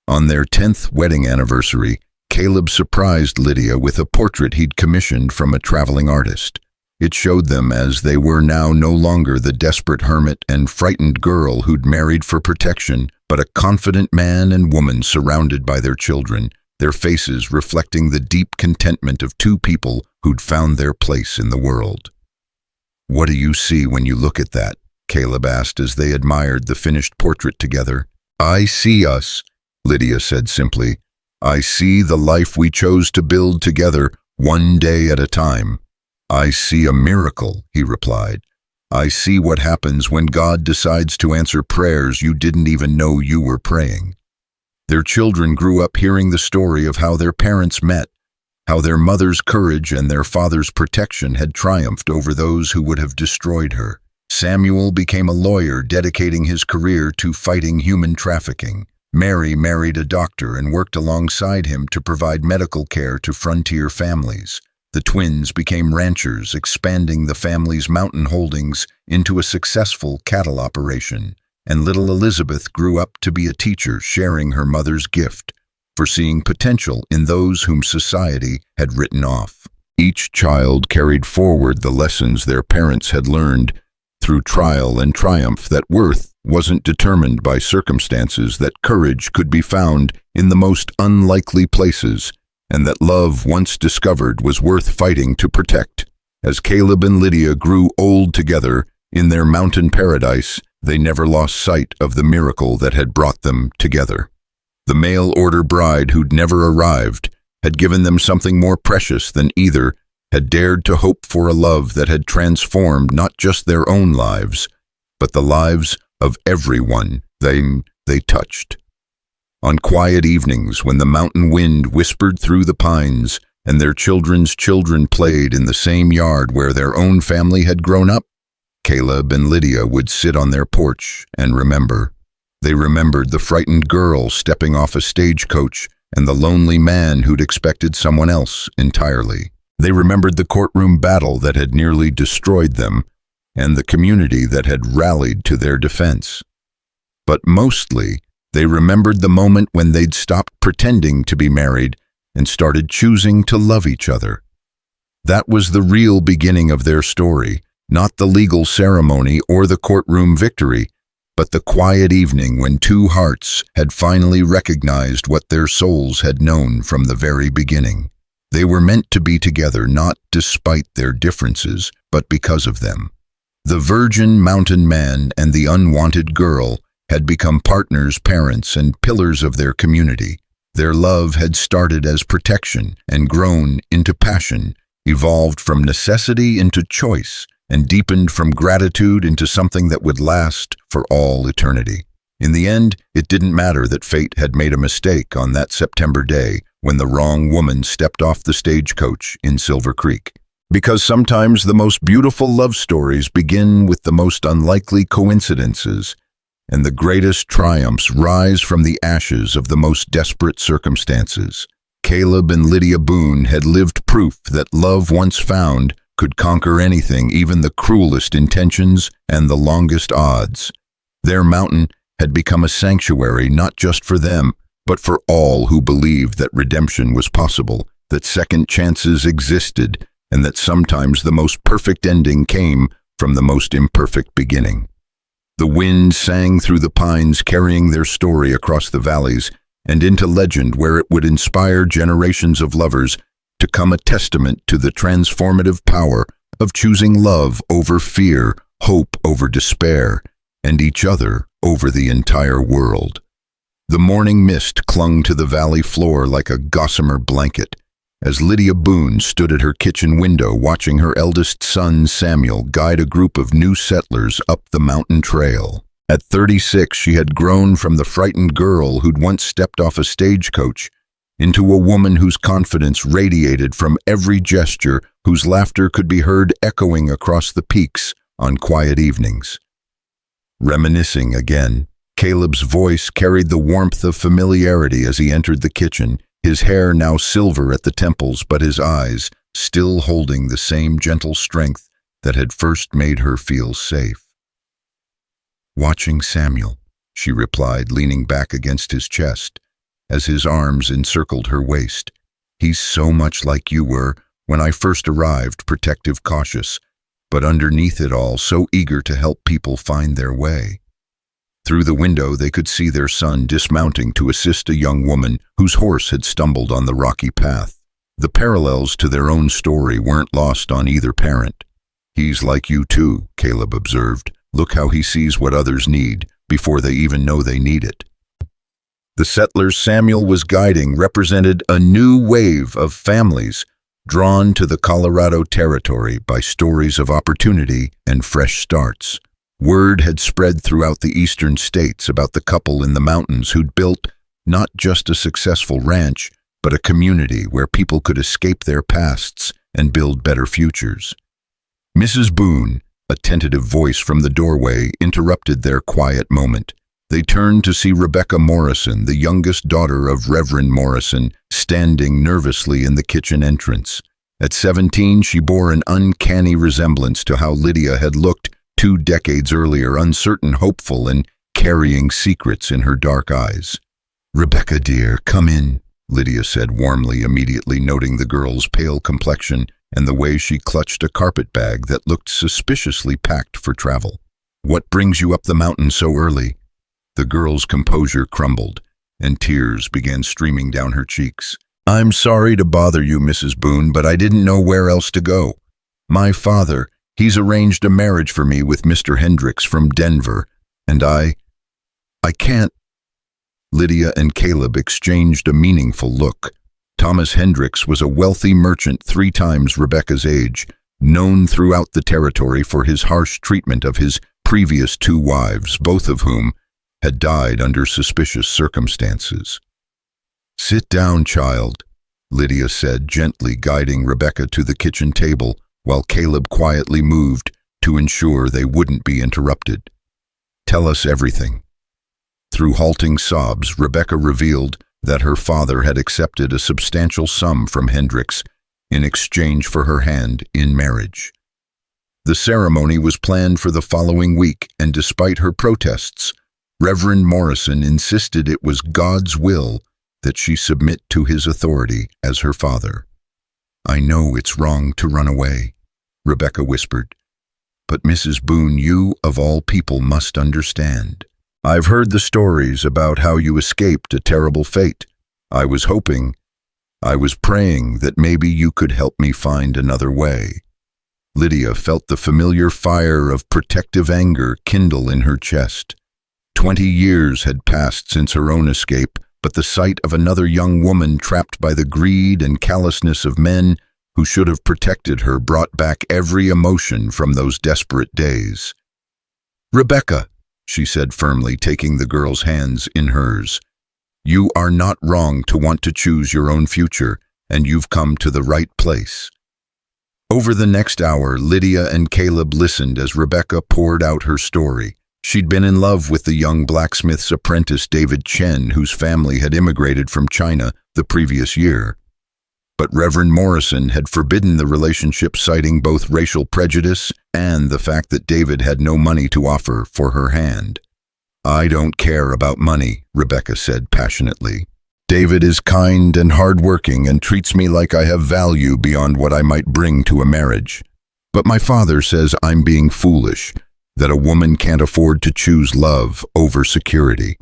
On their 10th wedding anniversary, Caleb surprised Lydia with a portrait he'd commissioned from a traveling artist. It showed them as they were now no longer the desperate hermit and frightened girl who'd married for protection, but a confident man and woman surrounded by their children, their faces reflecting the deep contentment of two people who'd found their place in the world. "What do you see when you look at that?" Caleb asked as they admired the finished portrait together. "I see us," Lydia said simply. "I see the life we chose to build together, one day at a time." "I see a miracle," he replied. "I see what happens when God decides to answer prayers you didn't even know you were praying." Their children grew up hearing the story of how their parents met, how their mother's courage and their father's protection had triumphed over those who would have destroyed her. Samuel became a lawyer, dedicating his career to fighting human trafficking. Mary married a doctor and worked alongside him to provide medical care to frontier families. The twins became ranchers, expanding the family's mountain holdings into a successful cattle operation. And little Elizabeth grew up to be a teacher, sharing her mother's gift, foreseeing potential in those whom society had written off. Each child carried forward the lessons their parents had learned through trial and triumph, that worth wasn't determined by circumstances, that courage could be found in the most unlikely places, and that love, once discovered, was worth fighting to protect. As Caleb and Lydia grew old together in their mountain paradise, they never lost sight of the miracle that had brought them together. The mail-order bride who'd never arrived had given them something more precious than either had dared to hope for, a love that had transformed not just their own lives, but the lives of everyone they touched. On quiet evenings, when the mountain wind whispered through the pines and their children's children played in the same yard where their own family had grown up, Caleb and Lydia would sit on their porch and remember. They remembered the frightened girl stepping off a stagecoach and the lonely man who'd expected someone else entirely. They remembered the courtroom battle that had nearly destroyed them and the community that had rallied to their defense. But mostly, they remembered the moment when they'd stopped pretending to be married and started choosing to love each other. That was the real beginning of their story, not the legal ceremony or the courtroom victory, but the quiet evening when two hearts had finally recognized what their souls had known from the very beginning. They were meant to be together not despite their differences, but because of them. The virgin mountain man and the unwanted girl had become partners, parents, and pillars of their community. Their love had started as protection and grown into passion, evolved from necessity into choice, and deepened from gratitude into something that would last for all eternity. In the end, it didn't matter that fate had made a mistake on that September day when the wrong woman stepped off the stagecoach in Silver Creek. Because sometimes the most beautiful love stories begin with the most unlikely coincidences, and the greatest triumphs rise from the ashes of the most desperate circumstances. Caleb and Lydia Boon had lived proof that love once found could conquer anything, even the cruelest intentions and the longest odds. Their mountain had become a sanctuary not just for them, but for all who believed that redemption was possible, that second chances existed, and that sometimes the most perfect ending came from the most imperfect beginning. The wind sang through the pines, carrying their story across the valleys and into legend, where it would inspire generations of lovers to come a testament to the transformative power of choosing love over fear, hope over despair, and each other over the entire world. The morning mist clung to the valley floor like a gossamer blanket, as Lydia Boon stood at her kitchen window watching her eldest son Samuel guide a group of new settlers up the mountain trail. At 36, she had grown from the frightened girl who'd once stepped off a stagecoach into a woman whose confidence radiated from every gesture, whose laughter could be heard echoing across the peaks on quiet evenings. Reminiscing again, Caleb's voice carried the warmth of familiarity as he entered the kitchen, his hair now silver at the temples, but his eyes still holding the same gentle strength that had first made her feel safe. "Watching Samuel," she replied, leaning back against his chest, as his arms encircled her waist. "He's so much like you were when I first arrived, protective, cautious, but underneath it all, so eager to help people find their way." Through the window, they could see their son dismounting to assist a young woman whose horse had stumbled on the rocky path. The parallels to their own story weren't lost on either parent. "He's like you too," Caleb observed. "Look how he sees what others need before they even know they need it." The settlers Samuel was guiding represented a new wave of families drawn to the Colorado territory by stories of opportunity and fresh starts. Word had spread throughout the eastern states about the couple in the mountains who'd built not just a successful ranch, but a community where people could escape their pasts and build better futures. Mrs. Boon, a tentative voice from the doorway, interrupted their quiet moment. They turned to see Rebecca Morrison, the youngest daughter of Reverend Morrison, standing nervously in the kitchen entrance. At 17, she bore an uncanny resemblance to how Lydia had looked 2 decades earlier, uncertain, hopeful, and carrying secrets in her dark eyes. "Rebecca, dear, come in," Lydia said warmly, immediately noting the girl's pale complexion and the way she clutched a carpet bag that looked suspiciously packed for travel. "What brings you up the mountain so early?" The girl's composure crumbled, and tears began streaming down her cheeks. "I'm sorry to bother you, Mrs. Boon, but I didn't know where else to go. My father, he's arranged a marriage for me with Mr. Hendricks from Denver, and I can't." Lydia and Caleb exchanged a meaningful look. Thomas Hendricks was a wealthy merchant 3 times Rebecca's age, known throughout the territory for his harsh treatment of his previous 2 wives, both of whom had died under suspicious circumstances. "Sit down, child," Lydia said, gently guiding Rebecca to the kitchen table, while Caleb quietly moved to ensure they wouldn't be interrupted. "Tell us everything." Through halting sobs, Rebecca revealed that her father had accepted a substantial sum from Hendricks in exchange for her hand in marriage. The ceremony was planned for the following week, and despite her protests, Reverend Morrison insisted it was God's will that she submit to his authority as her father. "I know it's wrong to run away," Rebecca whispered, "but Mrs. Boon, you of all people must understand. I've heard the stories about how you escaped a terrible fate. I was hoping..." I was praying that maybe you could help me find another way." Lydia felt the familiar fire of protective anger kindle in her chest. 20 years had passed since her own escape, but the sight of another young woman trapped by the greed and callousness of men who should have protected her brought back every emotion from those desperate days. "Rebecca," she said firmly, taking the girl's hands in hers, "you are not wrong to want to choose your own future, and you've come to the right place." Over the next hour, Lydia and Caleb listened as Rebecca poured out her story. She'd been in love with the young blacksmith's apprentice David Chen, whose family had immigrated from China the previous year. But Reverend Morrison had forbidden the relationship, citing both racial prejudice and the fact that David had no money to offer for her hand. "I don't care about money," Rebecca said passionately. "David is kind and hardworking and treats me like I have value beyond what I might bring to a marriage. But my father says I'm being foolish, that a woman can't afford to choose love over security."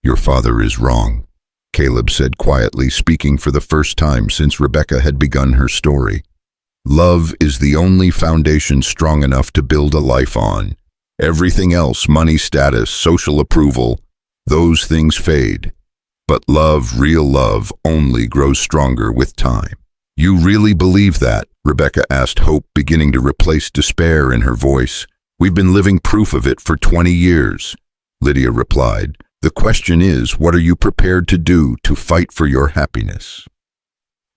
"Your father is wrong," Caleb said quietly, speaking for the first time since Rebecca had begun her story. "Love is the only foundation strong enough to build a life on. Everything else, money, status, social approval, those things fade. But love, real love, only grows stronger with time." "You really believe that?" Rebecca asked, hope beginning to replace despair in her voice. "We've been living proof of it for 20 years. Lydia replied. "The question is, what are you prepared to do to fight for your happiness?"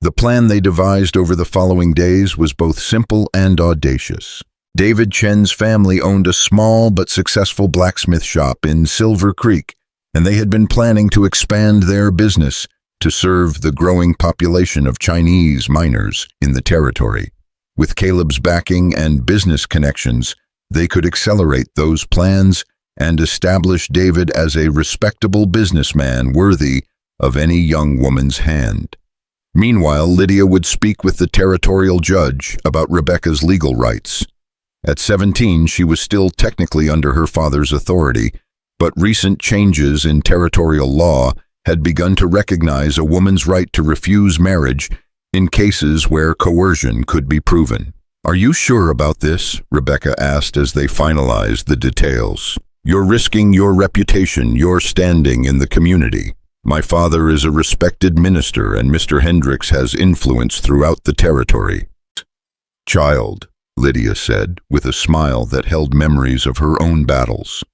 The plan they devised over the following days was both simple and audacious. David Chen's family owned a small but successful blacksmith shop in Silver Creek, and they had been planning to expand their business to serve the growing population of Chinese miners in the territory. With Caleb's backing and business connections, they could accelerate those plans and establish David as a respectable businessman worthy of any young woman's hand. Meanwhile, Lydia would speak with the territorial judge about Rebecca's legal rights. At 17, she was still technically under her father's authority, but recent changes in territorial law had begun to recognize a woman's right to refuse marriage in cases where coercion could be proven. "Are you sure about this?" Rebecca asked as they finalized the details. "You're risking your reputation, your standing in the community. My father is a respected minister, and Mr. Hendricks has influence throughout the territory." "Child," Lydia said, with a smile that held memories of her own battles.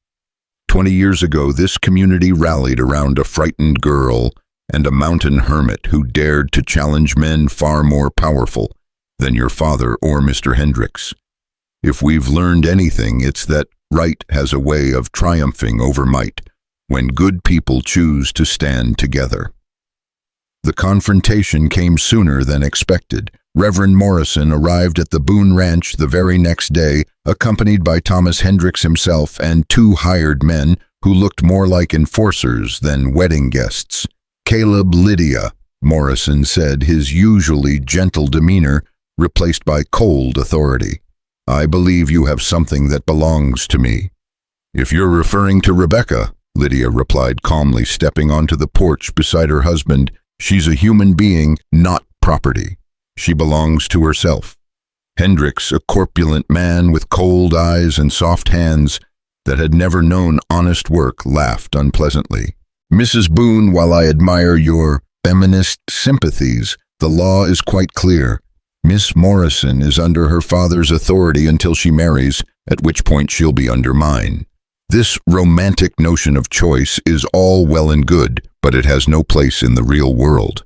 20 years ago, this community rallied around a frightened girl and a mountain hermit who dared to challenge men far more powerful than your father or Mr. Hendricks. If we've learned anything, it's that right has a way of triumphing over might when good people choose to stand together. The confrontation came sooner than expected. Reverend Morrison arrived at the Boon Ranch the very next day, accompanied by Thomas Hendricks himself and 2 hired men who looked more like enforcers than wedding guests. "Caleb, Lydia," Morrison said, his usually gentle demeanor replaced by cold authority. "I believe you have something that belongs to me." "If you're referring to Rebecca," Lydia replied calmly, stepping onto the porch beside her husband, "she's a human being, not property. She belongs to herself." Hendricks, a corpulent man with cold eyes and soft hands that had never known honest work, laughed unpleasantly. "Mrs. Boon, while I admire your feminist sympathies, the law is quite clear. Miss Morrison is under her father's authority until she marries, at which point she'll be under mine. This romantic notion of choice is all well and good, but it has no place in the real world."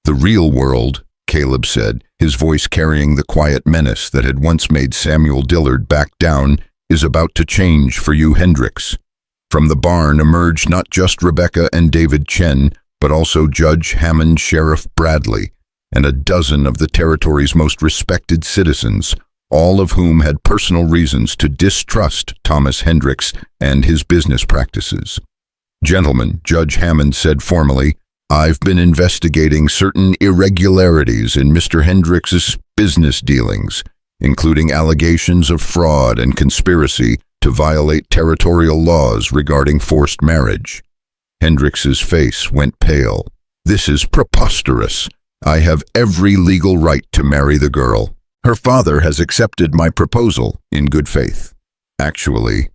"The real world," Caleb said, his voice carrying the quiet menace that had once made Samuel Dillard back down, "is about to change for you, Hendricks." From the barn emerged not just Rebecca and David Chen, but also Judge Hammond, Sheriff Bradley, and a dozen of the territory's most respected citizens, all of whom had personal reasons to distrust Thomas Hendricks and his business practices. "Gentlemen," Judge Hammond said formally, "I've been investigating certain irregularities in Mr. Hendricks's business dealings, including allegations of fraud and conspiracy to violate territorial laws regarding forced marriage." Hendricks's face went pale. This is preposterous. I have every legal right to marry the girl. Her father has accepted my proposal in good faith. Actually,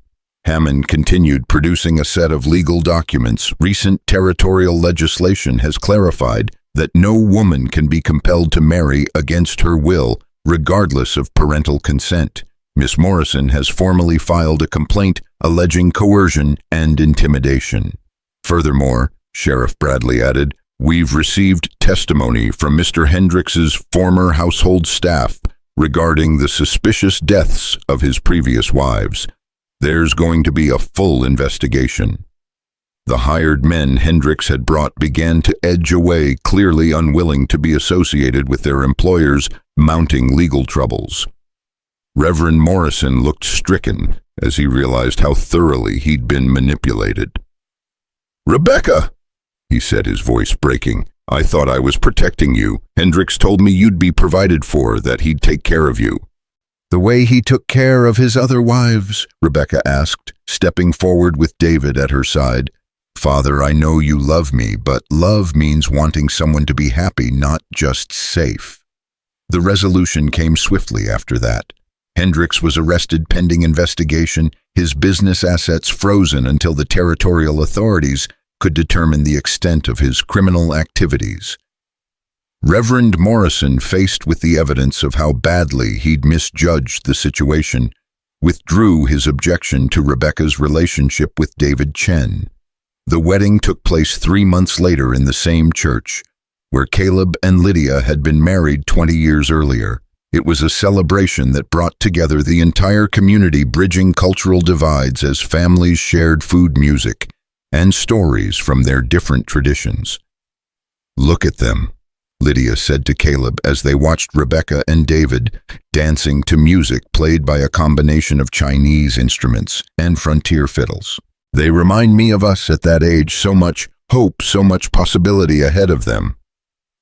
Hammond continued producing a set of legal documents. Recent territorial legislation has clarified that no woman can be compelled to marry against her will, regardless of parental consent. Miss Morrison has formally filed a complaint alleging coercion and intimidation. Furthermore, Sheriff Bradley added, we've received testimony from Mr. Hendricks's former household staff regarding the suspicious deaths of his previous wives. There's going to be a full investigation. The hired men Hendricks had brought began to edge away, clearly unwilling to be associated with their employers' mounting legal troubles. Reverend Morrison looked stricken as he realized how thoroughly he'd been manipulated. "Rebecca," he said, his voice breaking, "I thought I was protecting you. Hendricks told me you'd be provided for, that he'd take care of you." "The way he took care of his other wives?" Rebecca asked, stepping forward with David at her side. "Father, I know you love me, but love means wanting someone to be happy, not just safe." The resolution came swiftly after that. Hendricks was arrested pending investigation, his business assets frozen until the territorial authorities could determine the extent of his criminal activities. Reverend Morrison, faced with the evidence of how badly he'd misjudged the situation, withdrew his objection to Rebecca's relationship with David Chen. The wedding took place 3 months later in the same church, where Caleb and Lydia had been married 20 years earlier. It was a celebration that brought together the entire community, bridging cultural divides as families shared food, music, and stories from their different traditions. "Look at them," Lydia said to Caleb as they watched Rebecca and David dancing to music played by a combination of Chinese instruments and frontier fiddles. "They remind me of us at that age, so much hope, so much possibility ahead of them."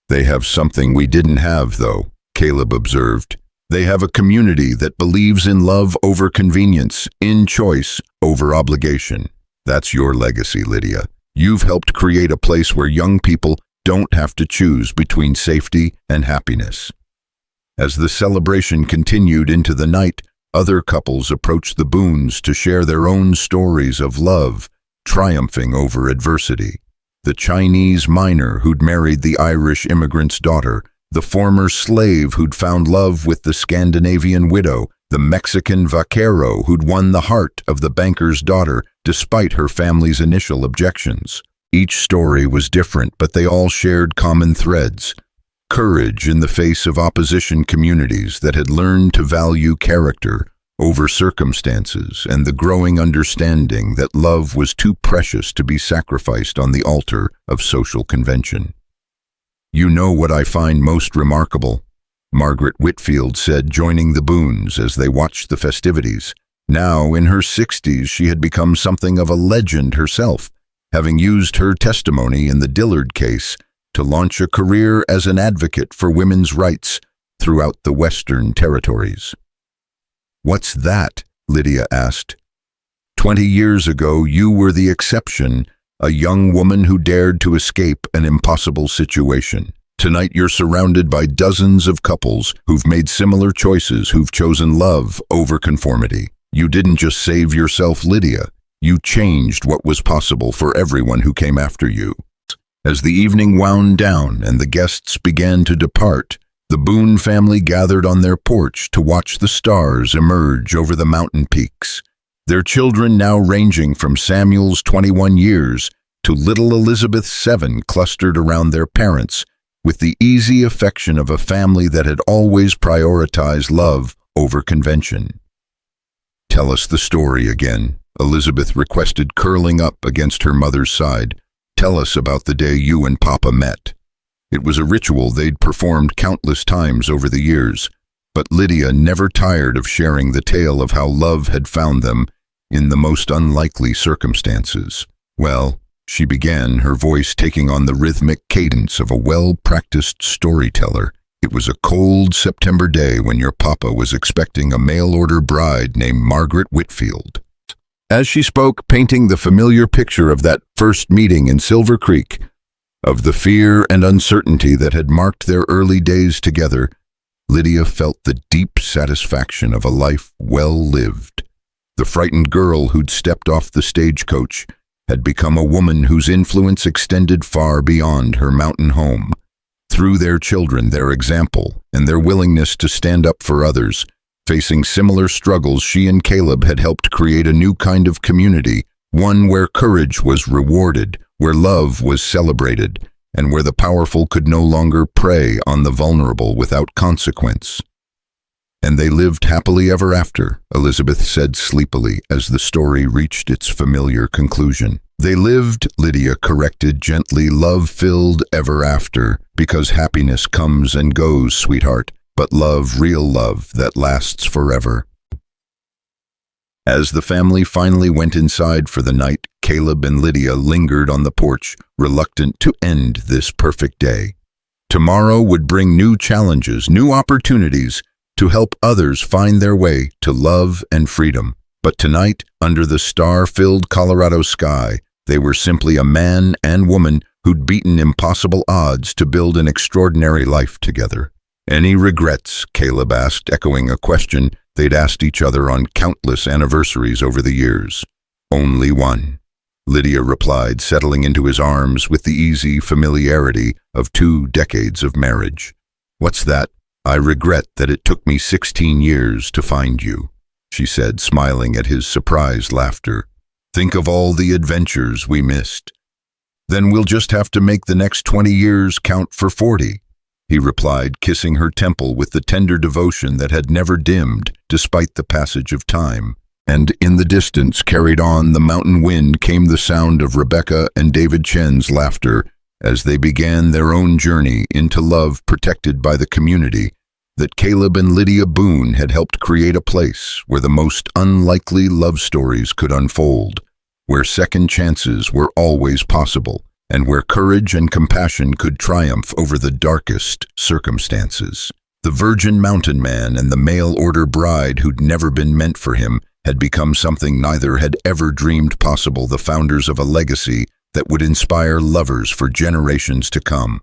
"They have something we didn't have, though," Caleb observed. "They have a community that believes in love over convenience, in choice over obligation. That's your legacy, Lydia. You've helped create a place where young people don't have to choose between safety and happiness." As the celebration continued into the night, other couples approached the Boons to share their own stories of love, triumphing over adversity. The Chinese miner who'd married the Irish immigrant's daughter, the former slave who'd found love with the Scandinavian widow, the Mexican vaquero who'd won the heart of the banker's daughter despite her family's initial objections. Each story was different, but they all shared common threads: courage in the face of opposition, communities that had learned to value character over circumstances, and the growing understanding that love was too precious to be sacrificed on the altar of social convention. "You know what I find most remarkable?" Margaret Whitfield said, joining the Boons as they watched the festivities. Now, in her 60s, she had become something of a legend herself, having used her testimony in the Dillard case to launch a career as an advocate for women's rights throughout the Western Territories. "What's that?" Lydia asked. 20 years ago, you were the exception, a young woman who dared to escape an impossible situation. Tonight you're surrounded by dozens of couples who've made similar choices, who've chosen love over conformity. You didn't just save yourself, Lydia. You changed what was possible for everyone who came after you. As the evening wound down and the guests began to depart, the Boon family gathered on their porch to watch the stars emerge over the mountain peaks. Their children, now ranging from Samuel's 21 years to little Elizabeth's 7, clustered around their parents with the easy affection of a family that had always prioritized love over convention. "Tell us the story again," Elizabeth requested, curling up against her mother's side. "Tell us about the day you and Papa met." It was a ritual they'd performed countless times over the years, but Lydia never tired of sharing the tale of how love had found them in the most unlikely circumstances. "Well," she began, her voice taking on the rhythmic cadence of a well-practiced storyteller, "it was a cold September day when your papa was expecting a mail-order bride named Margaret Whitfield." As she spoke, painting the familiar picture of that first meeting in Silver Creek, Of the fear and uncertainty that had marked their early days together, Lydia felt the deep satisfaction of a life well lived. The frightened girl who'd stepped off the stagecoach had become a woman whose influence extended far beyond her mountain home. Through their children, their example, and their willingness to stand up for others, facing similar struggles, she and Caleb had helped create a new kind of community, one where courage was rewarded, where love was celebrated, and where the powerful could no longer prey on the vulnerable without consequence. "And they lived happily ever after," Elizabeth said sleepily as the story reached its familiar conclusion. "They lived," Lydia corrected gently, "love-filled ever after, because happiness comes and goes, sweetheart, but love, real love, that lasts forever." As the family finally went inside for the night, Caleb and Lydia lingered on the porch, reluctant to end this perfect day. Tomorrow would bring new challenges, new opportunities to help others find their way to love and freedom. But tonight, under the star-filled Colorado sky, they were simply a man and woman who'd beaten impossible odds to build an extraordinary life together. "Any regrets?" Caleb asked, echoing a question they'd asked each other on countless anniversaries over the years. "Only one," Lydia replied, settling into his arms with the easy familiarity of 2 decades of marriage. "What's that?" "I regret that it took me 16 years to find you," she said, smiling at his surprised laughter. "Think of all the adventures we missed." "Then we'll just have to make the next 20 years count for 40, he replied, kissing her temple with the tender devotion that had never dimmed despite the passage of time. And in the distance, carried on the mountain wind, came the sound of Rebecca and David Chen's laughter as they began their own journey into love protected by the community that Caleb and Lydia Boon had helped create, a place where the most unlikely love stories could unfold, where second chances were always possible, and where courage and compassion could triumph over the darkest circumstances. The virgin mountain man and the mail-order bride who'd never been meant for him had become something neither had ever dreamed possible, the founders of a legacy that would inspire lovers for generations to come.